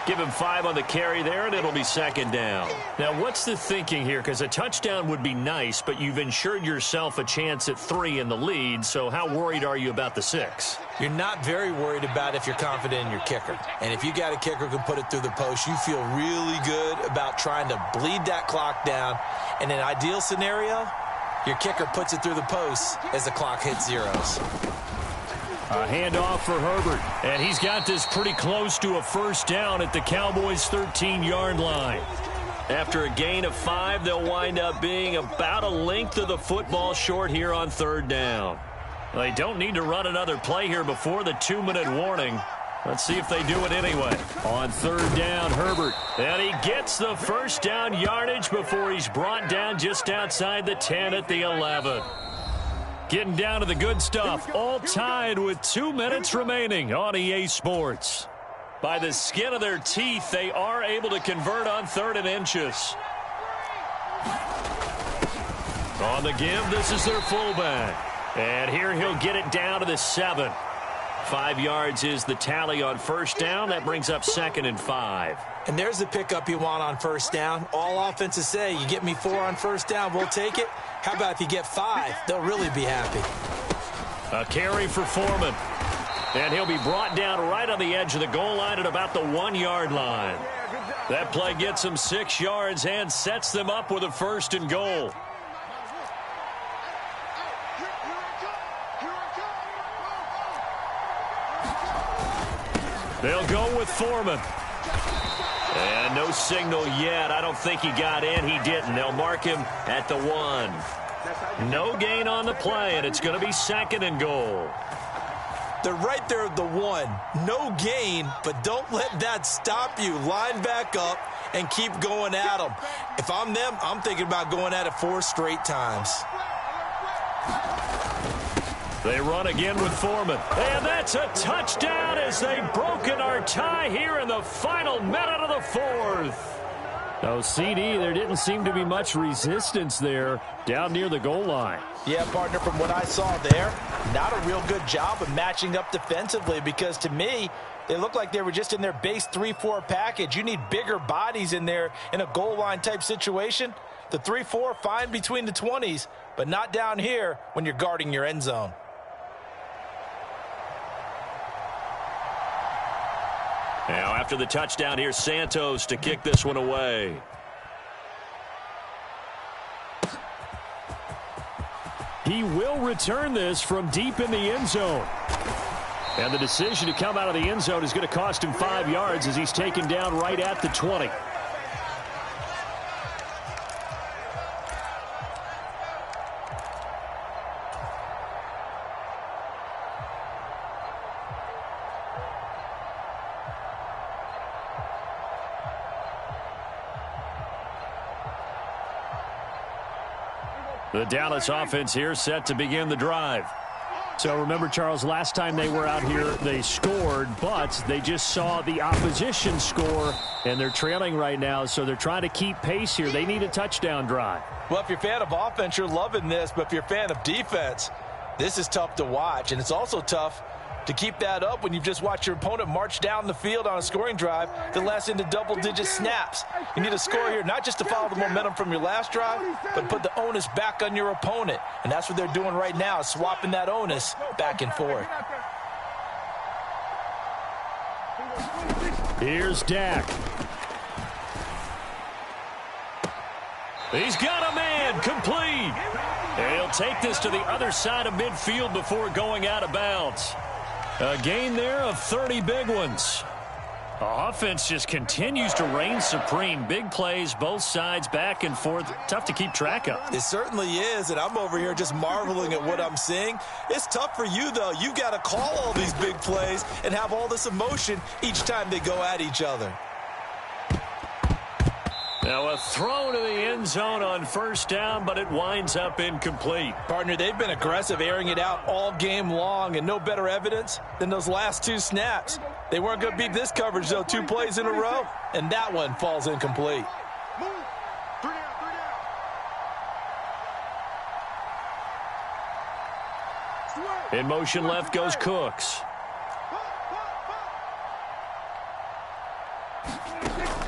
Give him 5 on the carry there, and it'll be 2nd down. Now, what's the thinking here? Because a touchdown would be nice, but you've ensured yourself a chance at 3 in the lead, so how worried are you about the 6? You're not very worried about if you're confident in your kicker. And if you got a kicker who can put it through the post, you feel really good about trying to bleed that clock down. In an ideal scenario, your kicker puts it through the post as the clock hits zeros. A handoff for Herbert, and he's got this pretty close to a 1st down at the Cowboys' 13-yard line. After a gain of 5, they'll wind up being about a length of the football short here on 3rd down. They don't need to run another play here before the 2-minute warning. Let's see if they do it anyway. On 3rd down, Herbert. And he gets the 1st down yardage before he's brought down just outside the 10 at the 11. Getting down to the good stuff, all tied with 2 minutes remaining on EA Sports. By the skin of their teeth, they are able to convert on 3rd and inches. On the give, this is their fullback. And here he'll get it down to the 7. 5 yards is the tally on 1st down. That brings up 2nd and 5. And there's the pickup you want on 1st down. All offenses say, you get me 4 on 1st down, we'll take it. How about if you get 5? They'll really be happy. A carry for Foreman. And he'll be brought down right on the edge of the goal line at about the 1-yard line. That play gets him 6 yards and sets them up with a 1st and goal. They'll go with Foreman. And no signal yet. I don't think he got in. He didn't. They'll mark him at the 1. No gain on the play, and it's going to be 2nd and goal. They're right there at the 1. No gain, but don't let that stop you. Line back up and keep going at them. If I'm them, I'm thinking about going at it 4 straight times. They run again with Foreman. And that's a touchdown as they've broken our tie here in the final minute of the 4th. Oh, CD, there didn't seem to be much resistance there down near the goal line. Yeah, partner, from what I saw there, not a real good job of matching up defensively because to me, they looked like they were just in their base 3-4 package. You need bigger bodies in there in a goal line type situation. The 3-4, fine between the 20s, but not down here when you're guarding your end zone. Now, after the touchdown, here's Santos to kick this one away. He will return this from deep in the end zone. And the decision to come out of the end zone is going to cost him 5 yards as he's taken down right at the 20. The Dallas offense here set to begin the drive. So remember, Charles, last time they were out here, they scored, but they just saw the opposition score, and they're trailing right now, so they're trying to keep pace here. They need a touchdown drive. Well, if you're a fan of offense, you're loving this, but if you're a fan of defense, this is tough to watch, and it's also tough to keep that up when you've just watched your opponent march down the field on a scoring drive that lasts into double-digit snaps. You need a score here, not just to follow the momentum from your last drive, but put the onus back on your opponent. And that's what they're doing right now, swapping that onus back and forth. Here's Dak. He's got a man, complete. And he'll take this to the other side of midfield before going out of bounds. A gain there of 30 big ones. The offense just continues to reign supreme. Big plays, both sides, back and forth. Tough to keep track of. It certainly is, and I'm over here just marveling at what I'm seeing. It's tough for you, though. You've got to call all these big plays and have all this emotion each time they go at each other. Now a throw to the end zone on first down, but it winds up incomplete. Partner, they've been aggressive, airing it out all game long, and no better evidence than those last 2 snaps. They weren't going to beat this coverage, though, 2 plays in a row, and that one falls incomplete. Move. 3 down. In motion left goes Cooks.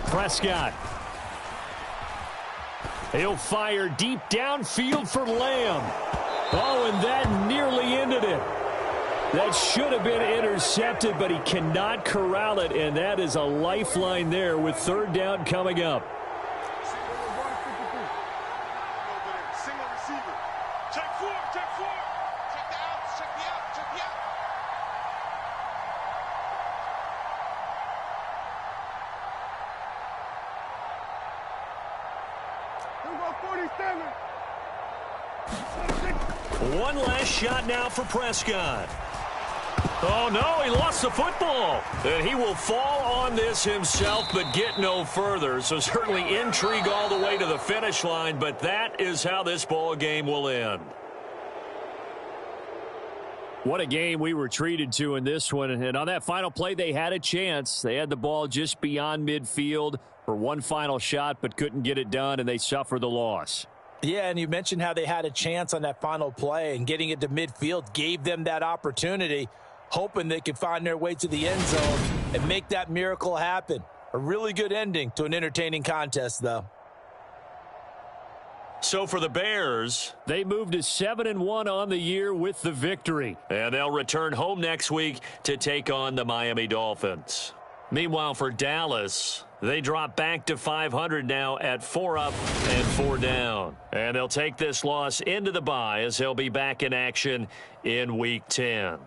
Prescott. He'll fire deep downfield for Lamb. Oh, and that nearly ended it. That should have been intercepted, but he cannot corral it, and that is a lifeline there with 3rd down coming up. Single receiver. Check 4, check 4. Check the outs, check the out, check the out. Here we go, 47. One last shot now for Prescott. Oh, no, he lost the football. And he will fall on this himself, but get no further. So certainly intrigue all the way to the finish line, but that is how this ball game will end. What a game we were treated to in this one. And on that final play, they had a chance. They had the ball just beyond midfield for one final shot, but couldn't get it done, and they suffer the loss. Yeah, and you mentioned how they had a chance on that final play, and getting it to midfield gave them that opportunity, hoping they could find their way to the end zone and make that miracle happen. A really good ending to an entertaining contest, though. So for the Bears, they moved to 7-1 on the year with the victory. And they'll return home next week to take on the Miami Dolphins. Meanwhile, for Dallas, they drop back to 500 now at 4 up and 4 down. And they'll take this loss into the bye as they'll be back in action in Week 10.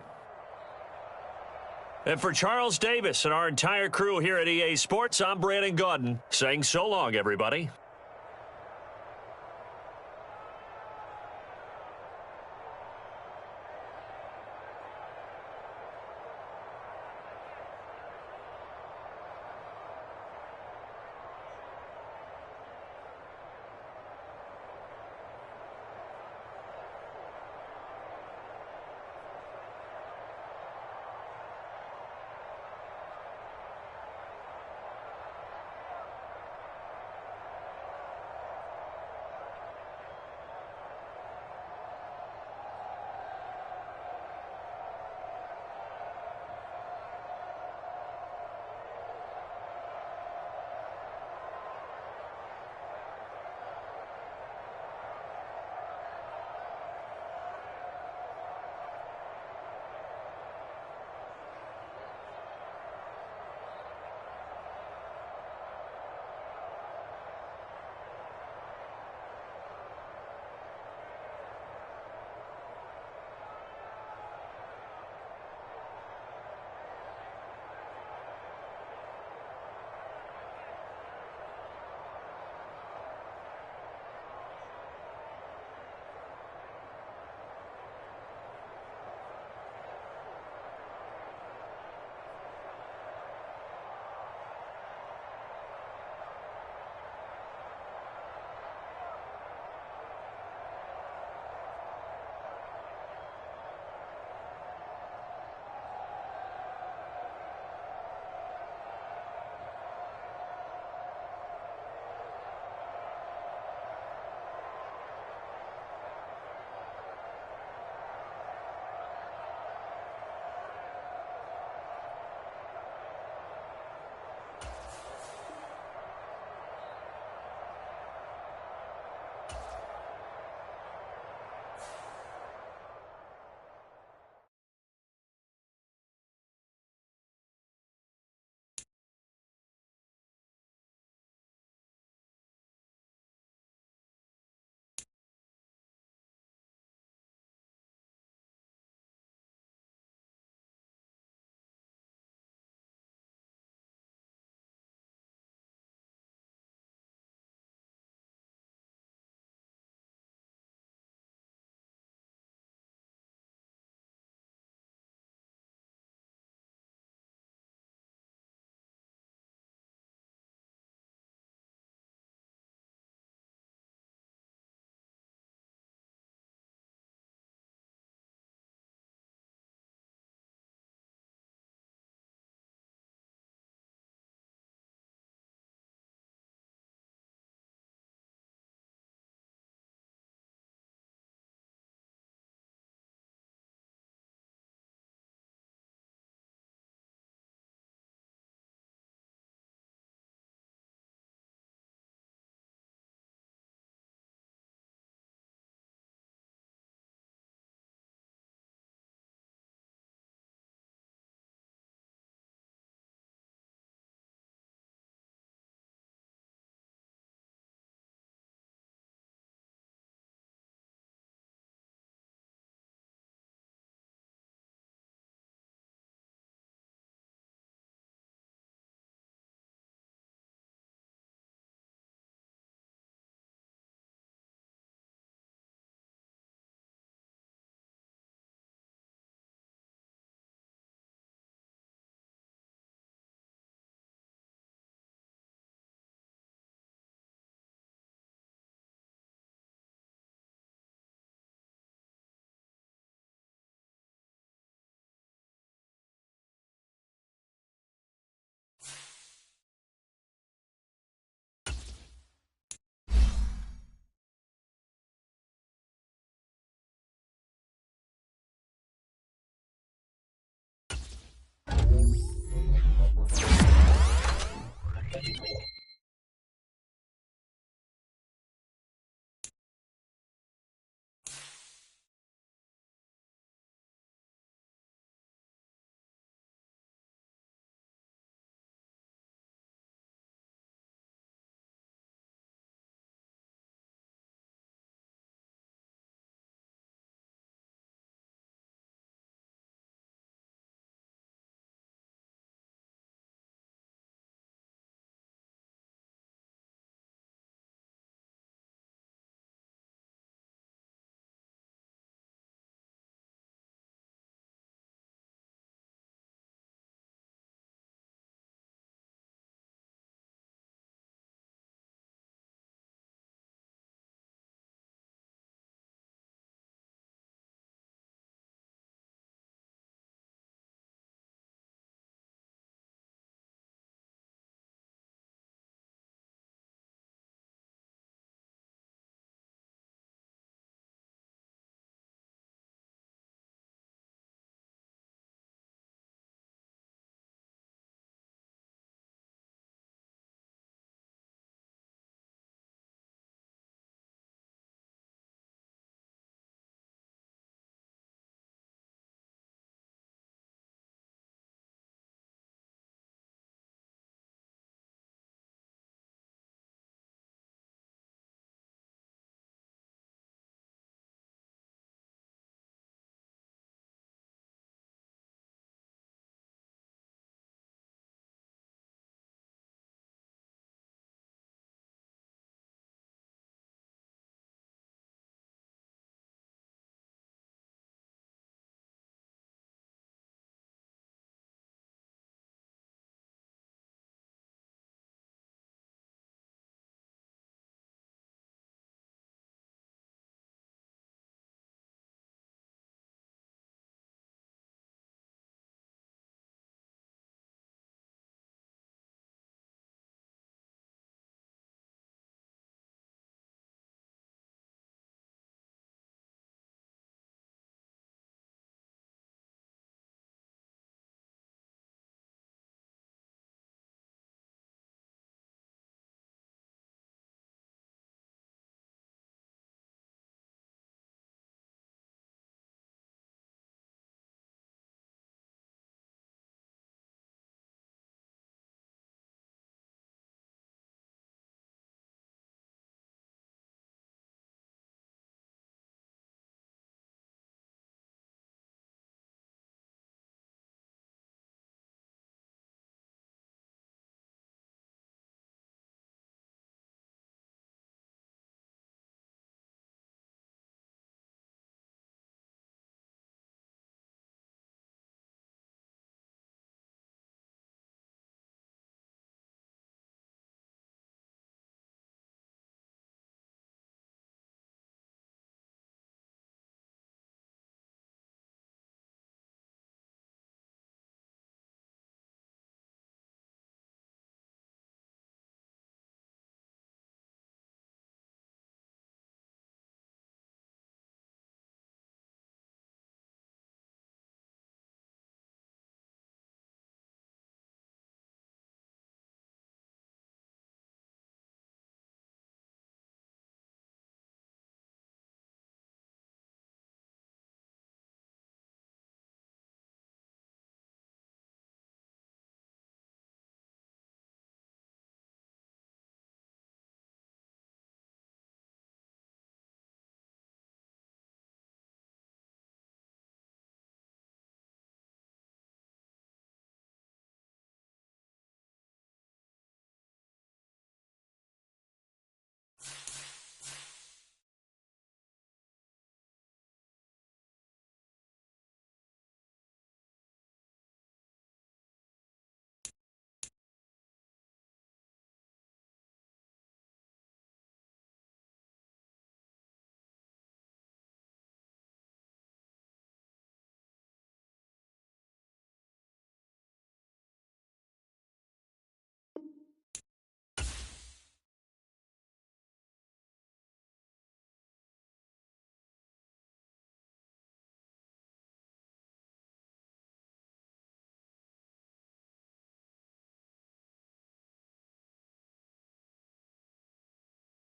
And for Charles Davis and our entire crew here at EA Sports, I'm Brandon Gaudin saying so long, everybody.